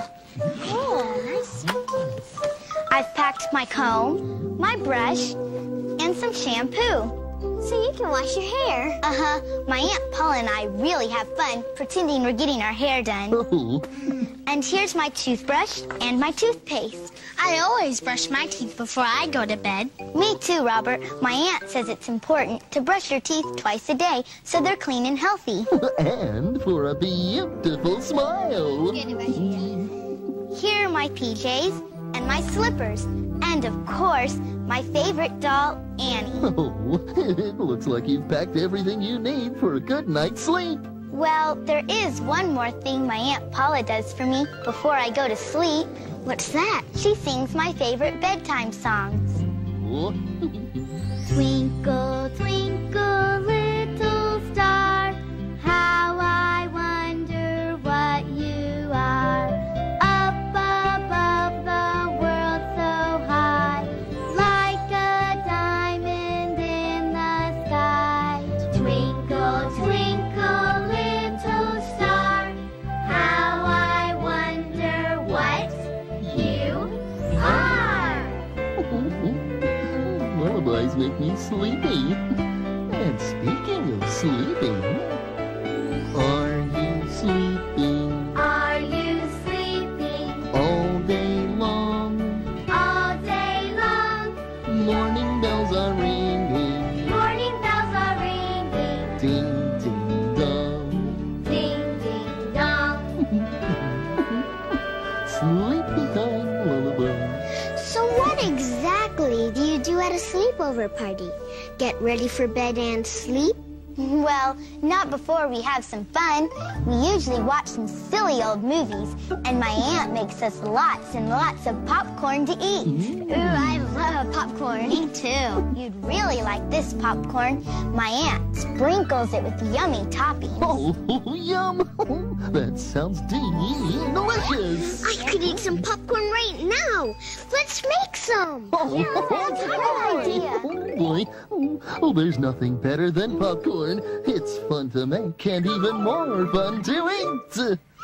Speaker 3: Oh, nice suitcase. I've packed my comb, my brush, and some shampoo. So you can wash your hair. Uh-huh. My Aunt Paula and I really have fun pretending we're getting our hair done.
Speaker 4: Oh.
Speaker 3: And here's my toothbrush and my toothpaste. I always brush my teeth before I go to bed. Me too, Robert. My aunt says it's important to brush your teeth twice a day so they're clean and healthy.
Speaker 4: And for a beautiful smile.
Speaker 3: Here are my PJs and my slippers. And, of course, my favorite doll, Annie.
Speaker 4: Oh, it looks like you've packed everything you need for a good night's sleep.
Speaker 3: Well, there is one more thing my Aunt Paula does for me before I go to sleep. What's that? She sings my favorite bedtime songs.
Speaker 4: Oh.
Speaker 2: Twinkle, twinkle, little star, how I wonder what you are. Up above the world so high, like a diamond in the sky. Twinkle, twinkle, little star, how I wonder what you are.
Speaker 4: Lullabies make me sleepy. And speaking of sleeping, are you sleeping
Speaker 2: Are you sleeping
Speaker 4: all day long?
Speaker 2: all day long?
Speaker 4: Morning bells are ringing,
Speaker 2: Morning bells are ringing,
Speaker 4: ding, ding, dong.
Speaker 2: ding, ding, dong.
Speaker 4: Sleepy time lullaby.
Speaker 3: So what exactly do you do at a sleepover party? Get ready for bed and sleep?
Speaker 2: Well, not before we have some fun. We usually watch some silly old movies, and my aunt makes us lots and lots of popcorn to eat. Ooh, I love popcorn. Me too. You'd really like this popcorn. My aunt sprinkles it with yummy toppings.
Speaker 4: Oh, yum! That sounds delicious.
Speaker 3: I could eat some popcorn right now. Let's make some.
Speaker 2: That's a good idea.
Speaker 4: Oh, boy. Oh, there's nothing better than popcorn. It's fun to make and even more fun to eat.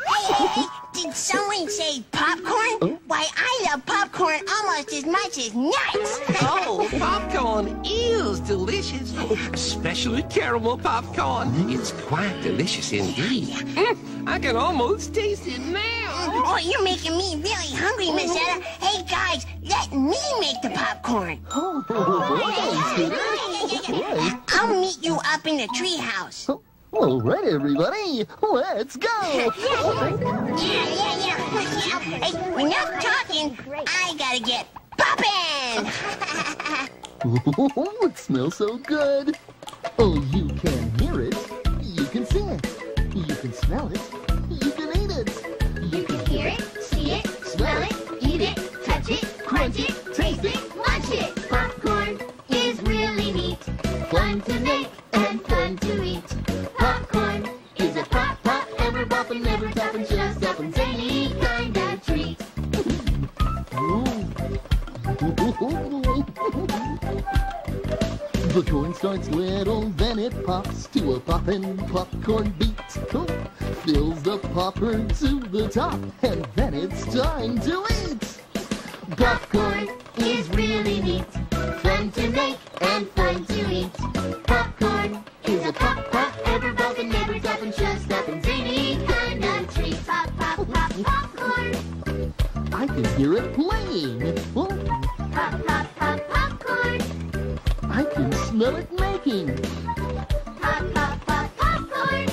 Speaker 7: Hey, did someone say popcorn?
Speaker 4: Oh.
Speaker 7: Why, I love popcorn almost as much as nuts.
Speaker 6: Oh, popcorn is delicious. Especially caramel popcorn. It's quite delicious indeed. I can almost taste it now.
Speaker 7: Oh, you're making me really hungry, Miss Etta. Hey, guys, let me make the popcorn.
Speaker 4: Oh, boy.
Speaker 7: I'll meet you up in the treehouse.
Speaker 4: All right, everybody, let's go.
Speaker 7: Yeah. Hey, enough talking. I gotta get poppin'.
Speaker 4: Oh, it smells so good. Oh, you can hear it. You can see it. You can smell it. You can eat it.
Speaker 5: You can hear it, see it, smell it, eat it, touch it, crunch it, taste it, munch it. Popcorn is really neat, fun to make and fun to eat. Popcorn is a pop, pop, ever boppin', never toppin', just toppin', any kind of treat.
Speaker 4: The corn starts little, then it pops to a poppin' popcorn beat. Fills the popper to the top, and then it's time to eat.
Speaker 5: Popcorn is really neat, fun to make and fun to eat. Popcorn is a pop, pop, ever boppin', never toppin', just toppin', any kind of treat. Pop, pop, pop, popcorn.
Speaker 4: I can hear it playing. Oh,
Speaker 5: Pop, pop, pop, popcorn.
Speaker 4: I can smell it making.
Speaker 5: Pop, pop, pop, popcorn.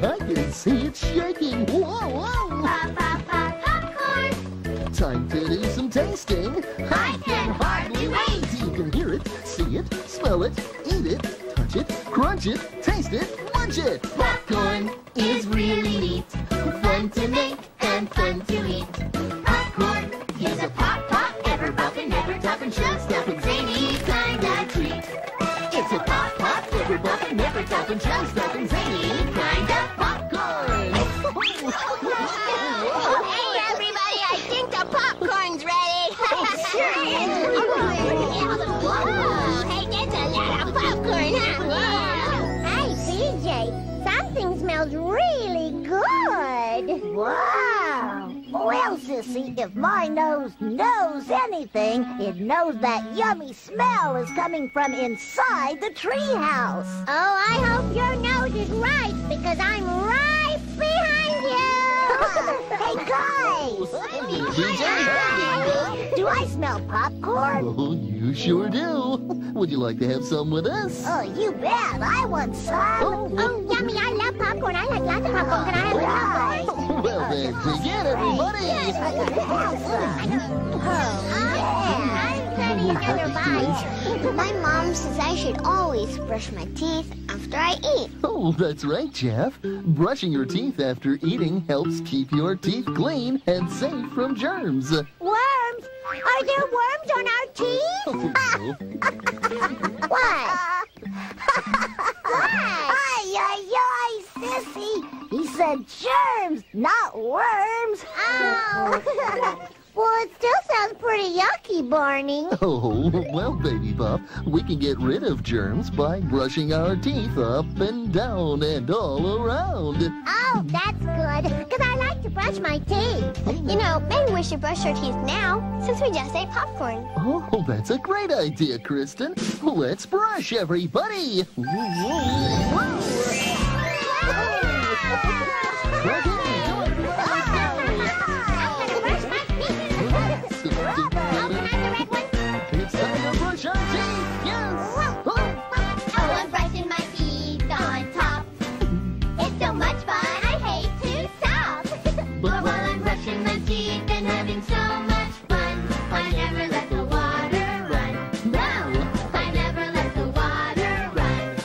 Speaker 4: I can see it shaking. Whoa.
Speaker 5: Pop, pop, pop, popcorn.
Speaker 4: Time to do some tasting.
Speaker 5: I can hardly wait.
Speaker 4: You can hear it, see it, smell it, eat it, touch it, crunch it, taste it, munch it.
Speaker 5: Popcorn is really neat, fun to make and fun to eat. Popcorn is a pop, pop, ever boppin', never toppin', just toppin', any kind of treat. It's a pop, pop, ever boppin', never toppin', just toppin', any kind of popcorn.
Speaker 7: Hey, everybody, I think the popcorn's ready. Whoa, hey, that's a lot of popcorn, huh?
Speaker 3: Hey, PJ, something smells really good. Wow. Well, Sissy, if my nose knows anything, it knows that yummy smell is coming from inside the treehouse. Oh, I hope your nose is right, because I'm right behind you. Hey, guys! Do I smell popcorn?
Speaker 4: Oh, you sure do. Would you like to have some with us?
Speaker 3: Oh, you bet. I want some. Oh, yummy. I love popcorn. I like lots of popcorn. Can I have some?
Speaker 4: Well, then, begin, everybody.
Speaker 3: Yes, I gotta have some. I'm ready another bite. My mom says I should always brush my teeth after I eat.
Speaker 4: Oh, that's right, Jeff. Brushing your teeth after eating helps keep your teeth clean and safe from germs.
Speaker 3: Worms? Are there worms on our teeth? What? Ay, Sissy. He said germs, not worms. Ow. Well, it still sounds pretty yucky, Barney.
Speaker 4: Oh, well, Baby Buff, we can get rid of germs by brushing our teeth up and down and all around.
Speaker 3: Oh, that's good, because I like to brush my teeth.
Speaker 2: You know, maybe we should brush our teeth now, since we just ate popcorn.
Speaker 4: Oh, that's a great idea, Kristen. Let's brush, everybody. It's time to brush our teeth, yes!
Speaker 5: Oh, I'm brushing my teeth on top. It's so much fun, I hate to stop. But while I'm brushing my teeth and having so much fun, I never let the water run. No, I never let the water run.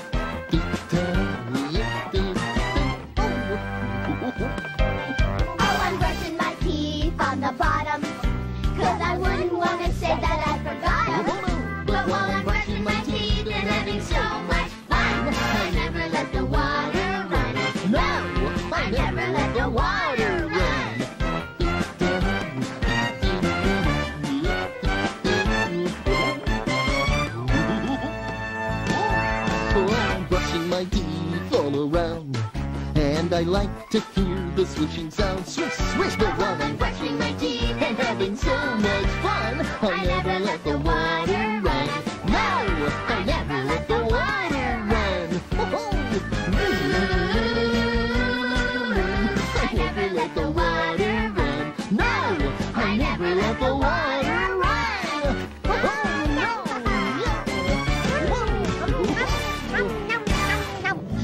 Speaker 4: let the water run. Oh, I'm brushing my teeth all around, and I like to hear the swishing sound. Swish, swish, but while I'm brushing my teeth and having so much fun, I never let the water run. No, I never let the water run. I never let the water run. No, I never let the water run.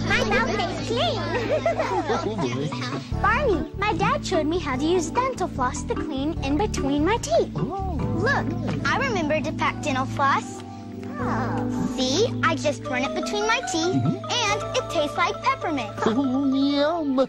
Speaker 3: My mouth tastes clean. Barney, my dad showed me how to use dental floss to clean in between my teeth. Look, I remember to pack dental floss. See, I just run it between my teeth, and it tastes like peppermint.
Speaker 4: Oh, yum!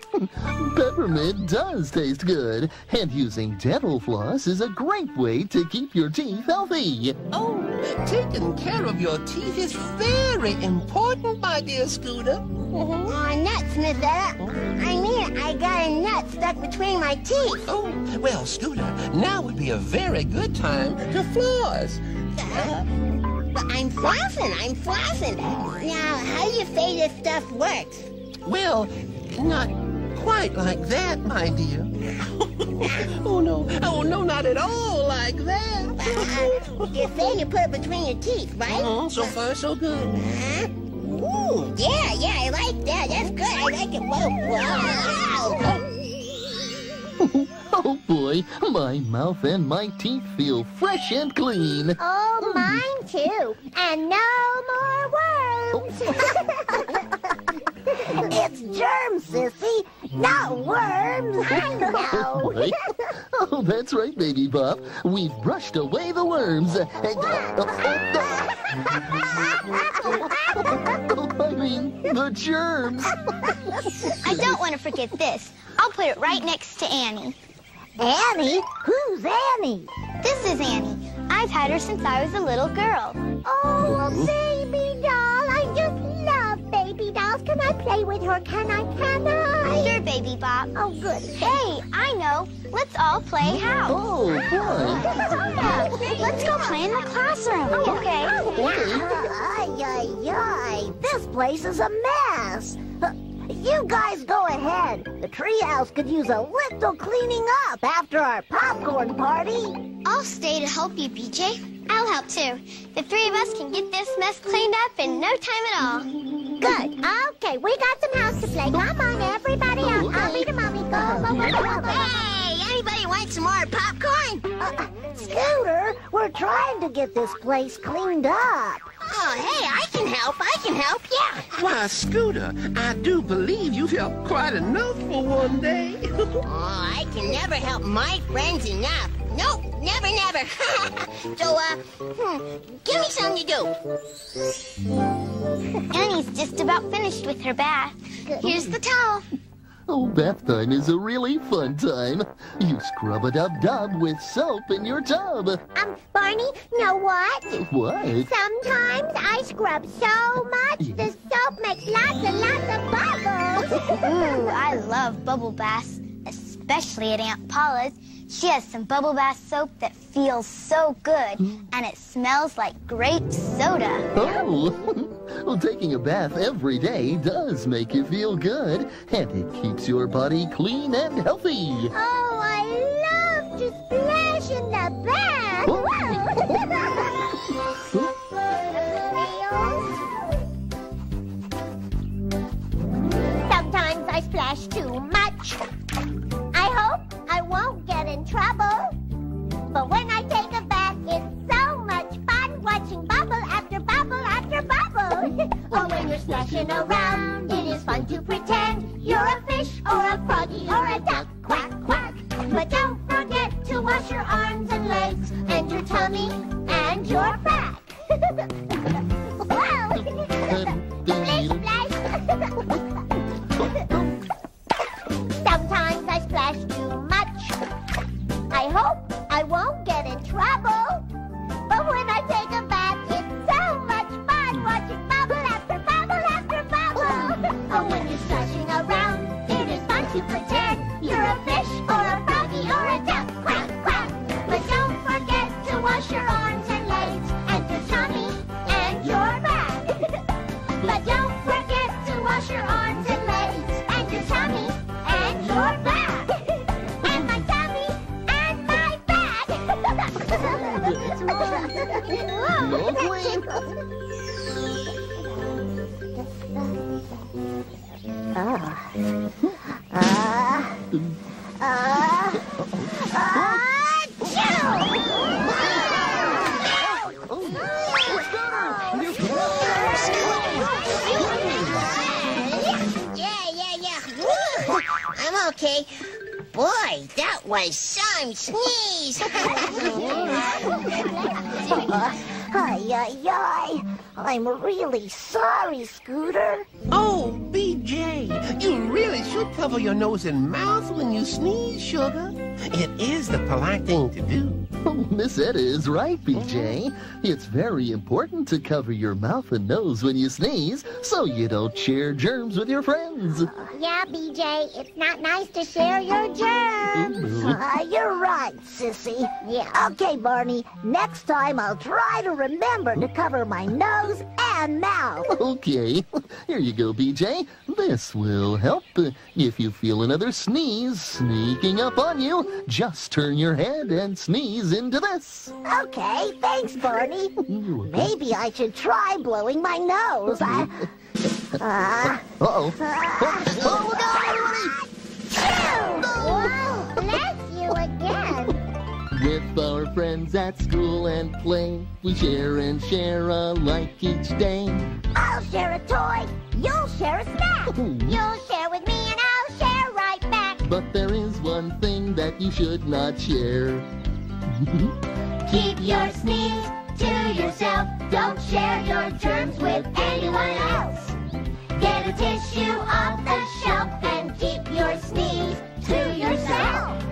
Speaker 4: Peppermint does taste good, and using dental floss is a great way to keep your teeth healthy.
Speaker 6: Oh, taking care of your teeth is very important, my dear Scooter.
Speaker 7: Oh, nuts, Miss Etta. I mean, I got a nut stuck between my teeth.
Speaker 6: Oh, well, Scooter, now would be a very good time to floss.
Speaker 7: But I'm flossing. Now, how do you say this stuff works?
Speaker 6: Well, not quite like that, my dear. Oh, no, not at all like that.
Speaker 7: You say you put it between your teeth, right?
Speaker 6: So far, so good.
Speaker 7: Ooh, yeah, I like that. That's good. I like it. Whoa.
Speaker 4: Oh boy, my mouth and my teeth feel fresh and clean.
Speaker 3: Oh, mine too. And no more worms.
Speaker 9: It's germs, Sissy, not worms. I know.
Speaker 4: Right? Oh, that's right, Baby Bop. We've brushed away the worms. I mean, the germs.
Speaker 3: I don't want to forget this. I'll put it right next to Annie.
Speaker 9: Annie? Who's Annie?
Speaker 3: This is Annie. I've had her since I was a little girl.
Speaker 9: Oh, a baby doll. I just love baby dolls. Can I play with her? Can I?
Speaker 3: Sure, Baby Bop.
Speaker 9: Oh, good.
Speaker 3: Hey, I know. Let's all play house.
Speaker 4: Oh, boy.
Speaker 3: Yeah, let's go play in the classroom. Okay.
Speaker 9: Ay. This place is a mess. You guys go ahead. The treehouse could use a little cleaning up after our popcorn party.
Speaker 3: I'll stay to help you, BJ. I'll help too. The three of us can get this mess cleaned up in no time at all.
Speaker 9: Good. Okay, we got some house to play. Come on, everybody out. I'll be the mommy. Go.
Speaker 7: Hey, anybody want some more popcorn?
Speaker 9: Scooter, we're trying to get this place cleaned up.
Speaker 7: Oh, hey, I can help, yeah.
Speaker 6: Why, Scooter, I do believe you've helped quite enough for one day.
Speaker 7: Oh, I can never help my friends enough. Nope, never. So, give me something to do.
Speaker 3: Annie's just about finished with her bath. Here's the towel.
Speaker 4: Oh, bath time is a really fun time. You scrub-a-dub-dub with soap in your tub.
Speaker 9: Barney, know what?
Speaker 4: What?
Speaker 9: Sometimes I scrub so much, the soap makes lots of bubbles.
Speaker 3: Ooh, I love bubble baths, especially at Aunt Paula's. She has some bubble bath soap that feels so good, and it smells like grape soda.
Speaker 4: Oh, well, taking a bath every day does make you feel good, and it keeps your body clean and healthy.
Speaker 9: Oh, I love to splash in the bath. Sometimes I splash too much. I hope I won't get in trouble. But when I take a bath, it's so much fun watching bubble after bubble after bubble. Or when you're splashing around, it is fun to pretend you're a fish or a froggy or a duck. Quack, quack. But don't forget to wash your arms and legs and your tummy and your back. Wow! Splish, splash! Sometimes I splash too much. I hope I won't get in trouble. But when I take a bath, it's so much fun watching bubble after bubble after bubble. Oh, when you're splashing around, it is fun to pretend your back. And my tummy and my back.
Speaker 4: Mowgli?
Speaker 7: I'm okay. Boy, that was some sneeze.
Speaker 9: Ay. I'm really sorry, Scooter.
Speaker 6: Oh, BJ, you really should cover your nose and mouth when you sneeze, sugar. It is the polite thing to do.
Speaker 4: Oh, Miss Etta is right, BJ. It's very important to cover your mouth and nose when you sneeze so you don't share germs with your friends.
Speaker 9: Yeah, BJ, it's not nice to share your germs. You're right, Sissy. Yeah. Okay, Barney, next time I'll try to remember to cover my nose and mouth.
Speaker 4: Okay, here you go, BJ. This will help. If you feel another sneeze sneaking up on you, just turn your head and sneeze into this.
Speaker 9: Okay, thanks, Barney. Maybe I should try blowing my nose.
Speaker 4: Uh-oh. Oh, look out, everybody!
Speaker 9: Bless you again.
Speaker 4: With our friends at school and play, we share and share alike each day.
Speaker 9: I'll share a toy, you'll share a snack. You'll share with me and I'll share right back.
Speaker 4: But there is one thing that you should not share.
Speaker 9: Keep your sneeze to yourself. Don't share your germs with anyone else. Get a tissue off the shelf and keep your sneeze to yourself.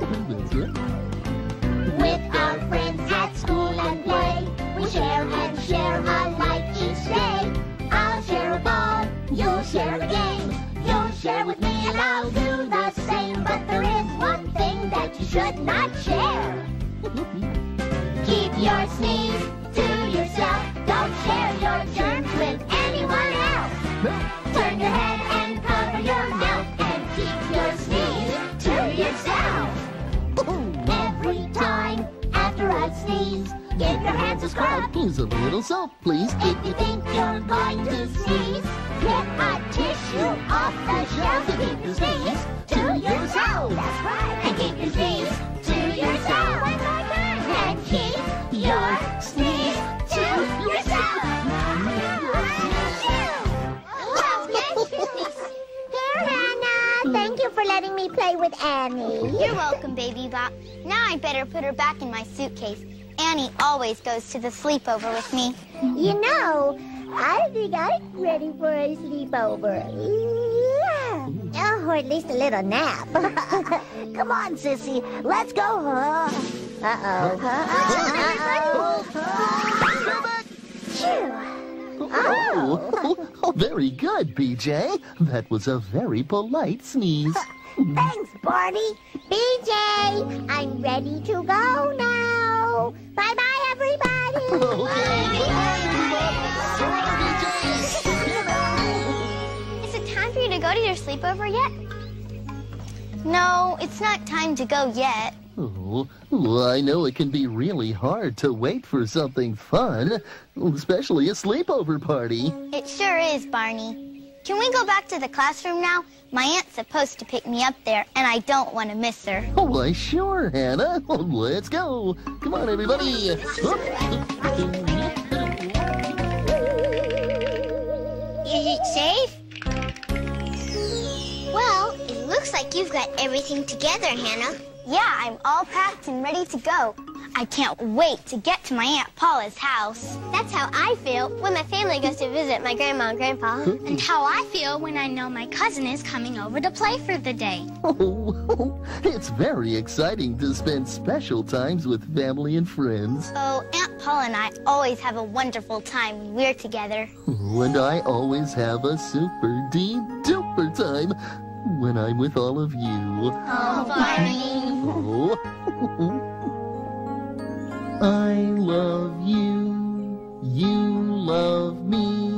Speaker 4: That's right.
Speaker 9: With our friends at school and play, we share and share alike each day. I'll share a ball, you'll share a game. You'll share with me and I'll do the same. But there is one thing that you should not share. Keep your sneeze to yourself. Don't share your germs with anyone else. Turn your head and cover your mouth and keep your sneeze to yourself. Every time after I sneeze, give your hands a scrub.
Speaker 4: Use a little soap, please.
Speaker 9: If you think you're going to sneeze, get a tissue off the shelf and keep your sneeze to yourself. That's right. And keep your sneeze to yourself. One more time. And keep your sneeze to yourself. Here, Hannah. Thank you for letting me play with Annie.
Speaker 2: You're welcome, Baby Bop. Now I better put her back in my suitcase. Annie always goes to the sleepover with me.
Speaker 9: You know, I think I'm ready for a sleepover. Yeah. Oh, or at least a little nap. Come on, Sissy. Let's go.
Speaker 4: Oh, very good, BJ. That was a very polite sneeze.
Speaker 9: Thanks, Barney. BJ, I'm ready to go now. Bye-bye, everybody.
Speaker 2: Is it time for you to go to your sleepover yet? No, it's not time to go yet.
Speaker 4: Oh, well, I know it can be really hard to wait for something fun, especially a sleepover party.
Speaker 2: It sure is, Barney. Can we go back to the classroom now? My aunt's supposed to pick me up there, and I don't want to miss her.
Speaker 4: Oh, why, sure, Hannah. Let's go. Come on, everybody.
Speaker 2: Is it safe? Well, it looks like you've got everything together, Hannah. Yeah, I'm all packed and ready to go. I can't wait to get to my Aunt Paula's house.
Speaker 3: That's how I feel when my family goes to visit my grandma and grandpa.
Speaker 2: And how I feel when I know my cousin is coming over to play for the day.
Speaker 4: Oh, it's very exciting to spend special times with family and friends.
Speaker 2: Oh, Aunt Paula and I always have a wonderful time when we're together.
Speaker 4: Oh, and I always have a super-duper time when I'm with all of you.
Speaker 2: Oh, Barney.
Speaker 4: Oh. I love you, you love me,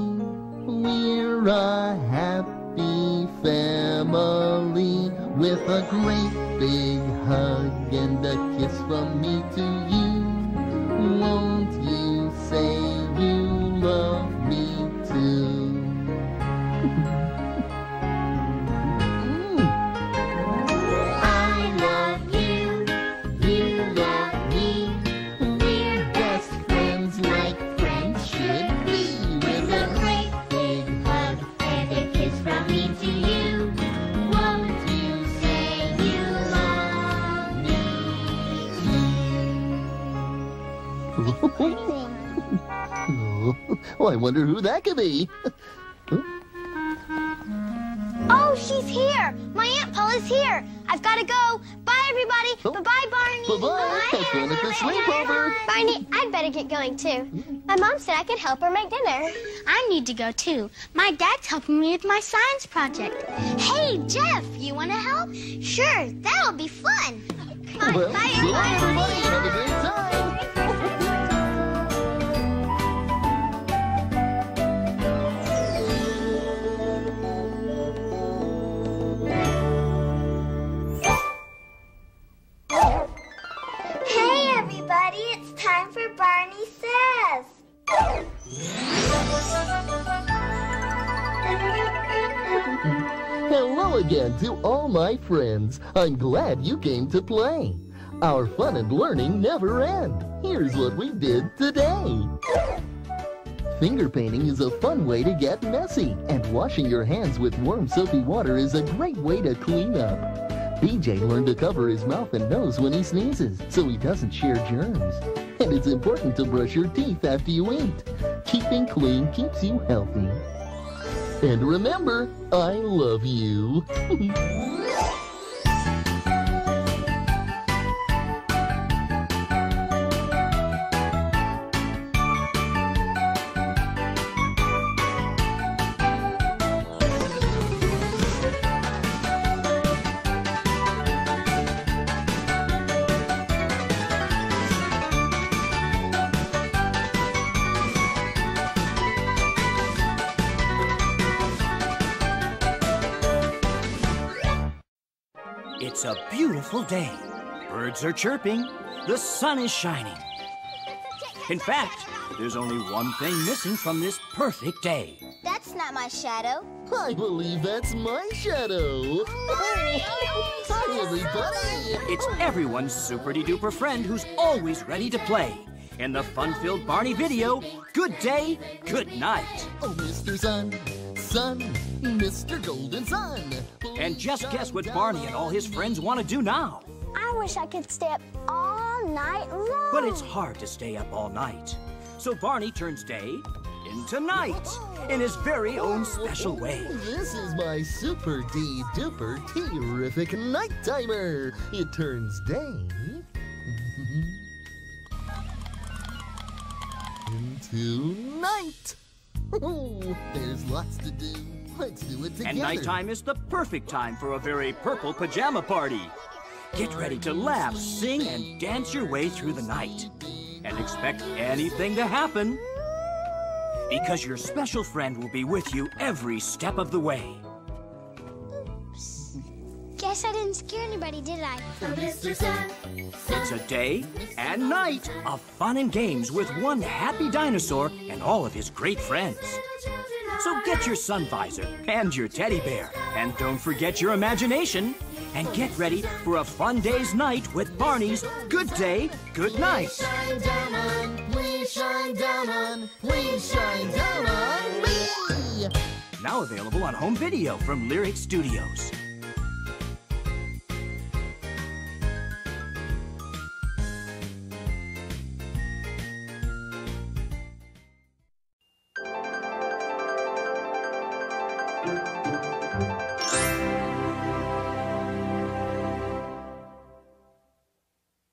Speaker 4: we're a happy family. with a great big hug and a kiss from me to you. Won't you say you love me too?
Speaker 5: I love you, you love me. We're best friends like friends should be. With a great big hug and a kiss from me to you. Won't you say you love me
Speaker 4: Oh, I wonder who that could be.
Speaker 3: Oh, she's here. My Aunt Paula's here. I've got to go. Bye, everybody.
Speaker 4: Oh.
Speaker 3: Bye-bye, Barney.
Speaker 4: Bye-bye. Have fun at the sleepover.
Speaker 3: Barney, I'd better get going, too. My mom said I could help her make dinner.
Speaker 2: I need to go too. My dad's helping me with my science project. Hey, Jeff, you want to help?
Speaker 3: Sure, that'll be fun. Come on,
Speaker 4: Well,
Speaker 3: bye,
Speaker 4: so long, everybody.
Speaker 3: everybody.
Speaker 4: Have a great time.
Speaker 3: Hey, everybody, it's time for Barney Says.
Speaker 4: Hello again to all my friends. I'm glad you came to play. Our fun and learning never end. Here's what we did today. Finger painting is a fun way to get messy, and washing your hands with warm soapy water is a great way to clean up. BJ learned to cover his mouth and nose when he sneezes, so he doesn't share germs. And it's important to brush your teeth after you eat. Keeping clean keeps you healthy. And remember, I love you.
Speaker 11: It's a beautiful day. Birds are chirping. The sun is shining. In fact, there's only one thing missing from this perfect day.
Speaker 3: That's not my shadow.
Speaker 4: I believe that's my shadow. Hi, everybody.
Speaker 11: It's everyone's super-de-duper friend who's always ready to play. In the fun-filled Barney video, Good Day, Good Night.
Speaker 4: Oh, Mr. Sun, Sun, Mr. Golden Sun.
Speaker 11: And just guess what Barney and all his friends want to do now.
Speaker 3: I wish I could stay up all night long.
Speaker 11: But it's hard to stay up all night. So Barney turns day into night in his very own special way.
Speaker 4: This is my super-de-duper terrific night timer. It turns day into night. Oh, there's lots to do. Let's do it together.
Speaker 11: And nighttime is the perfect time for a very purple pajama party. Get ready to laugh, sing, and dance your way through the night. And expect anything to happen. Because your special friend will be with you every step of the way.
Speaker 2: Guess I didn't scare anybody, did I?
Speaker 5: Mr. Sun.
Speaker 11: It's a day and night of fun and games with one happy dinosaur and all of his great friends. So get your sun visor and your teddy bear. And don't forget your imagination. And get ready for a fun day's night with Barney's Good Day, Good Night.
Speaker 5: Shine down on, please shine down on, please shine down on me.
Speaker 11: Now available on home video from Lyric Studios.